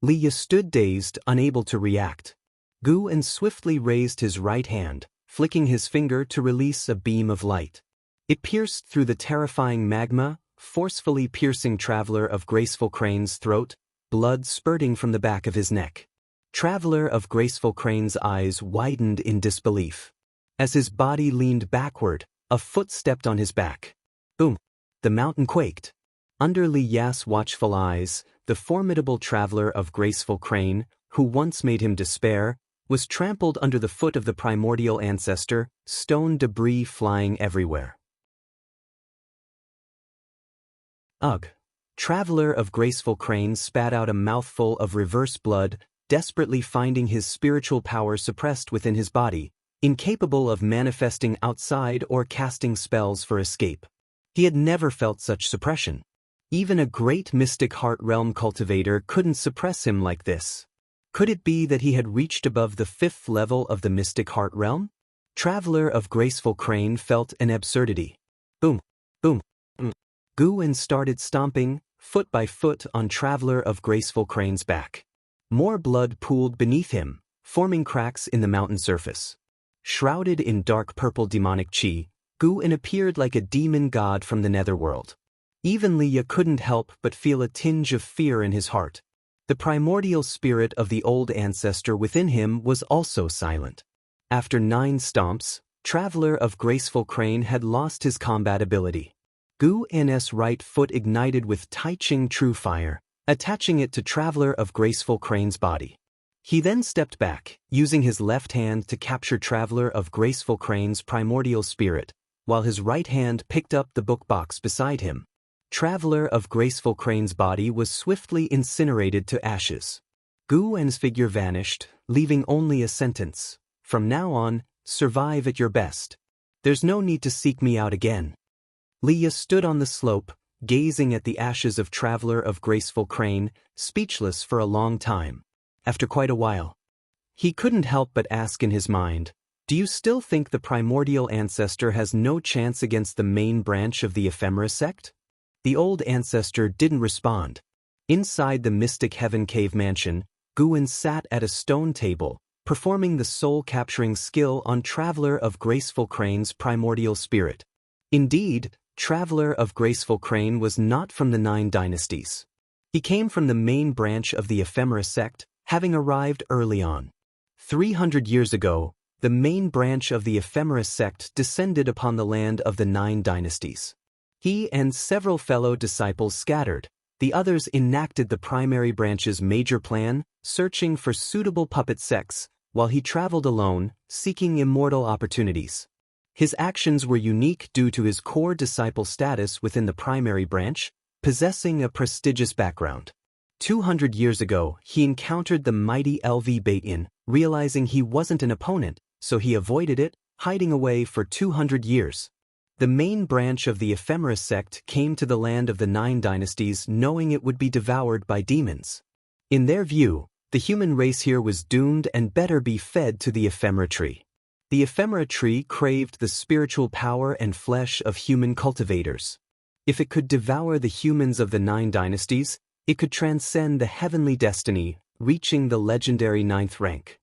Liya stood dazed, unable to react. Guan swiftly raised his right hand, flicking his finger to release a beam of light. It pierced through the terrifying magma, forcefully piercing Traveler of graceful crane's throat, blood spurting from the back of his neck. Traveler of graceful crane's eyes widened in disbelief. As his body leaned backward, a foot stepped on his back. Boom! The mountain quaked. Under Li Ya's watchful eyes, the formidable Traveler of graceful crane, who once made him despair, was trampled under the foot of the primordial ancestor, stone debris flying everywhere. Ugh! Traveler of graceful crane spat out a mouthful of reverse blood, desperately finding his spiritual power suppressed within his body, incapable of manifesting outside or casting spells for escape. He had never felt such suppression. Even a great mystic heart realm cultivator couldn't suppress him like this. Could it be that he had reached above the 5th level of the mystic heart realm? Traveler of graceful crane felt an absurdity. Boom! Boom! Xuan started stomping, foot by foot, on Traveler of Graceful Crane's back. More blood pooled beneath him, forming cracks in the mountain surface. Shrouded in dark purple demonic chi, Xuan appeared like a demon god from the netherworld. Even Leia couldn't help but feel a tinge of fear in his heart. The primordial spirit of the old ancestor within him was also silent. After 9 stomps, Traveler of Graceful Crane had lost his combat ability. Xuan's right foot ignited with Taicang True Fire, attaching it to Traveler of Graceful Crane's body. He then stepped back, using his left hand to capture Traveler of Graceful Crane's primordial spirit, while his right hand picked up the book box beside him. Traveler of Graceful Crane's body was swiftly incinerated to ashes. Xuan's figure vanished, leaving only a sentence. From now on, survive at your best. There's no need to seek me out again. Leia stood on the slope, gazing at the ashes of Traveler of Graceful Crane, speechless for a long time. After quite a while, he couldn't help but ask in his mind, "Do you still think the primordial ancestor has no chance against the main branch of the Ephemera sect?" The old ancestor didn't respond. Inside the Mystic Heaven Cave mansion, Xuan sat at a stone table, performing the soul-capturing skill on Traveler of Graceful Crane's primordial spirit. Indeed, Traveler of Graceful Crane was not from the 9 dynasties. He came from the main branch of the Ephemera sect, having arrived early on. 300 years ago, the main branch of the Ephemera sect descended upon the land of the 9 dynasties. He and several fellow disciples scattered. The others enacted the primary branch's major plan, searching for suitable puppet sects, while he traveled alone, seeking immortal opportunities. His actions were unique due to his core disciple status within the primary branch, possessing a prestigious background. 200 years ago, he encountered the mighty LV Baitin, realizing he wasn't an opponent, so he avoided it, hiding away for 200 years. The main branch of the Ephemera sect came to the land of the 9 dynasties knowing it would be devoured by demons. In their view, the human race here was doomed and better be fed to the Ephemera tree. The Ephemera tree craved the spiritual power and flesh of human cultivators. If it could devour the humans of the 9 dynasties, it could transcend the heavenly destiny, reaching the legendary 9th rank.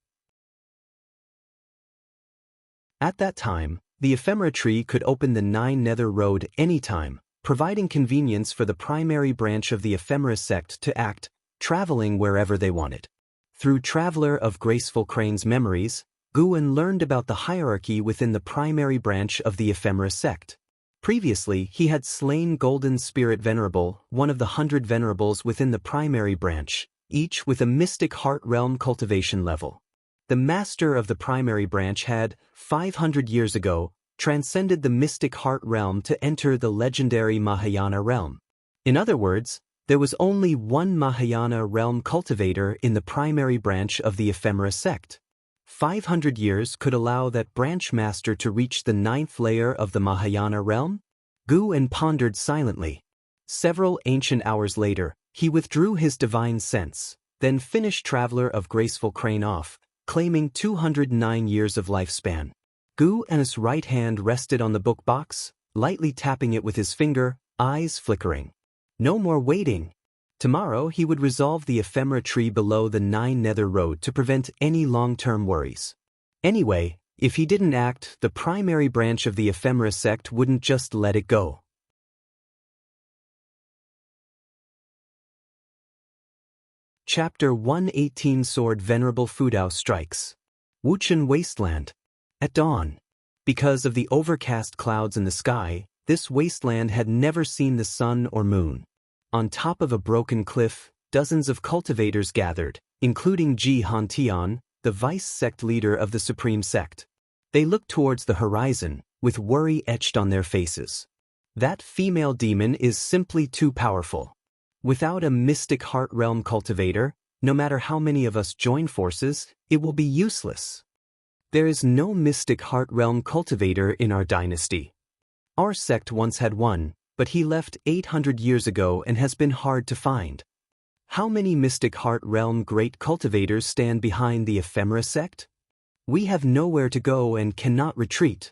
At that time, the Ephemera tree could open the 9 Nether Road anytime, providing convenience for the primary branch of the Ephemera sect to act, traveling wherever they wanted. Through Traveler of Graceful Crane's memories, Xuan learned about the hierarchy within the primary branch of the Ephemera sect. Previously, he had slain Golden Spirit Venerable, one of the 100 venerables within the primary branch, each with a Mystic Heart Realm cultivation level. The master of the primary branch had, 500 years ago, transcended the Mystic Heart Realm to enter the legendary Mahayana realm. In other words, there was only one Mahayana realm cultivator in the primary branch of the Ephemera sect. 500 years could allow that branch master to reach the 9th layer of the Mahayana realm? Xuan pondered silently. Several ancient hours later, he withdrew his divine sense, then finished Traveler of Graceful Crane off, claiming 209 years of lifespan. Xuan's right hand rested on the book box, lightly tapping it with his finger, eyes flickering. No more waiting. Tomorrow he would resolve the Ephemera tree below the 9 Nether Road to prevent any long-term worries. Anyway, if he didn't act, the primary branch of the Ephemera sect wouldn't just let it go. Chapter 118 Sword Venerable Fudao Strikes. Wuxian Wasteland. At dawn. Because of the overcast clouds in the sky, this wasteland had never seen the sun or moon. On top of a broken cliff, dozens of cultivators gathered, including Ji Han Tian, the vice sect leader of the supreme sect. They looked towards the horizon, with worry etched on their faces. That female demon is simply too powerful. Without a Mystic Heart Realm cultivator, no matter how many of us join forces, it will be useless. There is no Mystic Heart Realm cultivator in our dynasty. Our sect once had one, but he left 800 years ago and has been hard to find. How many Mystic Heart Realm great cultivators stand behind the Ephemera sect? We have nowhere to go and cannot retreat.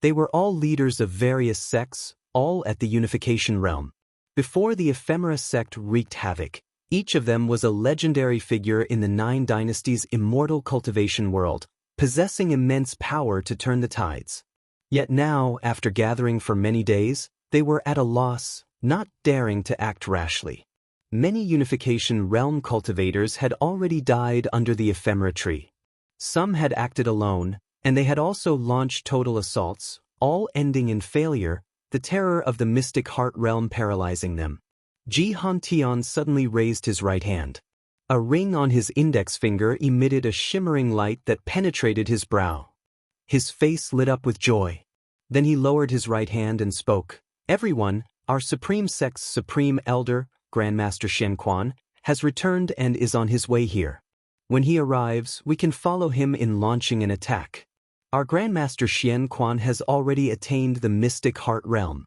They were all leaders of various sects, all at the Unification Realm. Before the Ephemera sect wreaked havoc, each of them was a legendary figure in the 9 Dynasties' immortal cultivation world, possessing immense power to turn the tides. Yet now, after gathering for many days, they were at a loss, not daring to act rashly. Many Unification Realm cultivators had already died under the Ephemera tree. Some had acted alone, and they had also launched total assaults, all ending in failure, the terror of the Mystic Heart Realm paralyzing them. Tian suddenly raised his right hand. A ring on his index finger emitted a shimmering light that penetrated his brow. His face lit up with joy. Then he lowered his right hand and spoke. "Everyone, our Supreme Sect's Supreme Elder, Grandmaster Xianxia, has returned and is on his way here. When he arrives, we can follow him in launching an attack. Our Grandmaster Xianxia has already attained the Mystic Heart Realm."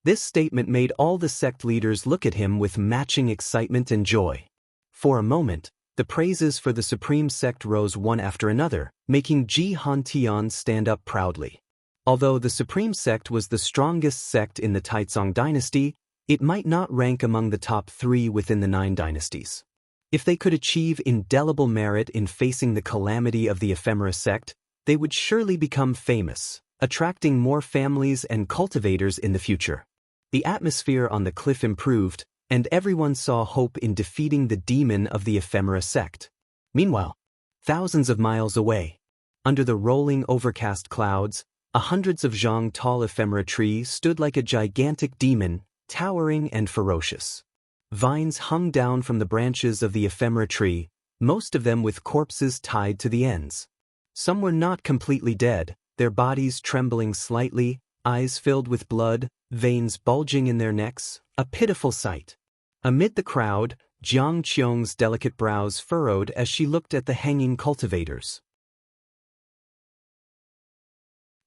This statement made all the sect leaders look at him with matching excitement and joy. For a moment, the praises for the Supreme Sect rose one after another, making Tian stand up proudly. Although the Supreme Sect was the strongest sect in the Taicang dynasty, it might not rank among the top 3 within the 9 dynasties. If they could achieve indelible merit in facing the calamity of the Ephemera sect, they would surely become famous, attracting more families and cultivators in the future. The atmosphere on the cliff improved, and everyone saw hope in defeating the demon of the Ephemera sect. Meanwhile, thousands of miles away, under the rolling overcast clouds, hundreds of zhang tall ephemera trees stood like a gigantic demon, towering and ferocious. Vines hung down from the branches of the ephemera tree, most of them with corpses tied to the ends. Some were not completely dead, their bodies trembling slightly, eyes filled with blood, veins bulging in their necks, a pitiful sight. Amid the crowd, Xianxia's delicate brows furrowed as she looked at the hanging cultivators.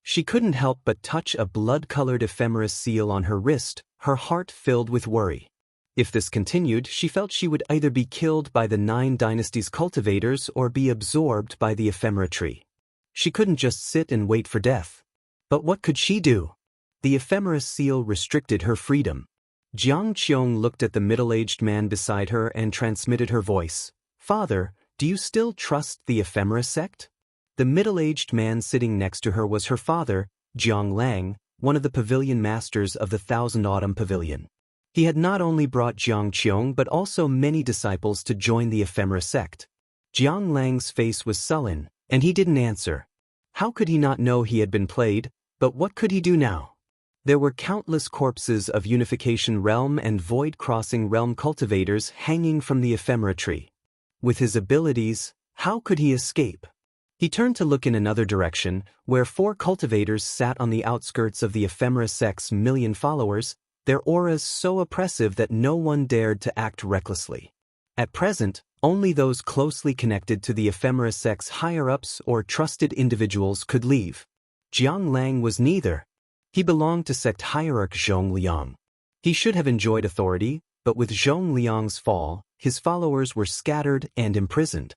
She couldn't help but touch a blood-colored ephemera seal on her wrist, her heart filled with worry. If this continued, she felt she would either be killed by the 9 Dynasties cultivators or be absorbed by the ephemera tree. She couldn't just sit and wait for death. But what could she do? The ephemera seal restricted her freedom. Xianxia looked at the middle-aged man beside her and transmitted her voice. "Father, do you still trust the ephemera sect?" The middle-aged man sitting next to her was her father, Jiang Lang, one of the pavilion masters of the Thousand Autumn Pavilion. He had not only brought Xianxia but also many disciples to join the ephemera sect. Jiang Lang's face was sullen, and he didn't answer. How could he not know he had been played, but what could he do now? There were countless corpses of Unification Realm and Void Crossing Realm cultivators hanging from the ephemera tree. With his abilities, how could he escape? He turned to look in another direction, where 4 cultivators sat on the outskirts of the ephemera sect's million followers, their auras so oppressive that no one dared to act recklessly. At present, only those closely connected to the ephemera sect's higher-ups or trusted individuals could leave. Jiang Lang was neither. He belonged to sect hierarch Zhongliang. He should have enjoyed authority, but with Zhongliang's fall, his followers were scattered and imprisoned.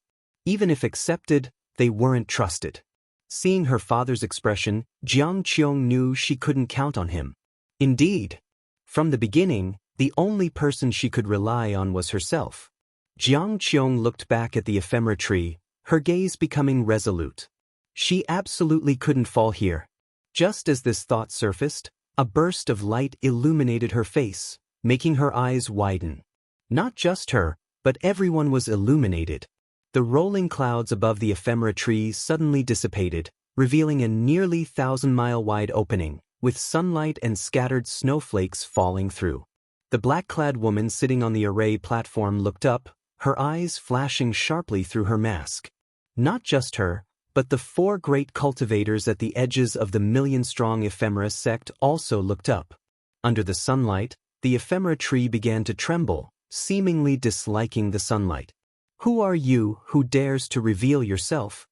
Even if accepted, they weren't trusted. Seeing her father's expression, Xianxia knew she couldn't count on him. Indeed, from the beginning, the only person she could rely on was herself. Xianxia looked back at the ephemera tree, her gaze becoming resolute. She absolutely couldn't fall here. Just as this thought surfaced, a burst of light illuminated her face, making her eyes widen. Not just her, but everyone was illuminated. The rolling clouds above the ephemera tree suddenly dissipated, revealing a nearly 1,000-mile-wide opening, with sunlight and scattered snowflakes falling through. The black-clad woman sitting on the array platform looked up, her eyes flashing sharply through her mask. Not just her, but the 4 great cultivators at the edges of the million-strong ephemera sect also looked up. Under the sunlight, the ephemera tree began to tremble, seemingly disliking the sunlight. "Who are you who dares to reveal yourself?"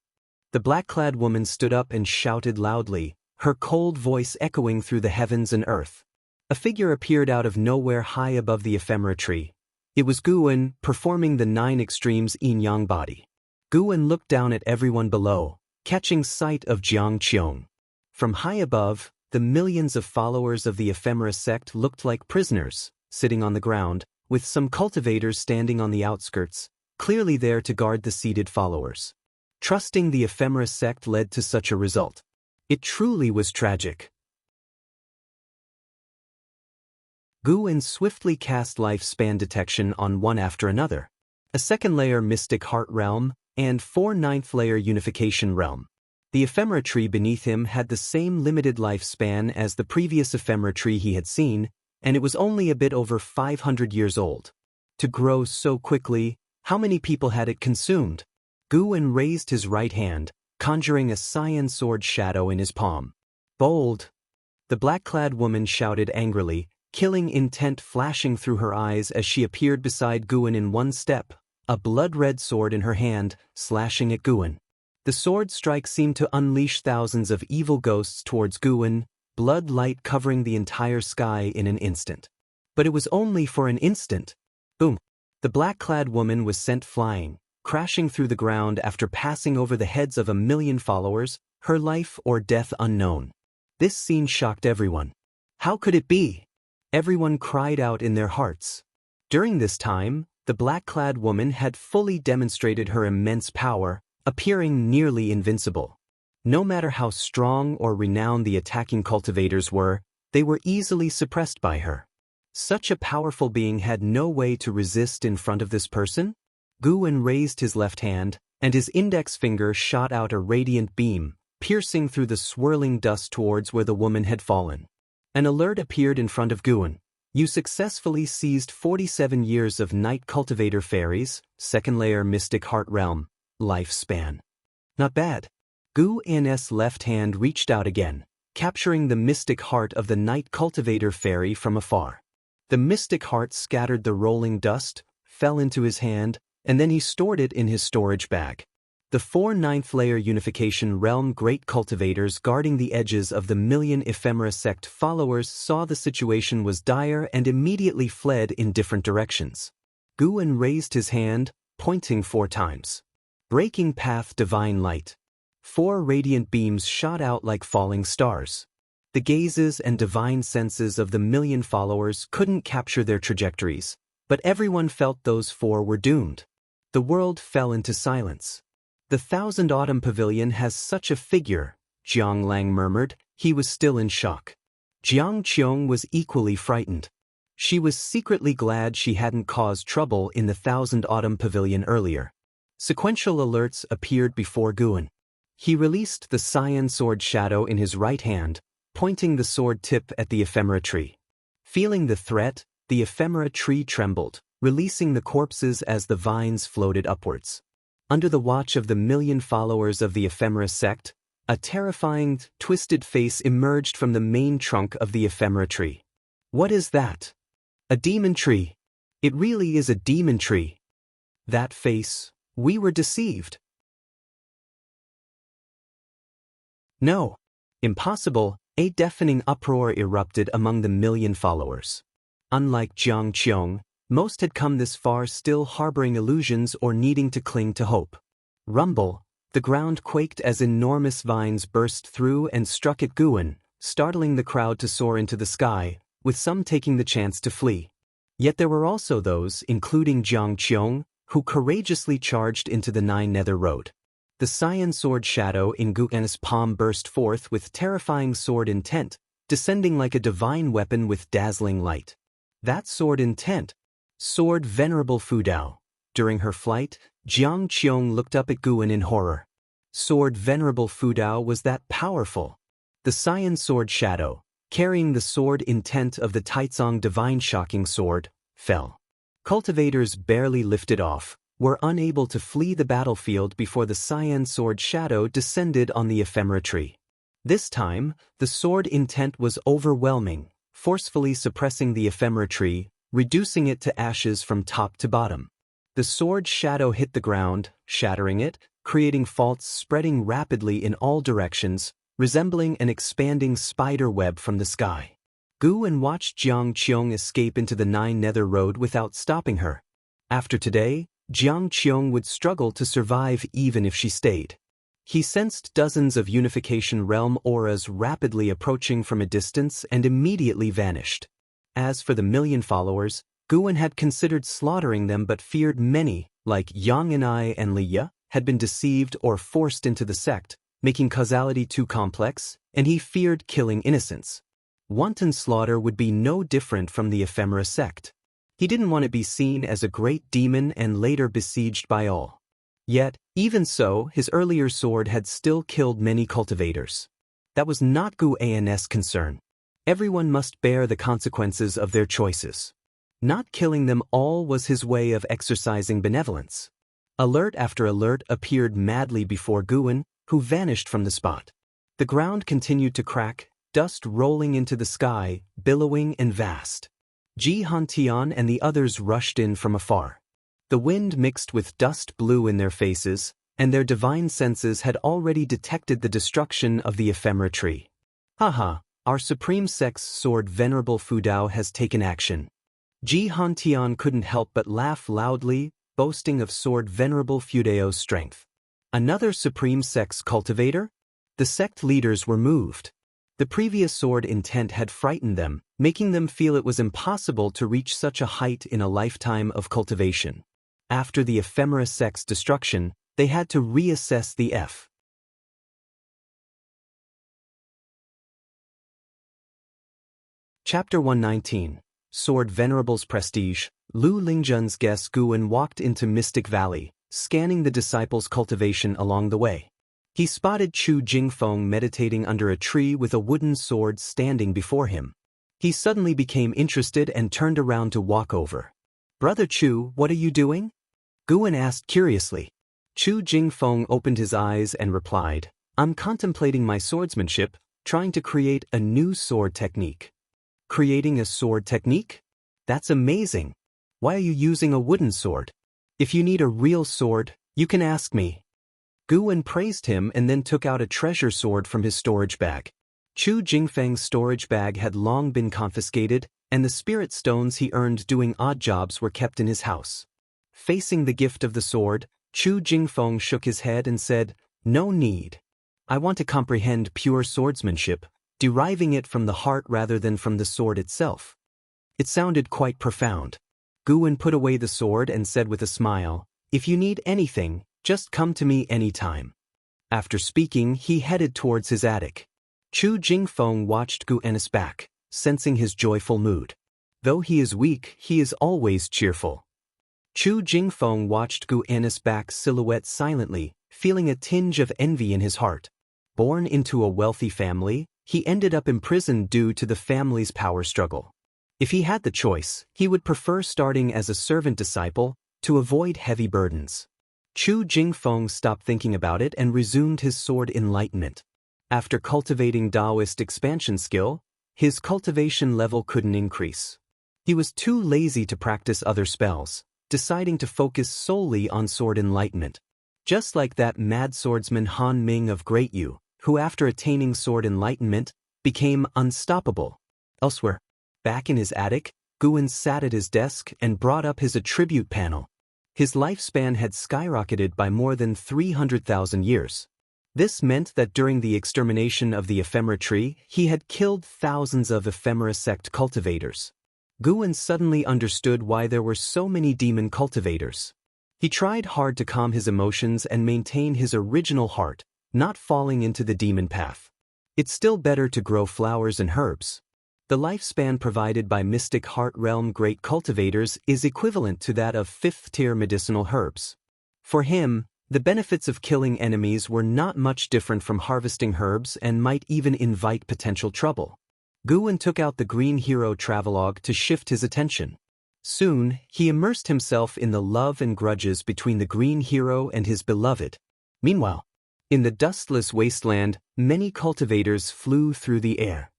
The black-clad woman stood up and shouted loudly, her cold voice echoing through the heavens and earth. A figure appeared out of nowhere high above the ephemera tree. It was Xuan, performing the 9 extremes yin-yang body. Xuan looked down at everyone below, catching sight of Xianxia. From high above, the millions of followers of the ephemera sect looked like prisoners, sitting on the ground, with some cultivators standing on the outskirts, clearly there to guard the seated followers. Trusting the ephemera sect led to such a result. It truly was tragic. Xuan swiftly cast lifespan detection on one after another. A second layer Mystic Heart Realm, and 4 ninth layer Unification Realm. The ephemera tree beneath him had the same limited lifespan as the previous ephemera tree he had seen, and it was only a bit over 500 years old. To grow so quickly, how many people had it consumed? Xuan raised his right hand, conjuring a cyan sword shadow in his palm. Bold! The black-clad woman shouted angrily, killing intent flashing through her eyes as she appeared beside Xuan in one step, a blood-red sword in her hand, slashing at Xuan. The sword strike seemed to unleash thousands of evil ghosts towards Xuan, blood light covering the entire sky in an instant. But it was only for an instant. Boom! The black-clad woman was sent flying, crashing through the ground after passing over the heads of 1 million followers, her life or death unknown. This scene shocked everyone. How could it be? Everyone cried out in their hearts. During this time, the black-clad woman had fully demonstrated her immense power, appearing nearly invincible. No matter how strong or renowned the attacking cultivators were, they were easily suppressed by her. Such a powerful being had no way to resist in front of this person? Xuan raised his left hand, and his index finger shot out a radiant beam, piercing through the swirling dust towards where the woman had fallen. An alert appeared in front of Xuan. You successfully seized 47 years of Night Cultivator Fairies, second layer Mystic Heart Realm, lifespan. Not bad. Xuan's left hand reached out again, capturing the mystic heart of the Night Cultivator Fairy from afar. The mystic heart scattered the rolling dust, fell into his hand, and then he stored it in his storage bag. The 4 ninth layer Unification Realm Great Cultivators guarding the edges of the million ephemera sect followers saw the situation was dire and immediately fled in different directions. Xuan raised his hand, pointing 4 times. Breaking path divine light. 4 radiant beams shot out like falling stars. The gazes and divine senses of the million followers couldn't capture their trajectories, but everyone felt those 4 were doomed. The world fell into silence. The Thousand Autumn Pavilion has such a figure, Jiang Lang murmured. He was still in shock. Jiang Qiong was equally frightened. She was secretly glad she hadn't caused trouble in the Thousand Autumn Pavilion earlier. Sequential alerts appeared before Xuan. He released the cyan sword shadow in his right hand, pointing the sword tip at the ephemera tree. Feeling the threat, the ephemera tree trembled, releasing the corpses as the vines floated upwards. Under the watch of the million followers of the ephemera sect, a terrifying, twisted face emerged from the main trunk of the ephemera tree. What is that? A demon tree. It really is a demon tree. That face, we were deceived. No. Impossible. A deafening uproar erupted among the million followers. Unlike Jiang Qiong, most had come this far still harboring illusions or needing to cling to hope. Rumble, the ground quaked as enormous vines burst through and struck at Xuan, startling the crowd to soar into the sky, with some taking the chance to flee. Yet there were also those, including Jiang Qiong, who courageously charged into the 9 Nether Road. The cyan sword shadow in Xuan's palm burst forth with terrifying sword intent, descending like a divine weapon with dazzling light. That sword intent. Sword Venerable Fudao. During her flight, Jiang Qiong looked up at Xuan in horror. Sword Venerable Fudao was that powerful. The cyan sword shadow, carrying the sword intent of the Taicang divine shocking sword, fell. Cultivators barely lifted off, were unable to flee the battlefield before the cyan sword shadow descended on the ephemera tree. This time, the sword intent was overwhelming, forcefully suppressing the ephemera tree, reducing it to ashes from top to bottom. The sword shadow hit the ground, shattering it, creating faults spreading rapidly in all directions, resembling an expanding spider web from the sky. Xuan watched Jiang Qiong escape into the 9 Nether Road without stopping her. After today, Jiang Qiong would struggle to survive even if she stayed. He sensed dozens of Unification Realm auras rapidly approaching from a distance and immediately vanished. As for the million followers, Guan had considered slaughtering them but feared many, like Yang and I and Liya, had been deceived or forced into the sect, making causality too complex, and he feared killing innocents. Wanton slaughter would be no different from the ephemera sect. He didn't want to be seen as a great demon and later besieged by all. Yet, even so, his earlier sword had still killed many cultivators. That was not Guan's concern. Everyone must bear the consequences of their choices. Not killing them all was his way of exercising benevolence. Alert after alert appeared madly before Guan, who vanished from the spot. The ground continued to crack, dust rolling into the sky, billowing and vast. Tian and the others rushed in from afar. The wind mixed with dust blew in their faces, and their divine senses had already detected the destruction of the ephemera tree. Haha, our supreme sect's sword Venerable Fudao has taken action. Tian couldn't help but laugh loudly, boasting of sword Venerable Fudao's strength. Another supreme sect's cultivator? The sect leaders were moved. The previous sword intent had frightened them, making them feel it was impossible to reach such a height in a lifetime of cultivation. After the ephemera sect's destruction, they had to reassess the F. Chapter 119. Sword Venerable's Prestige. Lu Lingjun's guest Guan walked into Mystic Valley, scanning the disciples' cultivation along the way. He spotted Chu Jingfeng meditating under a tree with a wooden sword standing before him. He suddenly became interested and turned around to walk over. "Brother Chu, what are you doing?" Guan asked curiously. Chu Jingfeng opened his eyes and replied, "I'm contemplating my swordsmanship, trying to create a new sword technique." "Creating a sword technique? That's amazing. Why are you using a wooden sword? If you need a real sword, you can ask me." Guan praised him and then took out a treasure sword from his storage bag. Chu Jingfeng's storage bag had long been confiscated, and the spirit stones he earned doing odd jobs were kept in his house. Facing the gift of the sword, Chu Jingfeng shook his head and said, "No need. I want to comprehend pure swordsmanship, deriving it from the heart rather than from the sword itself." It sounded quite profound. Guan put away the sword and said with a smile, "If you need anything, just come to me anytime." After speaking, he headed towards his attic. Chu Jingfeng watched Guan's back, sensing his joyful mood. Though he is weak, he is always cheerful. Chu Jingfeng watched Guan's back silhouette silently, feeling a tinge of envy in his heart. Born into a wealthy family, he ended up imprisoned due to the family's power struggle. If he had the choice, he would prefer starting as a servant disciple to avoid heavy burdens. Chu Jingfeng stopped thinking about it and resumed his sword enlightenment. After cultivating Taoist expansion skill, his cultivation level couldn't increase. He was too lazy to practice other spells, deciding to focus solely on sword enlightenment. Just like that mad swordsman Han Ming of Great Yu, who after attaining sword enlightenment, became unstoppable. Elsewhere, back in his attic, Guan sat at his desk and brought up his attribute panel. His lifespan had skyrocketed by more than 300,000 years. This meant that during the extermination of the ephemera tree, he had killed thousands of ephemera sect cultivators. Guan suddenly understood why there were so many demon cultivators. He tried hard to calm his emotions and maintain his original heart, not falling into the demon path. It's still better to grow flowers and herbs. The lifespan provided by Mystic Heart Realm great cultivators is equivalent to that of 5th-tier medicinal herbs. For him, the benefits of killing enemies were not much different from harvesting herbs and might even invite potential trouble. Guan took out the Green Hero travelogue to shift his attention. Soon, he immersed himself in the love and grudges between the Green Hero and his beloved. Meanwhile, in the dustless wasteland, many cultivators flew through the air.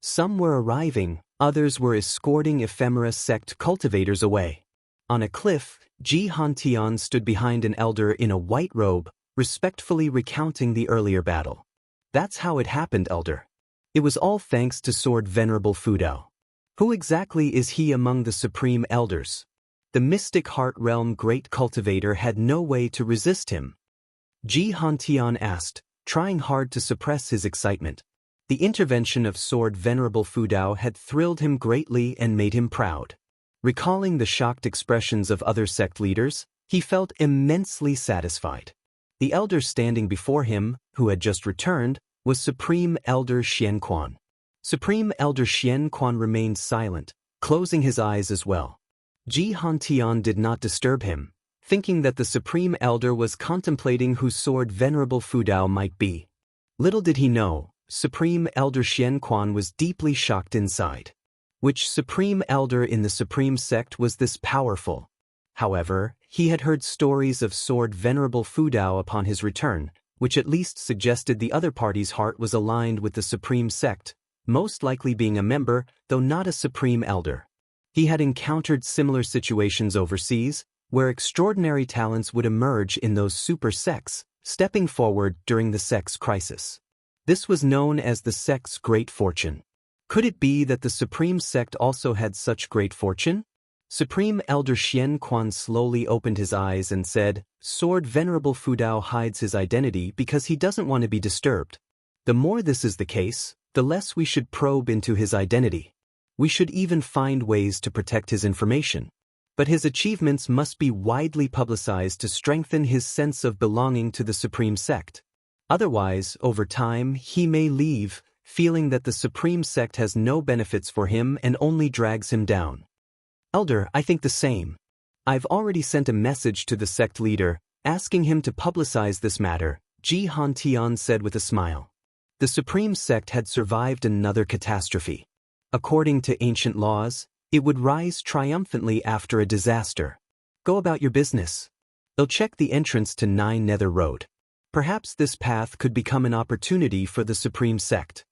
Some were arriving, others were escorting ephemera sect cultivators away. On a cliff, Tian stood behind an elder in a white robe, respectfully recounting the earlier battle. "That's how it happened, elder. It was all thanks to sword Venerable Fudao. Who exactly is he among the supreme elders?" The mystic heart realm great cultivator had no way to resist him. Tian asked, trying hard to suppress his excitement. The intervention of Sword Venerable Fudao had thrilled him greatly and made him proud. Recalling the shocked expressions of other sect leaders, he felt immensely satisfied. The elder standing before him, who had just returned, was Supreme Elder Xianxia. Supreme Elder Xianxia remained silent, closing his eyes as well. Tian did not disturb him, thinking that the Supreme Elder was contemplating whose sword Venerable Fudao might be. Little did he know, Supreme Elder Xianxia was deeply shocked inside. Which Supreme Elder in the Supreme Sect was this powerful? However, he had heard stories of Sword Venerable Fudao upon his return, which at least suggested the other party's heart was aligned with the Supreme Sect, most likely being a member, though not a Supreme Elder. He had encountered similar situations overseas, where extraordinary talents would emerge in those super sects, stepping forward during the sect's crisis. This was known as the sect's great fortune. Could it be that the Supreme Sect also had such great fortune? Supreme Elder Xianxia slowly opened his eyes and said, Sword Venerable Fudao hides his identity because he doesn't want to be disturbed. The more this is the case, the less we should probe into his identity. We should even find ways to protect his information. But his achievements must be widely publicized to strengthen his sense of belonging to the Supreme Sect. Otherwise, over time, he may leave, feeling that the Supreme Sect has no benefits for him and only drags him down. Elder, I think the same. I've already sent a message to the sect leader, asking him to publicize this matter, Tian said with a smile. The Supreme Sect had survived another catastrophe. According to ancient laws, it would rise triumphantly after a disaster. Go about your business. They'll check the entrance to 9 Nether Road. Perhaps this path could become an opportunity for the Supreme Sect.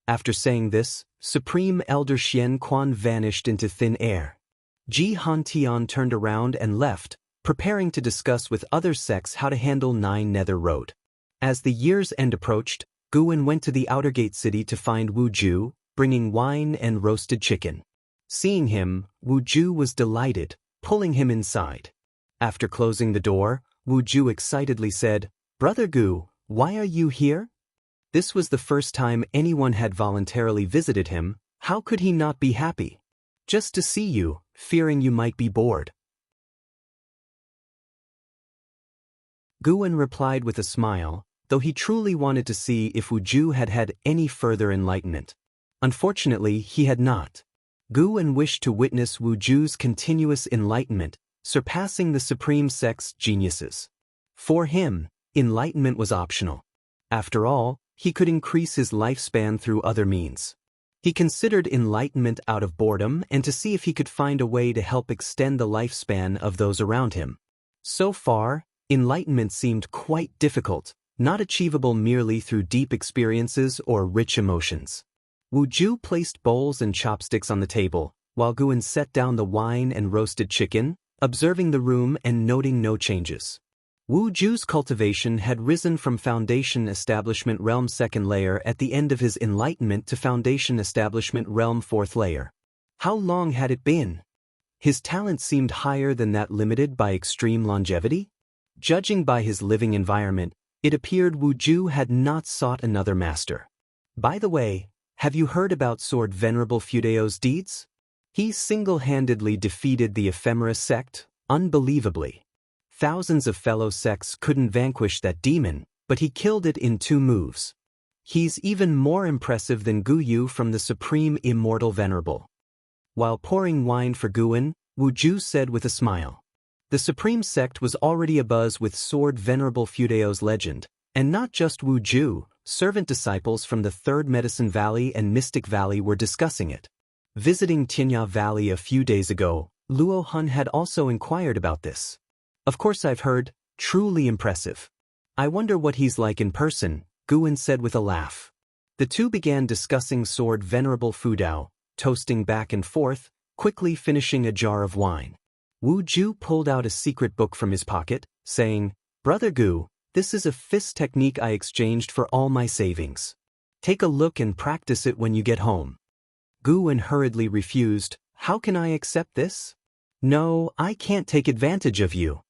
After saying this, Supreme Elder Xianxia vanished into thin air. Tian turned around and left, preparing to discuss with other sects how to handle 9 Nether Road. As the year's end approached, Xuan went to the outer gate city to find Wuju, bringing wine and roasted chicken. Seeing him, Wuju was delighted, pulling him inside. After closing the door, Wuju excitedly said, Brother Gu, why are you here? This was the first time anyone had voluntarily visited him. How could he not be happy? Just to see you, fearing you might be bored. Xuan replied with a smile, though he truly wanted to see if Wuju had had any further enlightenment. Unfortunately, he had not. Xuan wished to witness Wuju's continuous enlightenment, surpassing the Supreme Sect's geniuses. For him, enlightenment was optional. After all, he could increase his lifespan through other means. He considered enlightenment out of boredom and to see if he could find a way to help extend the lifespan of those around him. So far, enlightenment seemed quite difficult, not achievable merely through deep experiences or rich emotions. Wuju placed bowls and chopsticks on the table, while Xuan set down the wine and roasted chicken, observing the room and noting no changes. Wuju's cultivation had risen from Foundation Establishment Realm 2nd layer at the end of his enlightenment to Foundation Establishment Realm 4th layer. How long had it been? His talent seemed higher than that limited by extreme longevity. Judging by his living environment, it appeared Wuju had not sought another master. By the way, have you heard about Sword Venerable Fudao's deeds? He single-handedly defeated the Ephemera sect, unbelievably. Thousands of fellow sects couldn't vanquish that demon, but he killed it in 2 moves. He's even more impressive than Guyu from the Supreme Immortal Venerable. While pouring wine for Xuan, Wuju said with a smile. The Supreme Sect was already abuzz with Sword Venerable Fudao's legend, and not just Wuju, servant disciples from the 3rd Medicine Valley and Mystic Valley were discussing it. Visiting Tian Valley a few days ago, Luo Hun had also inquired about this. Of course I've heard, truly impressive. I wonder what he's like in person, Xuan said with a laugh. The two began discussing Sword Venerable Fudao, toasting back and forth, quickly finishing a jar of wine. Wuju pulled out a secret book from his pocket, saying, Brother Gu, this is a fist technique I exchanged for all my savings. Take a look and practice it when you get home. Xuan hurriedly refused, How can I accept this? No, I can't take advantage of you.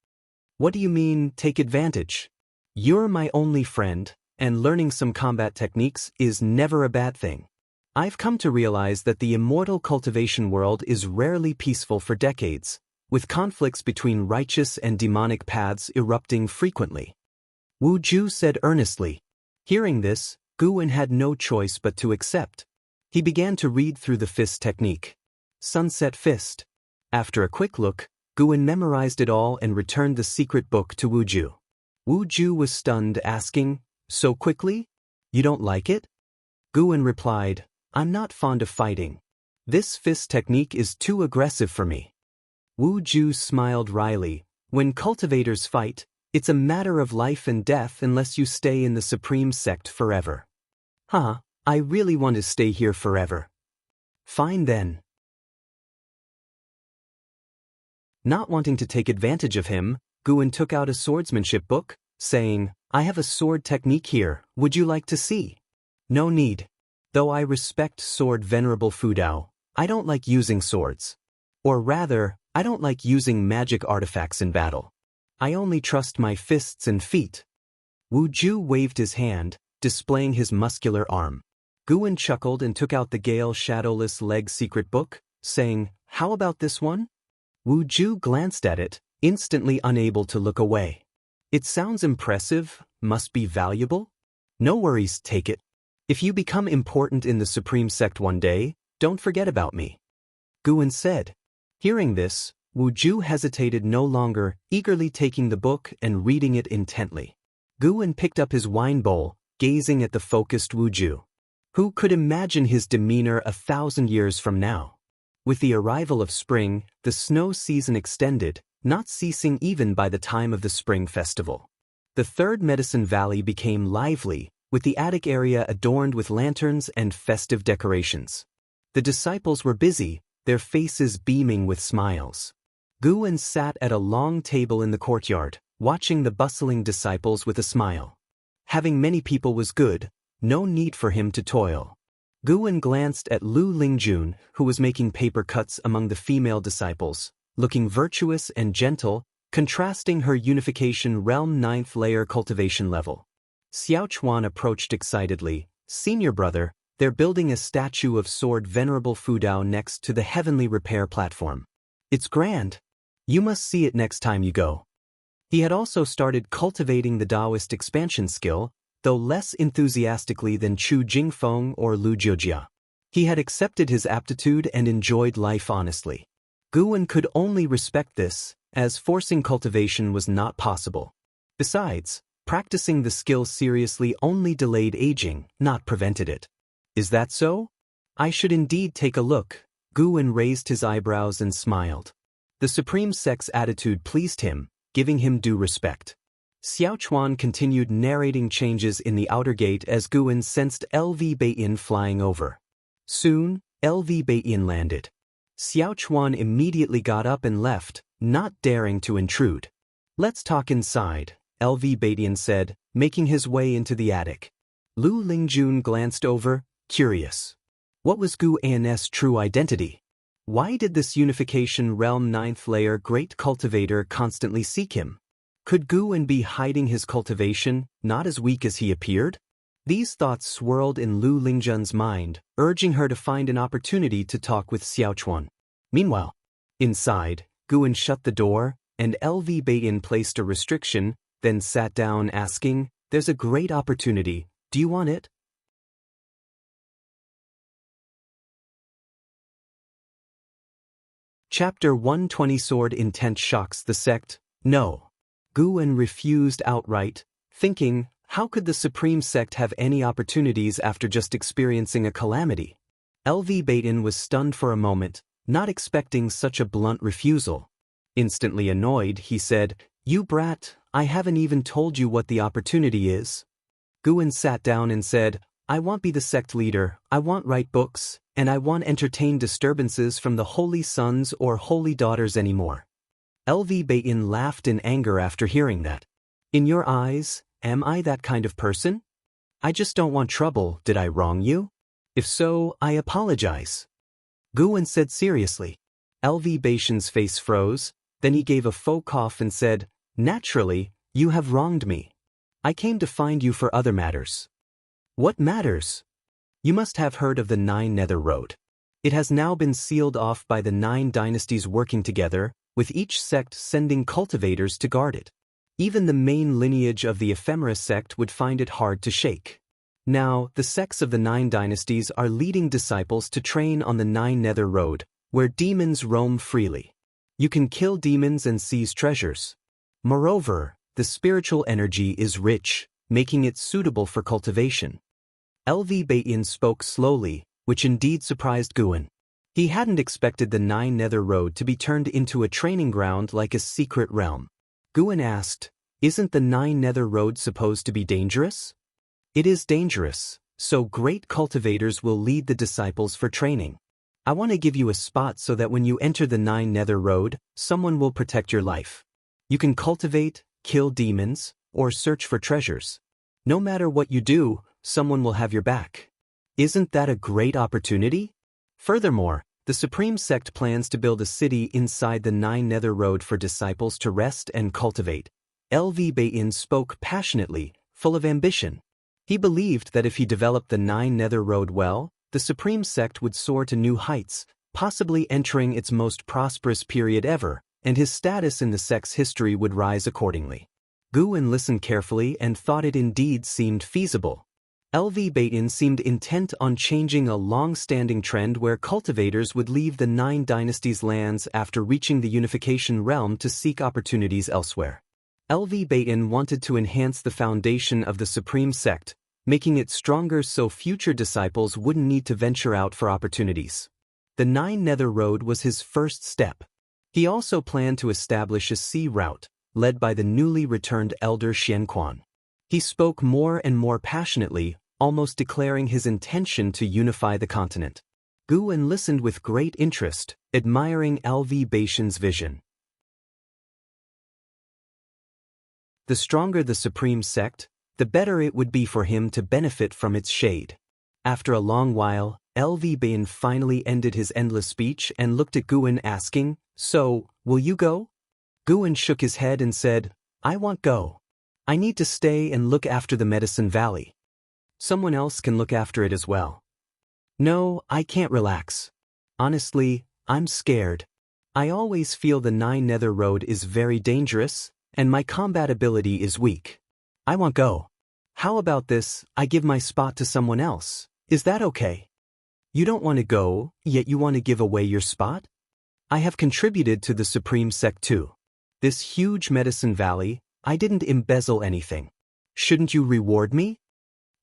What do you mean, take advantage? You're my only friend, and learning some combat techniques is never a bad thing. I've come to realize that the immortal cultivation world is rarely peaceful for decades, with conflicts between righteous and demonic paths erupting frequently. Wu Ju said earnestly. Hearing this, Guan had no choice but to accept. He began to read through the fist technique. Sunset Fist. After a quick look, Guan memorized it all and returned the secret book to Wu Ju. Wu Ju was stunned, asking, "So quickly? You don't like it?" Guan replied, "I'm not fond of fighting. This fist technique is too aggressive for me." Wu Ju smiled wryly. When cultivators fight, it's a matter of life and death unless you stay in the supreme sect forever. Huh, I really want to stay here forever. Fine then. Not wanting to take advantage of him, Guan took out a swordsmanship book, saying, "I have a sword technique here, would you like to see?" "No need. Though I respect sword Venerable Fudao, I don't like using swords. Or rather, I don't like using magic artifacts in battle. I only trust my fists and feet." Wu Ju waved his hand, displaying his muscular arm. Guan chuckled and took out the Gale Shadowless Leg secret book, saying, "How about this one?" Wu Ju glanced at it, instantly unable to look away. "It sounds impressive, must be valuable? No worries, take it. If you become important in the Supreme Sect one day, don't forget about me," Guan said. Hearing this, Wu Ju hesitated no longer, eagerly taking the book and reading it intently. Guan picked up his wine bowl, gazing at the focused Wu Ju. Who could imagine his demeanor 1,000 years from now? With the arrival of spring, the snow season extended, not ceasing even by the time of the spring festival. The third Medicine Valley became lively, with the attic area adorned with lanterns and festive decorations. The disciples were busy, their faces beaming with smiles. Guan sat at a long table in the courtyard, watching the bustling disciples with a smile. Having many people was good, no need for him to toil. Guan glanced at Lu Lingjun, who was making paper cuts among the female disciples, looking virtuous and gentle, contrasting her Unification Realm 9th layer cultivation level. Xuan approached excitedly. "Senior brother, they're building a statue of Sword Venerable Fudao next to the Heavenly Repair platform. It's grand. You must see it next time you go." He had also started cultivating the Taoist expansion skill, though less enthusiastically than Chu Jingfeng or Lu Jiujia. He had accepted his aptitude and enjoyed life honestly. Guan could only respect this, as forcing cultivation was not possible. Besides, practicing the skill seriously only delayed aging, not prevented it. "Is that so? I should indeed take a look." Guan raised his eyebrows and smiled. The Supreme Sect's attitude pleased him, giving him due respect. Xuan continued narrating changes in the outer gate as Guan sensed LV Beiyin flying over. Soon, LV Beiyin landed. Xuan immediately got up and left, not daring to intrude. "Let's talk inside," LV Beiyin said, making his way into the attic. Lu Lingjun glanced over, curious. What was Guan's true identity? Why did this Unification Realm 9th layer great cultivator constantly seek him? Could Guan be hiding his cultivation, not as weak as he appeared? These thoughts swirled in Lu Lingjun's mind, urging her to find an opportunity to talk with Xuan. Meanwhile, inside, Guan shut the door, and LV Beiyin placed a restriction, then sat down asking, "There's a great opportunity, do you want it?" Chapter 120 Sword Intent shocks the sect. No. Guan refused outright, thinking, how could the Supreme Sect have any opportunities after just experiencing a calamity? LV Beiyin was stunned for a moment, not expecting such a blunt refusal. Instantly annoyed, he said, "You brat, I haven't even told you what the opportunity is." Guan sat down and said, "I won't be the sect leader, I won't write books, and I won't entertain disturbances from the holy sons or holy daughters anymore." LV Beiyin laughed in anger after hearing that. "In your eyes, am I that kind of person? I just don't want trouble, did I wrong you? If so, I apologize." Guan said seriously. LV Baishan's face froze, then he gave a faux cough and said, "Naturally, you have wronged me. I came to find you for other matters." "What matters?" "You must have heard of the Nine Nether Road. It has now been sealed off by the 9 dynasties working together, with each sect sending cultivators to guard it. Even the main lineage of the Ephemera sect would find it hard to shake. Now, the sects of the 9 dynasties are leading disciples to train on the Nine Nether Road, where demons roam freely. You can kill demons and seize treasures. Moreover, the spiritual energy is rich, making it suitable for cultivation." LV Baiyan spoke slowly, which indeed surprised Xuan. He hadn't expected the Nine Nether Road to be turned into a training ground like a secret realm. Xuan asked, "Isn't the Nine Nether Road supposed to be dangerous?" "It is dangerous, so great cultivators will lead the disciples for training. I want to give you a spot so that when you enter the Nine Nether Road, someone will protect your life. You can cultivate, kill demons, or search for treasures. No matter what you do, someone will have your back. Isn't that a great opportunity? Furthermore, the Supreme Sect plans to build a city inside the Nine Nether Road for disciples to rest and cultivate." LV Baiyan spoke passionately, full of ambition. He believed that if he developed the Nine Nether Road well, the Supreme Sect would soar to new heights, possibly entering its most prosperous period ever, and his status in the sect's history would rise accordingly. Xuan listened carefully and thought it indeed seemed feasible. LV Baiyan seemed intent on changing a long-standing trend where cultivators would leave the 9 dynasties' lands after reaching the unification realm to seek opportunities elsewhere. LV Baiyan wanted to enhance the foundation of the Supreme Sect, making it stronger so future disciples wouldn't need to venture out for opportunities. The Nine Nether Road was his first step. He also planned to establish a sea route, led by the newly returned elder Xianxia. He spoke more and more passionately, almost declaring his intention to unify the continent. Xuan listened with great interest, admiring LV Baishan's vision. The stronger the Supreme Sect, the better it would be for him to benefit from its shade. After a long while, LV Baiyan finally ended his endless speech and looked at Xuan asking, "So, will you go?" Xuan shook his head and said, "I won't go. I need to stay and look after the Medicine Valley. Someone else can look after it as well." "No, I can't relax. Honestly, I'm scared. I always feel the Nine Nether Road is very dangerous, and my combat ability is weak. I won't go. How about this, I give my spot to someone else? Is that okay?" "You don't want to go, yet you want to give away your spot?" "I have contributed to the Supreme Sect too. This huge Medicine Valley, I didn't embezzle anything. Shouldn't you reward me?"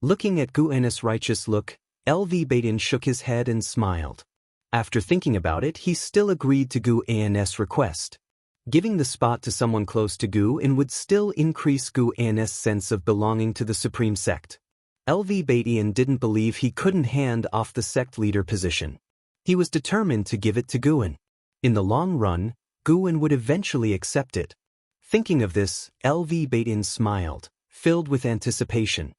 Looking at Xuan's righteous look, LV Baiyan shook his head and smiled. After thinking about it, he still agreed to Xuan's request. Giving the spot to someone close to Xuan would still increase Xuan's sense of belonging to the Supreme Sect. LV Baiyan didn't believe he couldn't hand off the sect leader position. He was determined to give it to Xuan. In the long run, Xuan would eventually accept it. Thinking of this, LV Baiyan smiled, filled with anticipation.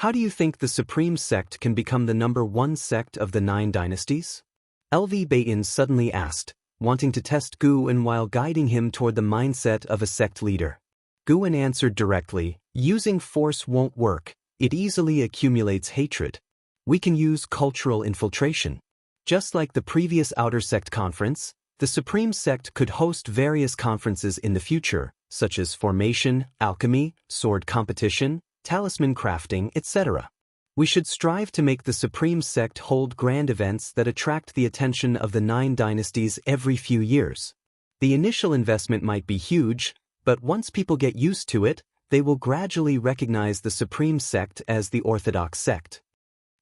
"How do you think the Supreme Sect can become the #1 sect of the 9 dynasties?" LV Baiyan suddenly asked, wanting to test Xuan while guiding him toward the mindset of a sect leader. Xuan answered directly, "Using force won't work, it easily accumulates hatred. We can use cultural infiltration. Just like the previous Outer Sect conference, the Supreme Sect could host various conferences in the future, such as formation, alchemy, sword competition, talisman crafting, etc. We should strive to make the Supreme Sect hold grand events that attract the attention of the 9 dynasties every few years. The initial investment might be huge, but once people get used to it, they will gradually recognize the Supreme Sect as the orthodox sect.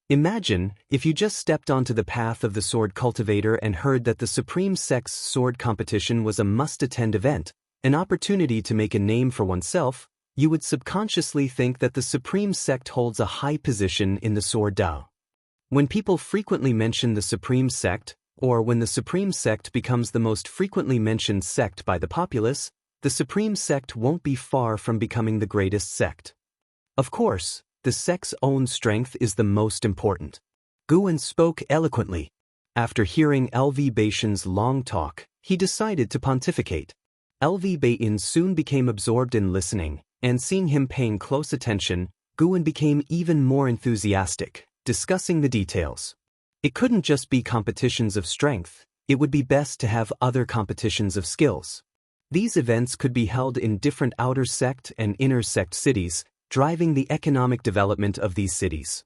Imagine if you just stepped onto the path of the sword cultivator and heard that the Supreme Sect's sword competition was a must-attend event, an opportunity to make a name for oneself. You would subconsciously think that the Supreme Sect holds a high position in the Sword Dao. When people frequently mention the Supreme Sect, or when the Supreme Sect becomes the most frequently mentioned sect by the populace, the Supreme Sect won't be far from becoming the greatest sect. Of course, the sect's own strength is the most important. Xuan spoke eloquently. After hearing LV Baishan's long talk, he decided to pontificate. LV Beiyin soon became absorbed in listening, and seeing him paying close attention, Guan became even more enthusiastic, discussing the details. It couldn't just be competitions of strength, it would be best to have other competitions of skills. These events could be held in different outer sect and inner sect cities, driving the economic development of these cities.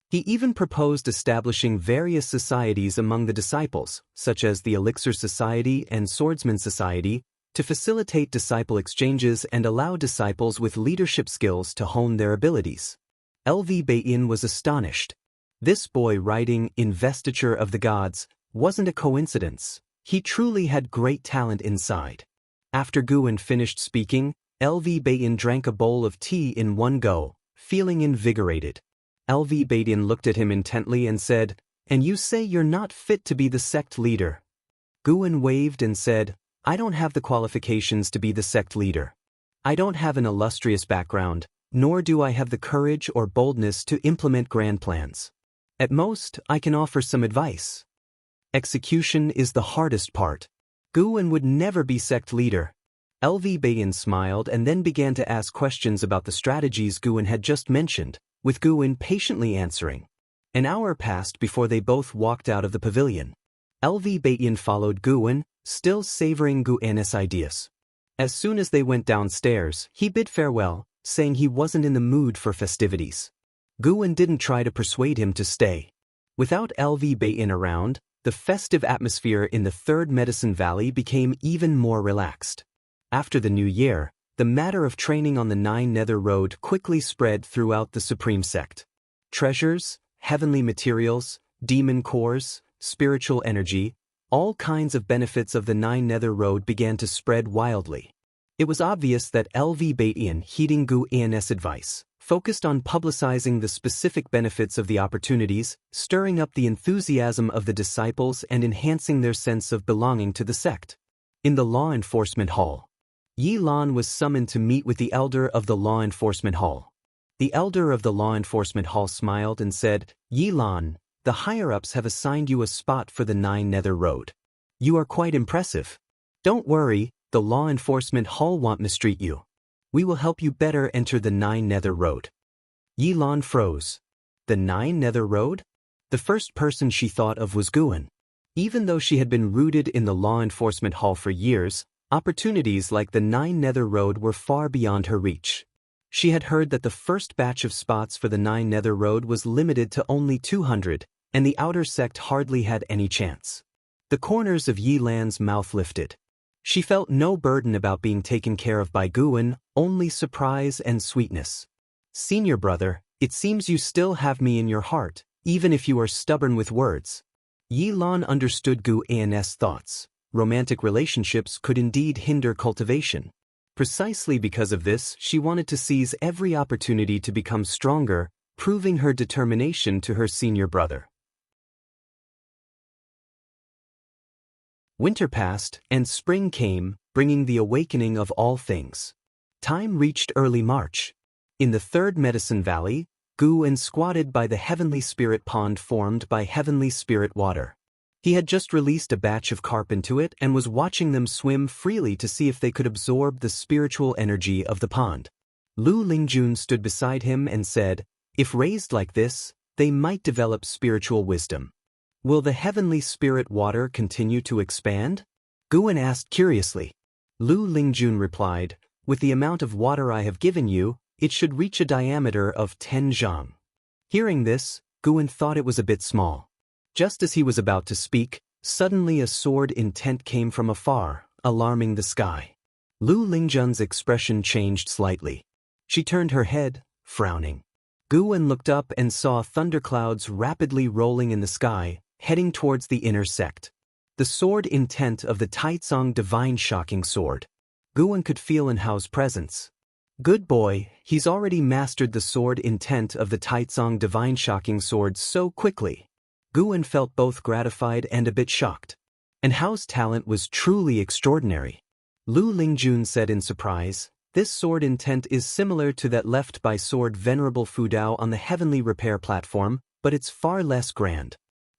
He even proposed establishing various societies among the disciples, such as the Elixir Society and Swordsman Society, to facilitate disciple exchanges and allow disciples with leadership skills to hone their abilities. LV Beiyin was astonished. This boy writing Investiture of the Gods wasn't a coincidence. He truly had great talent inside. After Guan finished speaking, LV Beiyin drank a bowl of tea in one go, feeling invigorated. LV Beiyin looked at him intently and said, "And you say you're not fit to be the sect leader?" Guan waved and said, "I don't have the qualifications to be the sect leader. I don't have an illustrious background, nor do I have the courage or boldness to implement grand plans. At most, I can offer some advice. Execution is the hardest part. Guan would never be sect leader." LV Beiyin smiled and then began to ask questions about the strategies Guan had just mentioned, with Guan patiently answering. An hour passed before they both walked out of the pavilion. LV Beiyin followed Guan, still savoring Guan's ideas. As soon as they went downstairs, he bid farewell, saying he wasn't in the mood for festivities. Guan didn't try to persuade him to stay. Without LV Beiyin around, the festive atmosphere in the Third Medicine Valley became even more relaxed. After the new year, the matter of training on the Nine Nether Road quickly spread throughout the Supreme Sect. Treasures, heavenly materials, demon cores, spiritual energy, all kinds of benefits of the Nine Nether Road began to spread wildly. It was obvious that LV Beiyin, heeding Guan's advice, focused on publicizing the specific benefits of the opportunities, stirring up the enthusiasm of the disciples and enhancing their sense of belonging to the sect. In the Law Enforcement Hall, Yi Lan was summoned to meet with the elder of the Law Enforcement Hall. The elder of the Law Enforcement Hall smiled and said, "Yi Lan, the higher-ups have assigned you a spot for the Nine Nether Road. You are quite impressive. Don't worry, the Law Enforcement Hall won't mistreat you. We will help you better enter the Nine Nether Road." Yi Lan froze. The Nine Nether Road? The first person she thought of was Guan. Even though she had been rooted in the Law Enforcement Hall for years, opportunities like the Nine Nether Road were far beyond her reach. She had heard that the first batch of spots for the Nine Nether Road was limited to only 200, and the outer sect hardly had any chance. The corners of Yi Lan's mouth lifted. She felt no burden about being taken care of by Guan, only surprise and sweetness. "Senior brother, it seems you still have me in your heart, even if you are stubborn with words." Yi Lan understood Guan's thoughts. Romantic relationships could indeed hinder cultivation. Precisely because of this, she wanted to seize every opportunity to become stronger, proving her determination to her senior brother. Winter passed, and spring came, bringing the awakening of all things. Time reached early March. In the Third Medicine Valley, Guan squatted by the Heavenly Spirit Pond formed by Heavenly Spirit water. He had just released a batch of carp into it and was watching them swim freely to see if they could absorb the spiritual energy of the pond. Lu Lingjun stood beside him and said, "If raised like this, they might develop spiritual wisdom. Will the Heavenly Spirit water continue to expand?" Guan asked curiously. Lu Lingjun replied, "With the amount of water I have given you, it should reach a diameter of 10 zhang." Hearing this, Guan thought it was a bit small. Just as he was about to speak, suddenly a sword intent came from afar, alarming the sky. Lu Lingjun's expression changed slightly. She turned her head, frowning. Guan looked up and saw thunderclouds rapidly rolling in the sky, heading towards the inner sect. The sword intent of the Taicang Divine Shocking Sword. Guan could feel Enhao's presence. Good boy, he's already mastered the sword intent of the Taicang Divine Shocking Sword so quickly. Guan felt both gratified and a bit shocked. Enhao's talent was truly extraordinary. Lu Lingjun said in surprise, "This sword intent is similar to that left by Sword Venerable Fudao on the Heavenly Repair platform, but it's far less grand."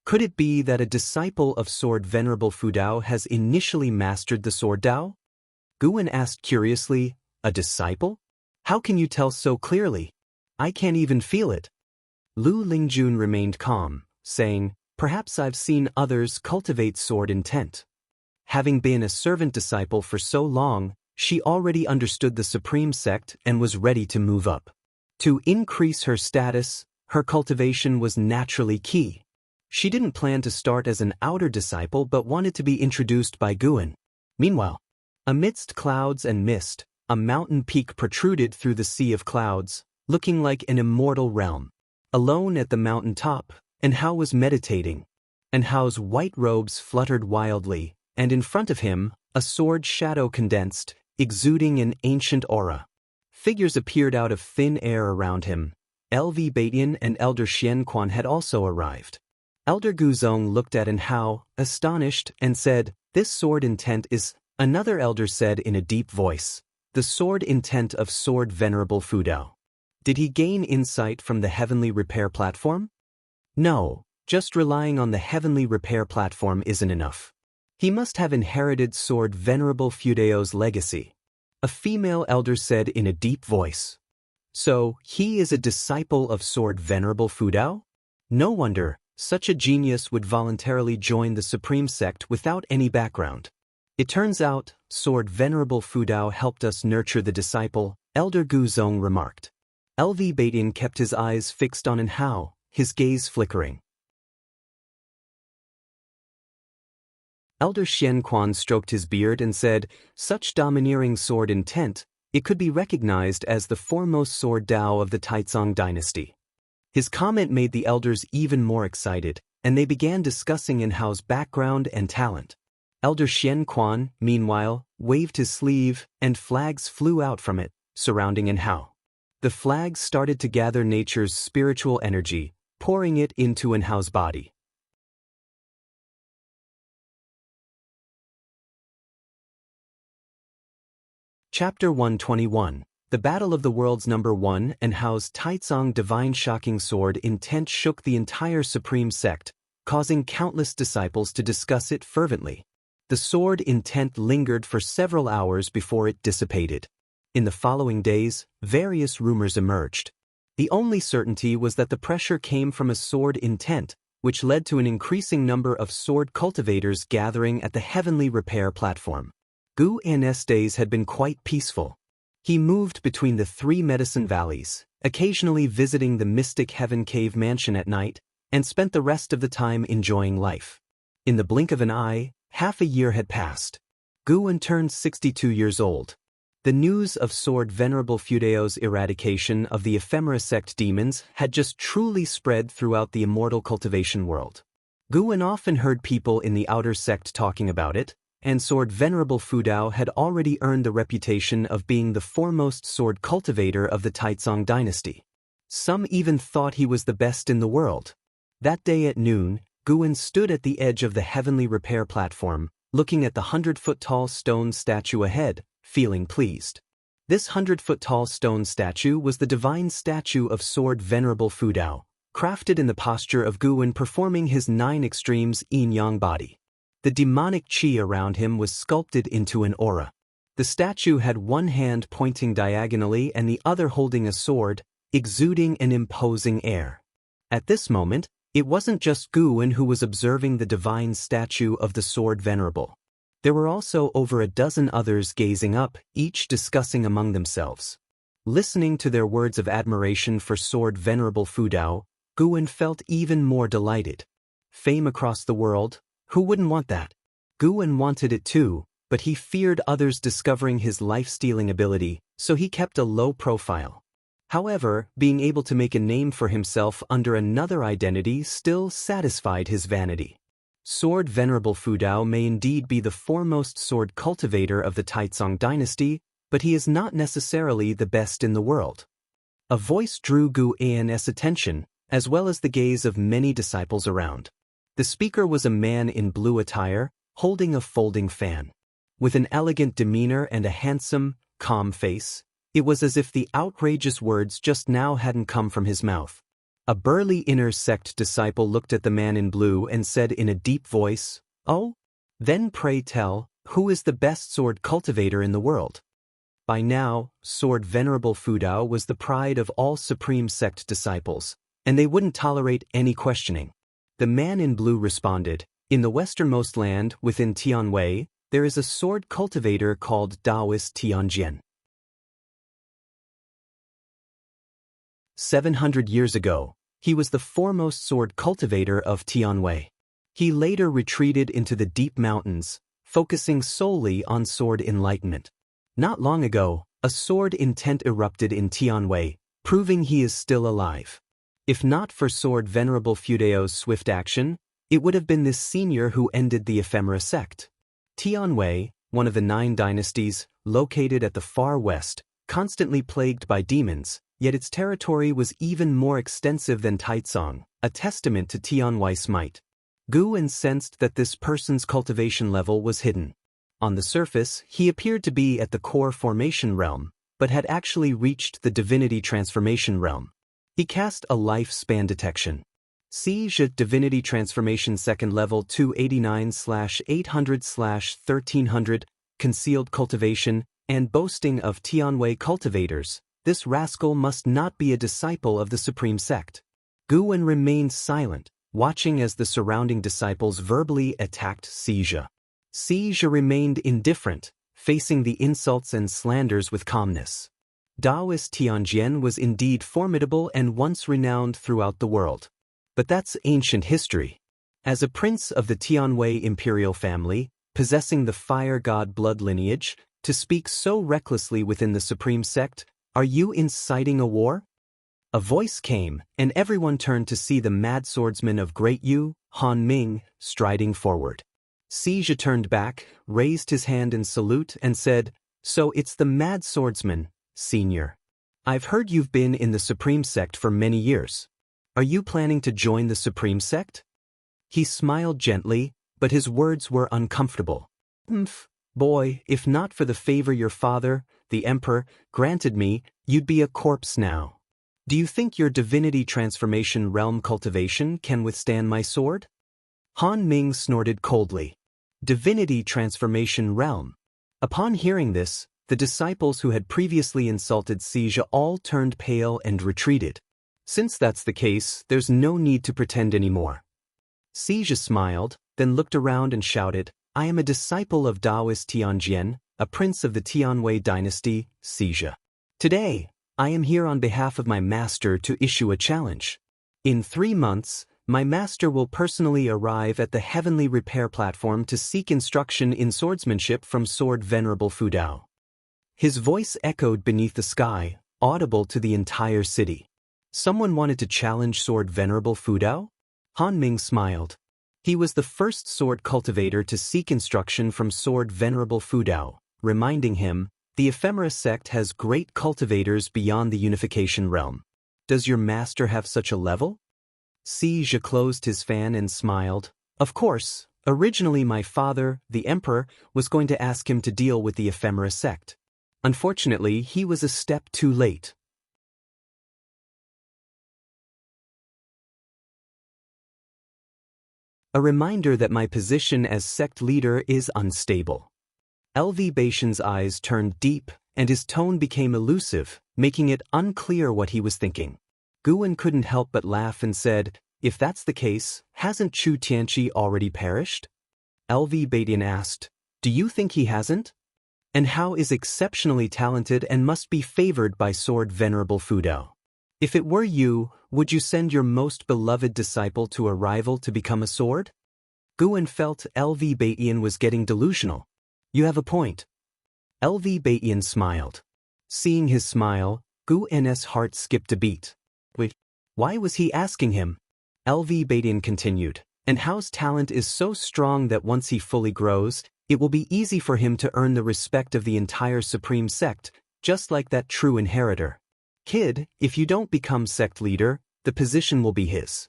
Could it be that a disciple of Sword Venerable Fudao has initially mastered the Sword Dao? Guan asked curiously, a disciple? How can you tell so clearly? I can't even feel it. Lu Lingjun remained calm, saying, perhaps I've seen others cultivate sword intent. Having been a servant disciple for so long, she already understood the supreme sect and was ready to move up. To increase her status, her cultivation was naturally key. She didn't plan to start as an outer disciple but wanted to be introduced by Guan. Meanwhile, amidst clouds and mist, a mountain peak protruded through the sea of clouds, looking like an immortal realm. Alone at the mountain top, Anhao was meditating. Anhao's white robes fluttered wildly, and in front of him, a sword shadow condensed, exuding an ancient aura. Figures appeared out of thin air around him. LV Batian and Elder Xianxia had also arrived. Elder Guzong looked at Anhao, astonished, and said, this sword intent is, another elder said in a deep voice, the sword intent of Sword Venerable Fudao. Did he gain insight from the Heavenly Repair Platform? No, just relying on the Heavenly Repair Platform isn't enough. He must have inherited Sword Venerable Fudao's legacy. A female elder said in a deep voice. So, he is a disciple of Sword Venerable Fudao? No wonder, such a genius would voluntarily join the Supreme Sect without any background. It turns out, Sword Venerable Fudao helped us nurture the disciple, Elder Guzong remarked. LV Batian kept his eyes fixed on Anhao, his gaze flickering. Elder Xianxia stroked his beard and said, such domineering sword intent, it could be recognized as the foremost sword Dao of the Taicang dynasty. His comment made the elders even more excited, and they began discussing Anhao's background and talent. Elder Xianxia, meanwhile, waved his sleeve, and flags flew out from it, surrounding Anhao. The flags started to gather nature's spiritual energy, pouring it into Anhao's body. Chapter 121. The Battle of the Worlds Number 1. Anhao's Taicang Divine Shocking Sword intent shook the entire Supreme Sect, causing countless disciples to discuss it fervently. The sword intent lingered for several hours before it dissipated. In the following days, various rumors emerged. The only certainty was that the pressure came from a sword intent, which led to an increasing number of sword cultivators gathering at the Heavenly Repair Platform. Gu An's days had been quite peaceful. He moved between the 3 medicine valleys, occasionally visiting the Mystic Heaven Cave Mansion at night, and spent the rest of the time enjoying life. In the blink of an eye, half a year had passed. Guan turned 62 years old. The news of Sword Venerable Fudao's eradication of the ephemera sect demons had just truly spread throughout the immortal cultivation world. Guan often heard people in the outer sect talking about it, and Sword Venerable Fudao had already earned the reputation of being the foremost sword cultivator of the Taicang dynasty. Some even thought he was the best in the world. That day at noon, Guan stood at the edge of the Heavenly Repair Platform, looking at the 100-foot-tall stone statue ahead, feeling pleased. This 100-foot-tall stone statue was the divine statue of Sword Venerable Fudao, crafted in the posture of Guan performing his 9 extremes yin-yang body. The demonic chi around him was sculpted into an aura. The statue had one hand pointing diagonally and the other holding a sword, exuding an imposing air. At this moment, it wasn't just Guan who was observing the divine statue of the Sword Venerable. There were also over a dozen others gazing up, each discussing among themselves. Listening to their words of admiration for Sword Venerable Fudao, Guan felt even more delighted. Fame across the world? Who wouldn't want that? Guan wanted it too, but he feared others discovering his life-stealing ability, so he kept a low profile. However, being able to make a name for himself under another identity still satisfied his vanity. Sword Venerable Fudao may indeed be the foremost sword cultivator of the Taicang dynasty, but he is not necessarily the best in the world. A voice drew Gu An's attention, as well as the gaze of many disciples around. The speaker was a man in blue attire, holding a folding fan. With an elegant demeanor and a handsome, calm face, it was as if the outrageous words just now hadn't come from his mouth. A burly inner sect disciple looked at the man in blue and said in a deep voice, "Oh? Then pray tell, who is the best sword cultivator in the world?" By now, Sword Venerable Fudao was the pride of all Supreme Sect disciples, and they wouldn't tolerate any questioning. The man in blue responded, "In the westernmost land, within Tianwei, there is a sword cultivator called Daoist Tianjian. 700 years ago, he was the foremost sword cultivator of Tianwei. He later retreated into the deep mountains, focusing solely on sword enlightenment. Not long ago, a sword intent erupted in Tianwei, proving he is still alive. If not for Sword Venerable Fudao's swift action, it would have been this senior who ended the ephemera sect. Tianwei, one of the 9 dynasties, located at the far west, constantly plagued by demons, yet its territory was even more extensive than Taicang, a testament to Tianwei's might. Guan sensed that this person's cultivation level was hidden. On the surface, he appeared to be at the core formation realm, but had actually reached the divinity transformation realm. He cast a lifespan detection. Siege Divinity Transformation second level 289/800/1300, concealed cultivation, and boasting of Tianwei cultivators, this rascal must not be a disciple of the Supreme Sect. Guan remained silent, watching as the surrounding disciples verbally attacked Siege. Siege remained indifferent, facing the insults and slanders with calmness. Daoist Tianjian was indeed formidable and once renowned throughout the world. But that's ancient history. As a prince of the Tianwei imperial family, possessing the fire god blood lineage, to speak so recklessly within the Supreme Sect, are you inciting a war? A voice came, and everyone turned to see the mad swordsman of Great Yu, Han Ming, striding forward. Siege turned back, raised his hand in salute, and said, "So it's the mad swordsman, senior. I've heard you've been in the Supreme Sect for many years. Are you planning to join the Supreme Sect?" He smiled gently, but his words were uncomfortable. Boy, if not for the favor your father, the Emperor, granted me, you'd be a corpse now. Do you think your divinity transformation realm cultivation can withstand my sword?" Han Ming snorted coldly. Divinity transformation realm. Upon hearing this, the disciples who had previously insulted Siege all turned pale and retreated. Since that's the case, there's no need to pretend anymore. Siege smiled, then looked around and shouted, "I am a disciple of Daoist Tianjian, a prince of the Tianwei dynasty, Siege. Today, I am here on behalf of my master to issue a challenge. In 3 months, my master will personally arrive at the heavenly repair platform to seek instruction in swordsmanship from Sword Venerable Fudao." His voice echoed beneath the sky, audible to the entire city. Someone wanted to challenge Sword Venerable Fudao? Han Ming smiled. He was the first sword cultivator to seek instruction from Sword Venerable Fudao, reminding him, "The ephemera sect has great cultivators beyond the unification realm. Does your master have such a level?" Siege closed his fan and smiled. "Of course, originally my father, the Emperor, was going to ask him to deal with the ephemera sect. Unfortunately, he was a step too late." A reminder that my position as sect leader is unstable. LV Baishan's eyes turned deep, and his tone became elusive, making it unclear what he was thinking. Guan couldn't help but laugh and said, "If that's the case, hasn't Chu Tianqi already perished?" LV Baidian asked, "Do you think he hasn't? And how is exceptionally talented and must be favored by Sword Venerable Fudao? If it were you, would you send your most beloved disciple to a rival to become a sword?" Guan felt LV Baidian was getting delusional. "You have a point." LV Baidian smiled. Seeing his smile, Guan's heart skipped a beat. Wait, why was he asking him? LV Baidian continued, "And Hao's talent is so strong that once he fully grows, it will be easy for him to earn the respect of the entire Supreme Sect, just like that true inheritor. Kid, if you don't become sect leader, the position will be his.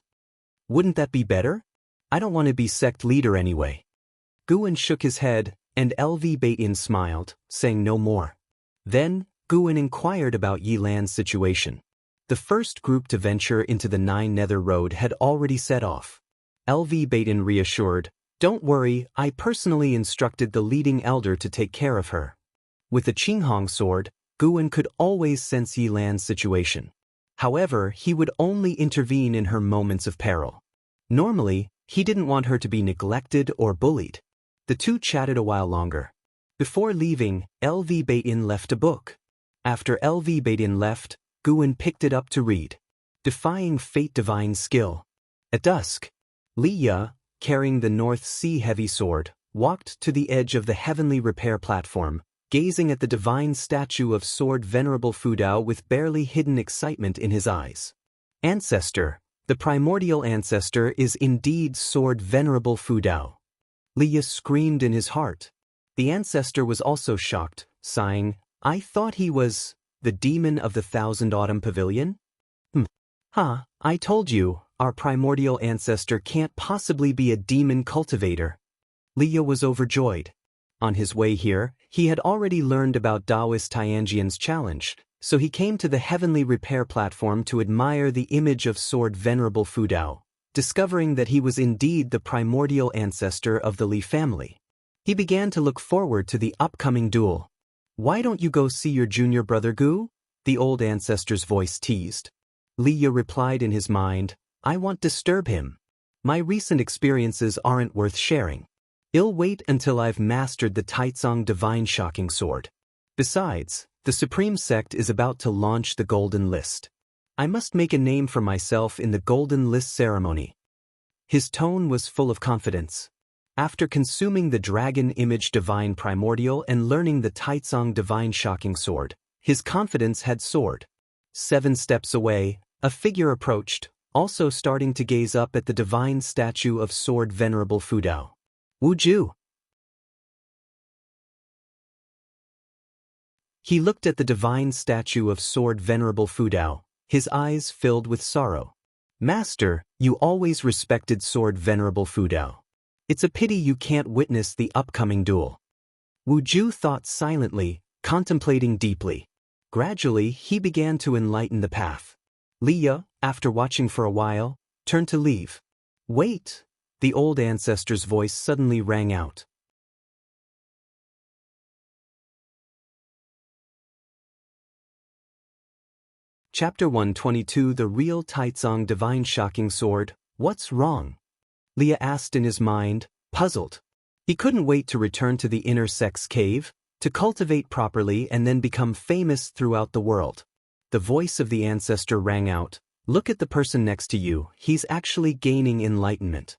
Wouldn't that be better? I don't want to be sect leader anyway." Guan shook his head, and LV Baidian smiled, saying no more. Then, Guan inquired about Yi Lan's situation. The first group to venture into the Nine Nether Road had already set off. LV Baitin reassured, "Don't worry, I personally instructed the leading elder to take care of her." With the Qinghong sword, Guan could always sense Yilan's situation. However, he would only intervene in her moments of peril. Normally, he didn't want her to be neglected or bullied. The two chatted a while longer. Before leaving, LV Baitin left a book. After LV Baitin left, Guan picked it up to read. Defying Fate Divine Skill. At dusk, Liya, carrying the North Sea heavy sword, walked to the edge of the heavenly repair platform, gazing at the divine statue of Sword Venerable Fudao with barely hidden excitement in his eyes. Ancestor, the primordial ancestor, is indeed Sword Venerable Fudao. Liya screamed in his heart. The ancestor was also shocked, sighing, "I thought he was the demon of the Thousand Autumn Pavilion?" I told you, our primordial ancestor can't possibly be a demon cultivator." Liya was overjoyed. On his way here, he had already learned about Taoist Tianjian's challenge, so he came to the heavenly repair platform to admire the image of Sword Venerable Fudao, discovering that he was indeed the primordial ancestor of the Li family. He began to look forward to the upcoming duel. "Why don't you go see your junior brother Gu?" the old ancestor's voice teased. Liya replied in his mind, "I won't disturb him. My recent experiences aren't worth sharing. I'll wait until I've mastered the Taicang Divine Shocking Sword. Besides, the Supreme Sect is about to launch the Golden List. I must make a name for myself in the Golden List ceremony." His tone was full of confidence. After consuming the Dragon Image Divine Primordial and learning the Taicang Divine Shocking Sword, his confidence had soared. 7 steps away, a figure approached, also starting to gaze up at the divine statue of Sword Venerable Fudao. "Wuju." He looked at the divine statue of Sword Venerable Fudao, his eyes filled with sorrow. "Master, you always respected Sword Venerable Fudao. It's a pity you can't witness the upcoming duel." Wuju thought silently, contemplating deeply. Gradually, he began to enlighten the path. Liya, after watching for a while, turned to leave. "Wait!" the old ancestor's voice suddenly rang out. Chapter 122 The Real Taicang Divine Shocking Sword, What's Wrong? Liya asked in his mind, puzzled. He couldn't wait to return to the inner sect's cave, to cultivate properly and then become famous throughout the world. The voice of the ancestor rang out, "Look at the person next to you, he's actually gaining enlightenment."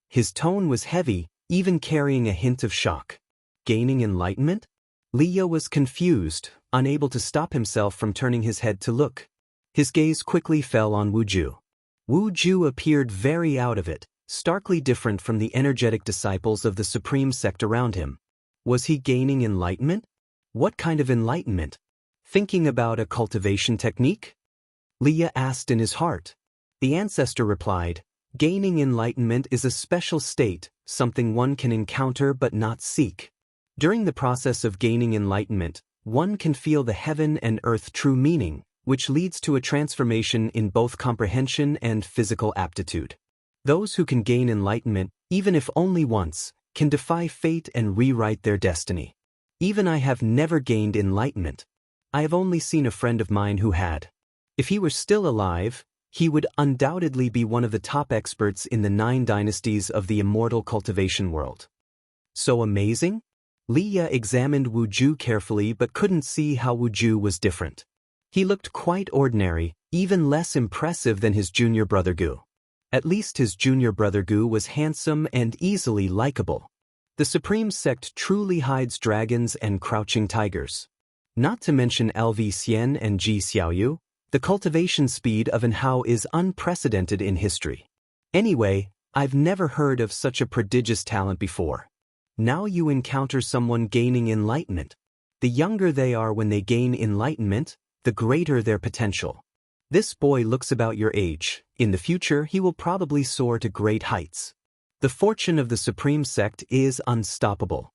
His tone was heavy, even carrying a hint of shock. Gaining enlightenment? Liya was confused, unable to stop himself from turning his head to look. His gaze quickly fell on Wuju. Wuju appeared very out of it, starkly different from the energetic disciples of the Supreme Sect around him. Was he gaining enlightenment? What kind of enlightenment? Thinking about a cultivation technique? Liya asked in his heart. The ancestor replied, "Gaining enlightenment is a special state, something one can encounter but not seek. During the process of gaining enlightenment, one can feel the heaven and earth true meaning, which leads to a transformation in both comprehension and physical aptitude. Those who can gain enlightenment, even if only once, can defy fate and rewrite their destiny. Even I have never gained enlightenment. I have only seen a friend of mine who had. If he were still alive, he would undoubtedly be one of the top experts in the 9 dynasties of the immortal cultivation world." So amazing? Liya examined Wuju carefully but couldn't see how Wuju was different. He looked quite ordinary, even less impressive than his junior brother Gu. At least his junior brother Gu was handsome and easily likable. The Supreme Sect truly hides dragons and crouching tigers. Not to mention LV Xian and Ji Xiaoyu, the cultivation speed of Anhao is unprecedented in history. Anyway, I've never heard of such a prodigious talent before. Now you encounter someone gaining enlightenment. The younger they are when they gain enlightenment, the greater their potential. This boy looks about your age. In the future, he will probably soar to great heights. The fortune of the Supreme Sect is unstoppable.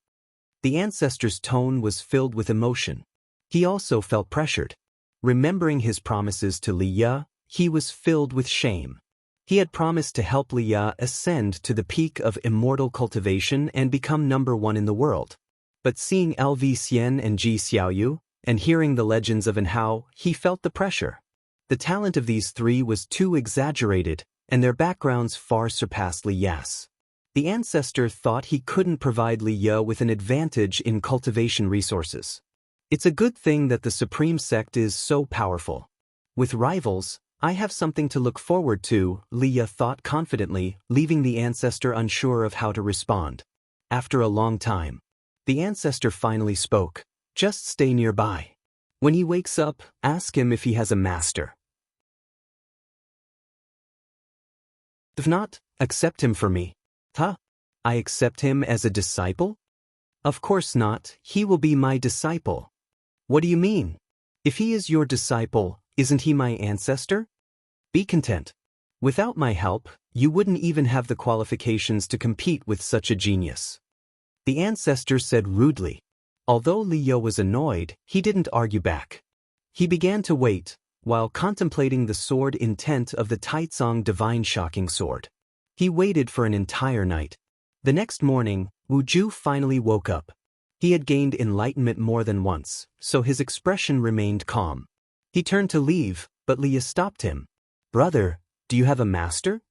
The ancestor's tone was filled with emotion. He also felt pressured. Remembering his promises to Li Ye, he was filled with shame. He had promised to help Li Ye ascend to the peak of immortal cultivation and become #1 in the world. But seeing LV Xian and Ji Xiaoyu, and hearing the legends of Anhao, he felt the pressure. The talent of these three was too exaggerated, and their backgrounds far surpassed Li Ye's. The Ancestor thought he couldn't provide Li Ye with an advantage in cultivation resources. It's a good thing that the Supreme Sect is so powerful. With rivals, I have something to look forward to, Li Ye thought confidently, leaving the Ancestor unsure of how to respond. After a long time, the Ancestor finally spoke. Just stay nearby. When he wakes up, ask him if he has a master. If not, accept him for me. Huh? I accept him as a disciple? Of course not, he will be my disciple. What do you mean? If he is your disciple, isn't he my ancestor? Be content. Without my help, you wouldn't even have the qualifications to compete with such a genius. The Ancestor said rudely. Although Li Ye was annoyed, he didn't argue back. He began to wait, while contemplating the sword intent of the Taicang divine shocking sword. He waited for an entire night. The next morning, Wuju finally woke up. He had gained enlightenment more than once, so his expression remained calm. He turned to leave, but Li Ye stopped him. Brother, do you have a master?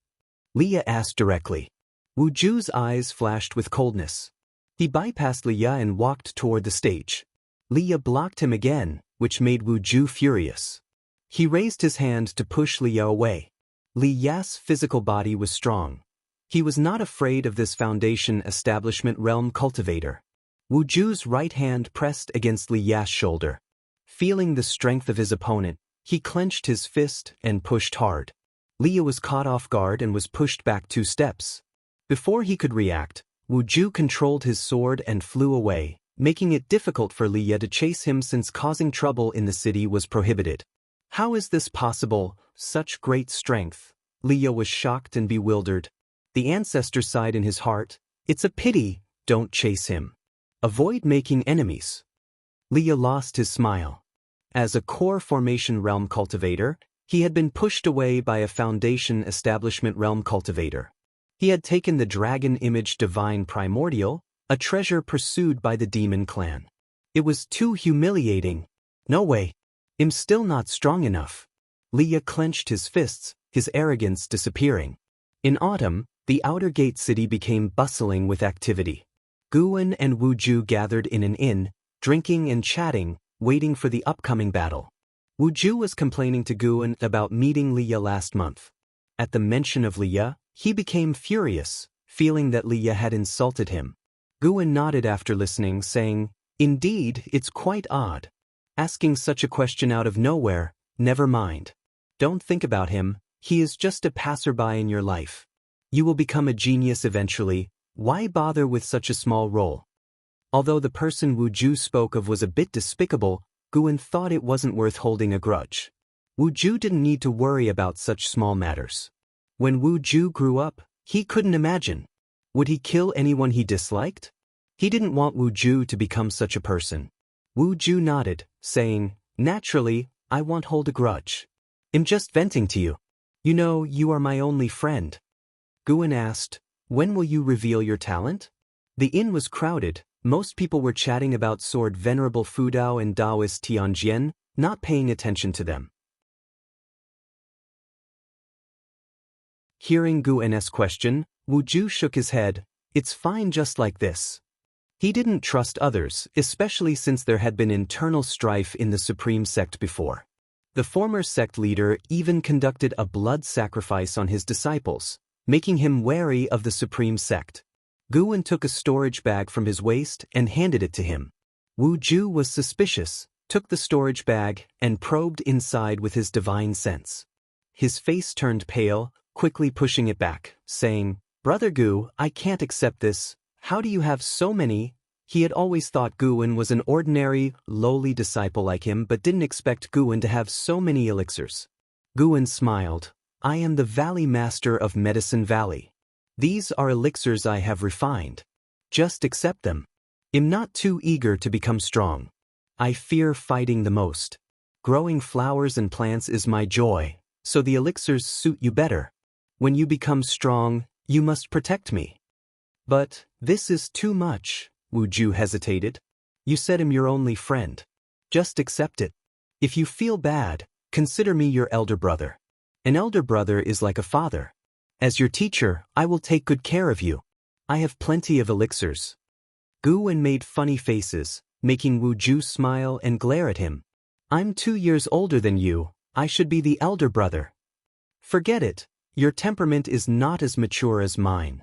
Li Ye asked directly. Wuju's eyes flashed with coldness. He bypassed Li Ye and walked toward the stage. Li Ye blocked him again, which made Wuju furious. He raised his hand to push Li Ye away. Li Ye's physical body was strong. He was not afraid of this Foundation Establishment realm cultivator. Wuju's right hand pressed against Li Ye's shoulder. Feeling the strength of his opponent, he clenched his fist and pushed hard. Li Ye was caught off guard and was pushed back 2 steps. Before he could react, Wuju controlled his sword and flew away, making it difficult for Li Ye to chase him since causing trouble in the city was prohibited. How is this possible, such great strength? Li Ye was shocked and bewildered. The Ancestor sighed in his heart, it's a pity, don't chase him. Avoid making enemies. Li Ye lost his smile. As a core formation realm cultivator, he had been pushed away by a Foundation Establishment realm cultivator. He had taken the dragon image divine primordial, a treasure pursued by the demon clan. It was too humiliating. No way. I'm still not strong enough. Li Ye clenched his fists, his arrogance disappearing. In autumn, the outer gate city became bustling with activity. Guan and Wuju gathered in an inn, drinking and chatting, waiting for the upcoming battle. Wuju was complaining to Guan about meeting Li Ye last month. At the mention of Li Ye, he became furious, feeling that Li Ye had insulted him. Guan nodded after listening, saying, Indeed, it's quite odd. Asking such a question out of nowhere, never mind. Don't think about him, he is just a passerby in your life. You will become a genius eventually, why bother with such a small role? Although the person Wuju spoke of was a bit despicable, Guan thought it wasn't worth holding a grudge. Wuju didn't need to worry about such small matters. When Wuju grew up, he couldn't imagine. Would he kill anyone he disliked? He didn't want Wuju to become such a person. Wuju nodded, saying, Naturally, I won't hold a grudge. I'm just venting to you. You know, you are my only friend. Guan asked, When will you reveal your talent? The inn was crowded, most people were chatting about sword Venerable Fudao and Taoist Tianjian, not paying attention to them. Hearing Guan's question, Wuju shook his head, it's fine just like this. He didn't trust others, especially since there had been internal strife in the Supreme Sect before. The former sect leader even conducted a blood sacrifice on his disciples, making him wary of the Supreme Sect. Guan took a storage bag from his waist and handed it to him. Wuju was suspicious, took the storage bag, and probed inside with his divine sense. His face turned pale, quickly pushing it back, saying, Brother Gu, I can't accept this. How do you have so many? He had always thought Guan was an ordinary, lowly disciple like him but didn't expect Guan to have so many elixirs. Guan smiled. I am the Valley Master of Medicine Valley. These are elixirs I have refined. Just accept them. I'm not too eager to become strong. I fear fighting the most. Growing flowers and plants is my joy, so the elixirs suit you better. When you become strong, you must protect me. But this is too much, Wuju hesitated. You said I'm your only friend. Just accept it. If you feel bad, consider me your elder brother. An elder brother is like a father. As your teacher, I will take good care of you. I have plenty of elixirs. Guan made funny faces, making Wuju smile and glare at him. I'm 2 years older than you, I should be the elder brother. Forget it, your temperament is not as mature as mine.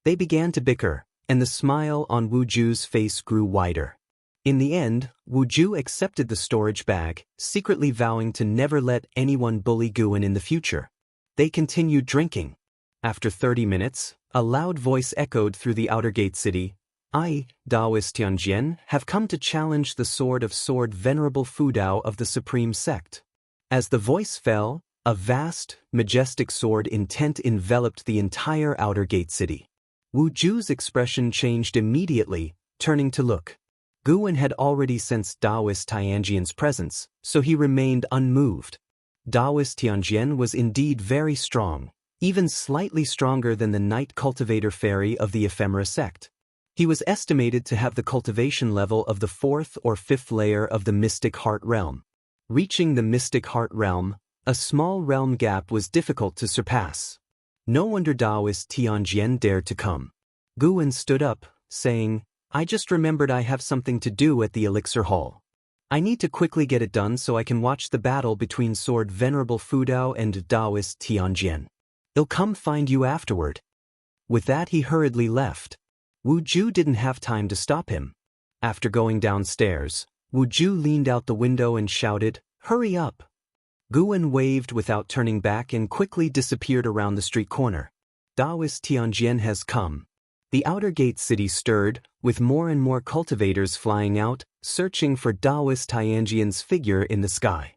They began to bicker, and the smile on Wuju's face grew wider. In the end, Wuju accepted the storage bag, secretly vowing to never let anyone bully Guan in the future. They continued drinking. After 30 minutes, a loud voice echoed through the outer gate city. I, Daoist Tianjian, have come to challenge the sword of sword Venerable Fudao of the Supreme Sect. As the voice fell, a vast, majestic sword intent enveloped the entire outer gate city. Wuju's expression changed immediately, turning to look. Guan had already sensed Daoist Tianjian's presence, so he remained unmoved. Daoist Tianjian was indeed very strong, even slightly stronger than the Night Cultivator Fairy of the Ephemera sect. He was estimated to have the cultivation level of the 4th or 5th layer of the Mystic Heart Realm. Reaching the Mystic Heart Realm, a small realm gap was difficult to surpass. No wonder Daoist Tianjian dared to come. Guan stood up, saying, I just remembered I have something to do at the Elixir Hall. I need to quickly get it done so I can watch the battle between Sword Venerable Fudao and Daoist Tianjian. I'll come find you afterward. With that he hurriedly left. Wuju didn't have time to stop him. After going downstairs, Wuju leaned out the window and shouted, Hurry up! Guan waved without turning back and quickly disappeared around the street corner. Daoist Tianjian has come. The outer gate city stirred, with more and more cultivators flying out, searching for Daoist Tianjian's figure in the sky.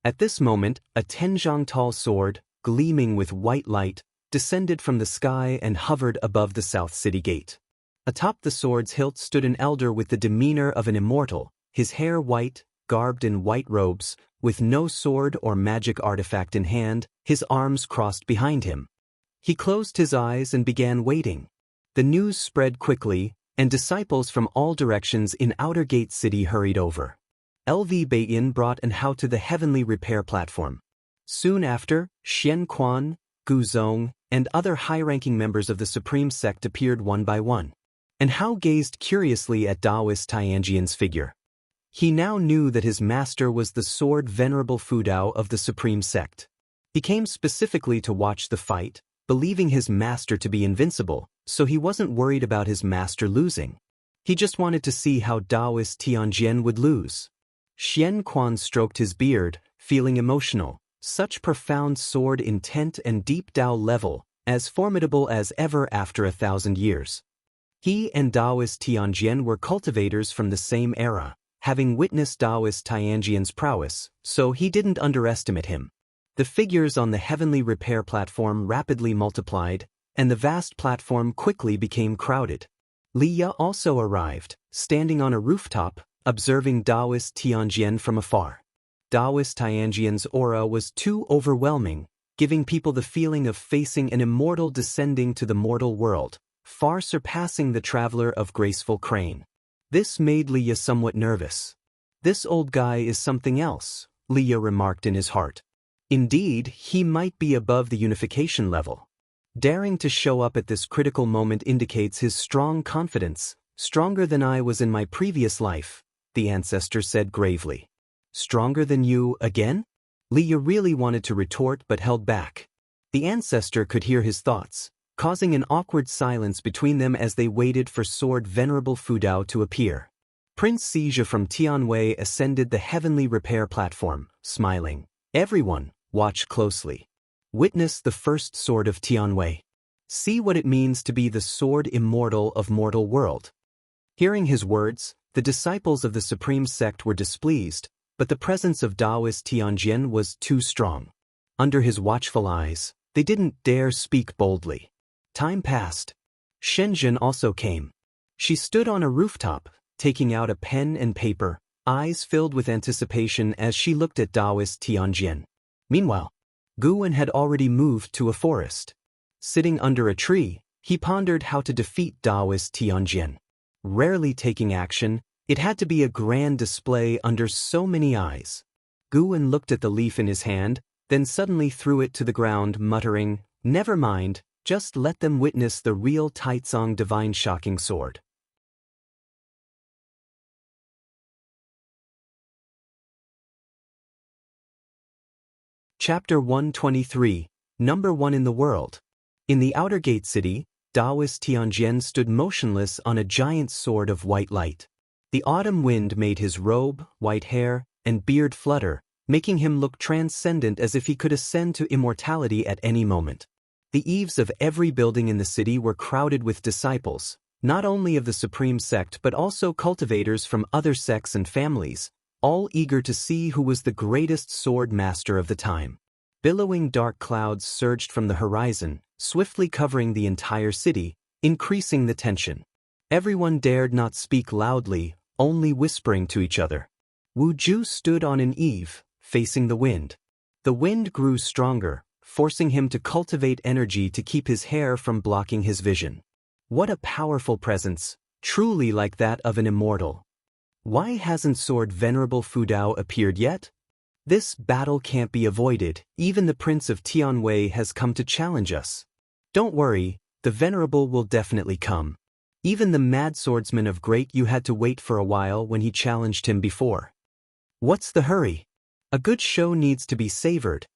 At this moment, a 10-zhang tall sword, gleaming with white light, descended from the sky and hovered above the south city gate. Atop the sword's hilt stood an elder with the demeanor of an immortal, his hair white, garbed in white robes, with no sword or magic artifact in hand, his arms crossed behind him. He closed his eyes and began waiting. The news spread quickly, and disciples from all directions in Outer Gate City hurried over. LV Beiyin brought an Hao to the heavenly repair platform. Soon after, Xianxia, Guzong, and other high-ranking members of the Supreme Sect appeared one by one. And Hao gazed curiously at Daoist Tianjian's figure. He now knew that his master was the sword Venerable Fudao of the Supreme Sect. He came specifically to watch the fight, believing his master to be invincible, so he wasn't worried about his master losing. He just wanted to see how Daoist Tianjian would lose. Xianxia stroked his beard, feeling emotional. Such profound sword intent and deep Dao level, as formidable as ever after 1,000 years. He and Daoist Tianjian were cultivators from the same era, having witnessed Daoist Tianjian's prowess, so he didn't underestimate him. The figures on the heavenly repair platform rapidly multiplied, and the vast platform quickly became crowded. Liya also arrived, standing on a rooftop, observing Daoist Tianjian from afar. Daoist Tianjian's aura was too overwhelming, giving people the feeling of facing an immortal descending to the mortal world, far surpassing the traveler of graceful crane. This made Liya somewhat nervous. This old guy is something else, Liya remarked in his heart. Indeed, he might be above the unification level. Daring to show up at this critical moment indicates his strong confidence, stronger than I was in my previous life, the Ancestor said gravely. Stronger than you again? Liya really wanted to retort but held back. The Ancestor could hear his thoughts, causing an awkward silence between them as they waited for Sword Venerable Fudao to appear. Prince Xia from Tianwei ascended the heavenly repair platform, smiling. Everyone, watch closely. Witness the first sword of Tianwei. See what it means to be the sword immortal of mortal world. Hearing his words, the disciples of the Supreme Sect were displeased, but the presence of Daoist Tianjian was too strong. Under his watchful eyes, they didn't dare speak boldly. Time passed. Shenzhen also came. She stood on a rooftop, taking out a pen and paper, eyes filled with anticipation as she looked at Taoist Tianjian. Meanwhile, Guan had already moved to a forest. Sitting under a tree, he pondered how to defeat Taoist Tianjian. Rarely taking action, it had to be a grand display under so many eyes. Guan looked at the leaf in his hand, then suddenly threw it to the ground, muttering, "Never mind, just let them witness the real Taicang divine shocking sword." Chapter 123, Number 1 in the World. In the outer gate city, Taoist Tianjian stood motionless on a giant sword of white light. The autumn wind made his robe, white hair, and beard flutter, making him look transcendent as if he could ascend to immortality at any moment. The eaves of every building in the city were crowded with disciples, not only of the supreme sect but also cultivators from other sects and families, all eager to see who was the greatest sword master of the time. Billowing dark clouds surged from the horizon, swiftly covering the entire city, increasing the tension. Everyone dared not speak loudly, only whispering to each other. Wuxia stood on an eave, facing the wind. The wind grew stronger, forcing him to cultivate energy to keep his hair from blocking his vision. What a powerful presence, truly like that of an immortal. Why hasn't Sword Venerable Fudao appeared yet? This battle can't be avoided, even the Prince of Tianwei has come to challenge us. Don't worry, the Venerable will definitely come. Even the mad swordsman of Great Yu had to wait for a while when he challenged him before. What's the hurry? A good show needs to be savored.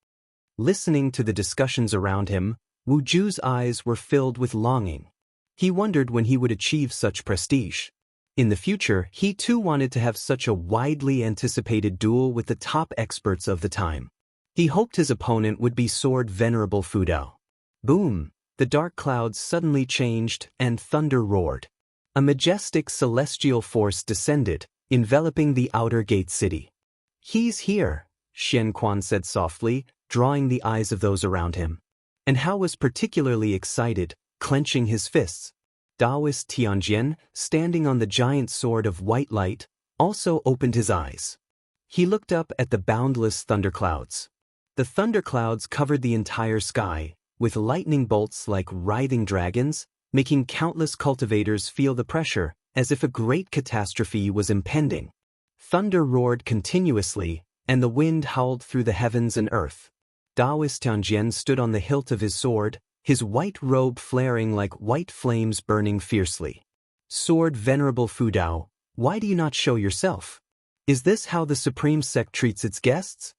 Listening to the discussions around him, Wuju's eyes were filled with longing. He wondered when he would achieve such prestige. In the future, he too wanted to have such a widely anticipated duel with the top experts of the time. He hoped his opponent would be Sword Venerable Fudao. Boom! The dark clouds suddenly changed and thunder roared. A majestic celestial force descended, enveloping the outer gate city. "He's here," Xianxia said softly, drawing the eyes of those around him. And Hao was particularly excited, clenching his fists. Taoist Tianjian, standing on the giant sword of white light, also opened his eyes. He looked up at the boundless thunderclouds. The thunderclouds covered the entire sky, with lightning bolts like writhing dragons, making countless cultivators feel the pressure, as if a great catastrophe was impending. Thunder roared continuously, and the wind howled through the heavens and earth. Taoist Tianjian stood on the hilt of his sword, his white robe flaring like white flames burning fiercely. "Sword Venerable Fudao, why do you not show yourself? Is this how the Supreme Sect treats its guests?"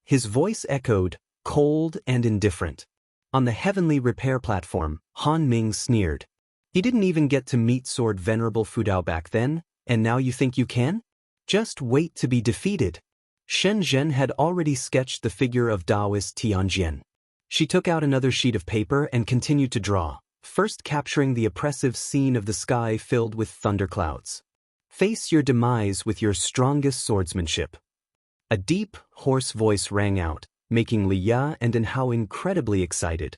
His voice echoed, cold and indifferent. On the heavenly repair platform, Han Ming sneered. "He didn't even get to meet Sword Venerable Fudao back then, and now you think you can? Just wait to be defeated." Shen Zhen had already sketched the figure of Taoist Tianjian. She took out another sheet of paper and continued to draw, first capturing the oppressive scene of the sky filled with thunderclouds. "Face your demise with your strongest swordsmanship." A deep, hoarse voice rang out, making Li Ya and An Hao incredibly excited.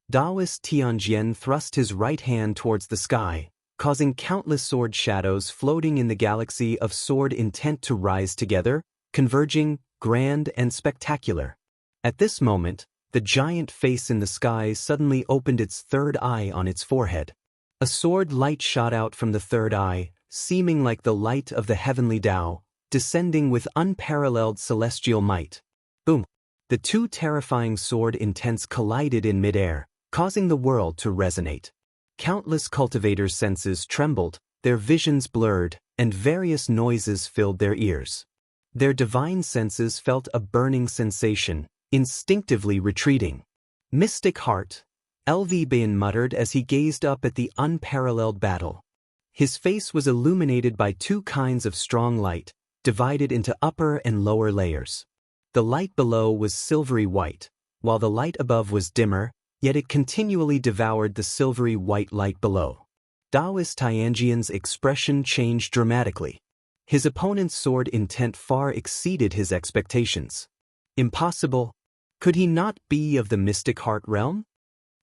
Taoist Tianjian thrust his right hand towards the sky, causing countless sword shadows floating in the galaxy of sword intent to rise together, converging, grand and spectacular. At this moment, the giant face in the sky suddenly opened its third eye on its forehead. A sword light shot out from the third eye, seeming like the light of the heavenly Tao, descending with unparalleled celestial might. Boom! The two terrifying sword intents collided in midair, causing the world to resonate. Countless cultivators' senses trembled, their visions blurred, and various noises filled their ears. Their divine senses felt a burning sensation, instinctively retreating. "Mystic heart," LV Bain muttered as he gazed up at the unparalleled battle. His face was illuminated by two kinds of strong light, divided into upper and lower layers. The light below was silvery white, while the light above was dimmer, yet it continually devoured the silvery white light below. Taoist Tianjian's expression changed dramatically. His opponent's sword intent far exceeded his expectations. Impossible. Could he not be of the mystic heart realm?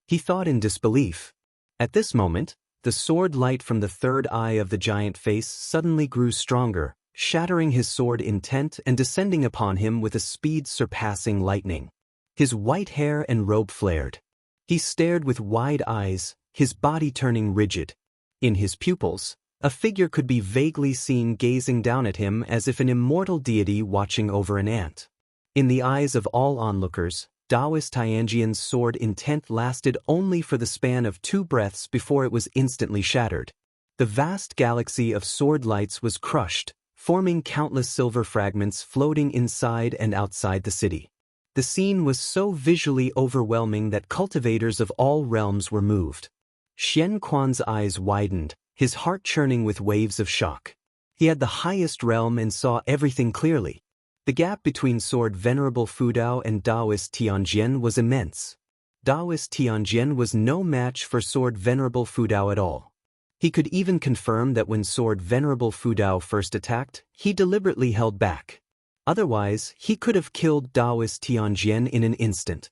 He thought in disbelief. At this moment, the sword light from the third eye of the giant face suddenly grew stronger, shattering his sword intent and descending upon him with a speed surpassing lightning. His white hair and robe flared. He stared with wide eyes, his body turning rigid. In his pupils, a figure could be vaguely seen gazing down at him as if an immortal deity watching over an ant. In the eyes of all onlookers, Taoist Tianjian's sword intent lasted only for the span of 2 breaths before it was instantly shattered. The vast galaxy of sword lights was crushed, forming countless silver fragments floating inside and outside the city. The scene was so visually overwhelming that cultivators of all realms were moved. Xianxia's eyes widened, his heart churning with waves of shock. He had the highest realm and saw everything clearly. The gap between Sword Venerable Fudao and Taoist Tianjian was immense. Taoist Tianjian was no match for Sword Venerable Fudao at all. He could even confirm that when Sword Venerable Fudao first attacked, he deliberately held back. Otherwise, he could have killed Taoist Tianjian in an instant.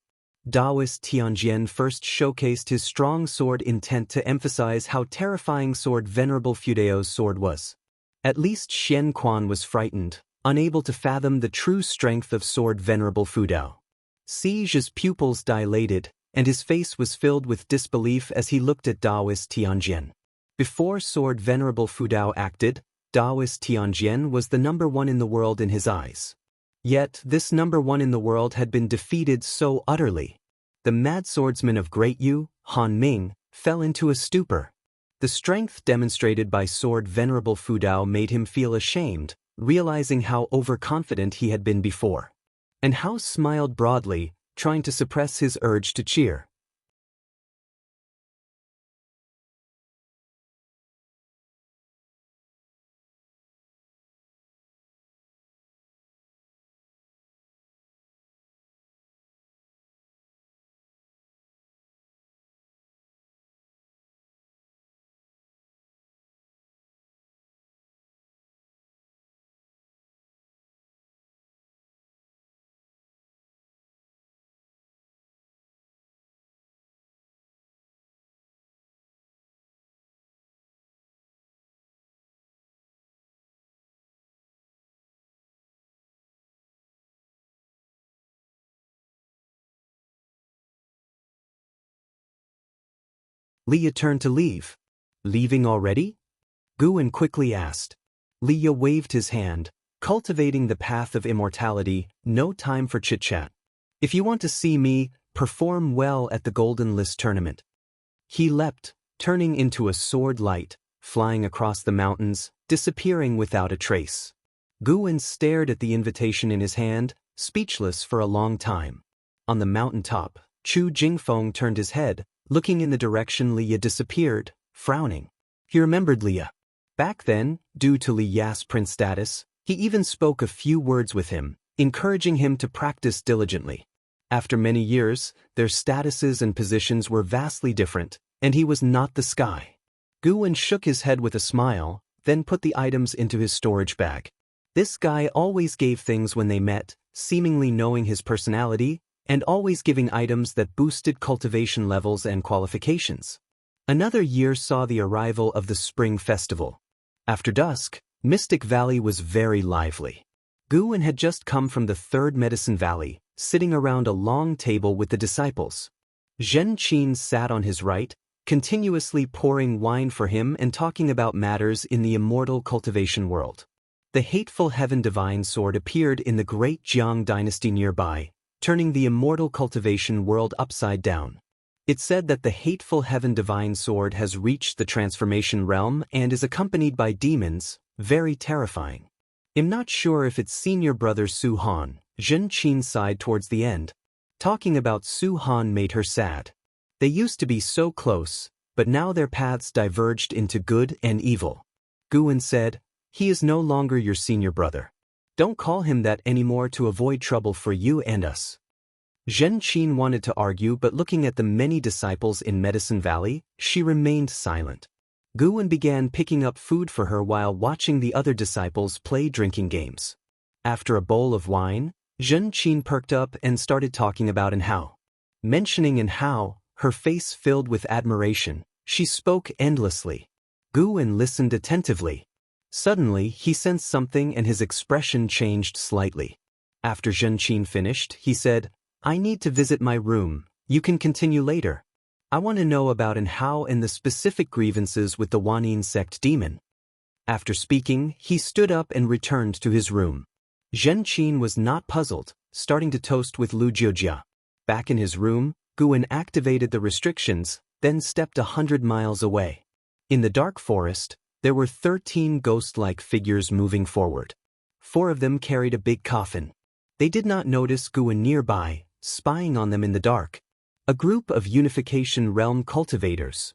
Taoist Tianjian first showcased his strong sword intent to emphasize how terrifying Sword Venerable Fudao's sword was. At least Xianxia was frightened, unable to fathom the true strength of Sword Venerable Fudao. Siege's pupils dilated, and his face was filled with disbelief as he looked at Taoist Tianjian. Before Sword Venerable Fudao acted, Taoist Tianjian was the number 1 in the world in his eyes. Yet, this number 1 in the world had been defeated so utterly. The mad swordsman of Great Yu, Han Ming, fell into a stupor. The strength demonstrated by Sword Venerable Fudao made him feel ashamed, realizing how overconfident he had been before. And Hao smiled broadly, trying to suppress his urge to cheer. Leah turned to leave. Leaving already? Xuan quickly asked. Leah waved his hand, cultivating the path of immortality, no time for chit-chat. If you want to see me, perform well at the Golden List tournament. He leapt, turning into a sword light, flying across the mountains, disappearing without a trace. Xuan stared at the invitation in his hand, speechless for a long time. On the mountain top, Chu Jingfeng turned his head, looking in the direction Leah disappeared, frowning. He remembered Leah. Back then, due to Leah's prince status, he even spoke a few words with him, encouraging him to practice diligently. After many years, their statuses and positions were vastly different, and he was not the sky. Xuan shook his head with a smile, then put the items into his storage bag. This guy always gave things when they met, seemingly knowing his personality, and always giving items that boosted cultivation levels and qualifications. Another year saw the arrival of the Spring Festival. After dusk, Mystic Valley was very lively. Xuan had just come from the Third Medicine Valley, sitting around a long table with the disciples. Zhen Qin sat on his right, continuously pouring wine for him and talking about matters in the immortal cultivation world. The hateful Heaven Divine Sword appeared in the great Jiang dynasty nearby, turning the immortal cultivation world upside down. It said that the hateful Heaven Divine Sword has reached the transformation realm and is accompanied by demons, very terrifying. I'm not sure if it's senior brother Su Han, Zhen Qin sighed towards the end. Talking about Su Han made her sad. They used to be so close, but now their paths diverged into good and evil. Xuan said, "He is no longer your senior brother. Don't call him that anymore to avoid trouble for you and us." Zhen Qin wanted to argue, but looking at the many disciples in Medicine Valley, she remained silent. Xuan began picking up food for her while watching the other disciples play drinking games. After a bowl of wine, Zhen Qin perked up and started talking about Hao. Mentioning Hao, her face filled with admiration. She spoke endlessly. Guan listened attentively. Suddenly, he sensed something and his expression changed slightly. After Zhenqin finished, he said, "I need to visit my room. You can continue later. I want to know about and how and the specific grievances with the Wanyin sect demon." After speaking, he stood up and returned to his room. Zhenqin was not puzzled, starting to toast with Lu Jiujia. Back in his room, Guan activated the restrictions, then stepped 100 miles away. In the dark forest, there were 13 ghost-like figures moving forward. 4 of them carried a big coffin. They did not notice Guan nearby, spying on them in the dark. A group of Unification Realm cultivators.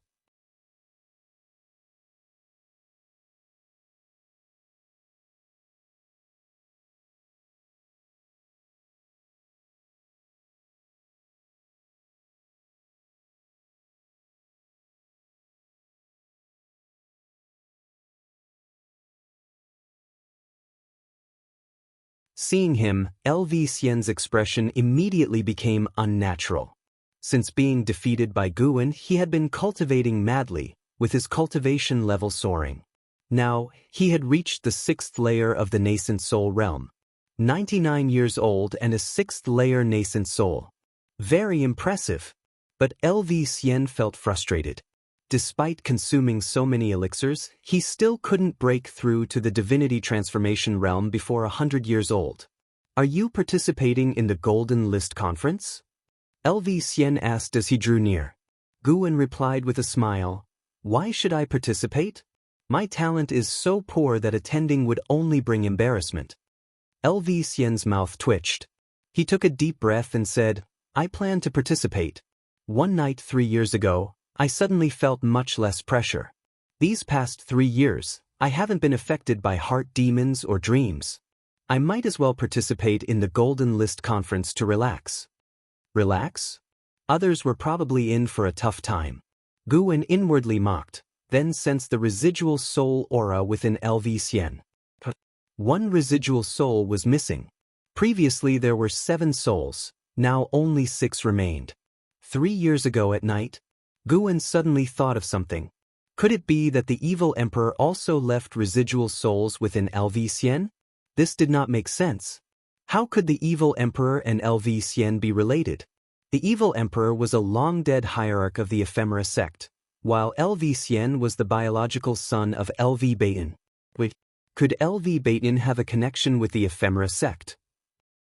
Seeing him, LV Xian's expression immediately became unnatural. Since being defeated by Guan, he had been cultivating madly, with his cultivation level soaring. Now, he had reached the 6th layer of the nascent soul realm. 99 years old and a 6th layer nascent soul. Very impressive. But LV Xian felt frustrated. Despite consuming so many elixirs, he still couldn't break through to the divinity transformation realm before 100 years old. "Are you participating in the Golden List Conference?" LV Xian asked as he drew near. Guan replied with a smile, "Why should I participate? My talent is so poor that attending would only bring embarrassment." LV Xian's mouth twitched. He took a deep breath and said, "I plan to participate. One night 3 years ago, I suddenly felt much less pressure. These past 3 years, I haven't been affected by heart demons or dreams. I might as well participate in the Golden List Conference to relax." Relax? Others were probably in for a tough time. Guan inwardly mocked, then sensed the residual soul aura within LV Xian. One residual soul was missing. Previously there were 7 souls, now only 6 remained. 3 years ago at night, Guan suddenly thought of something. Could it be that the evil emperor also left residual souls within LV Xian? This did not make sense. How could the evil emperor and LV Xian be related? The evil emperor was a long-dead hierarch of the ephemera sect, while LV Xian was the biological son of LV Baitin. Wait, could LV Baitin have a connection with the ephemera sect?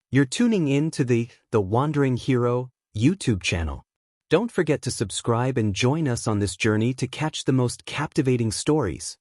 You're tuning in to the Wandering Hero YouTube channel. Don't forget to subscribe and join us on this journey to catch the most captivating stories.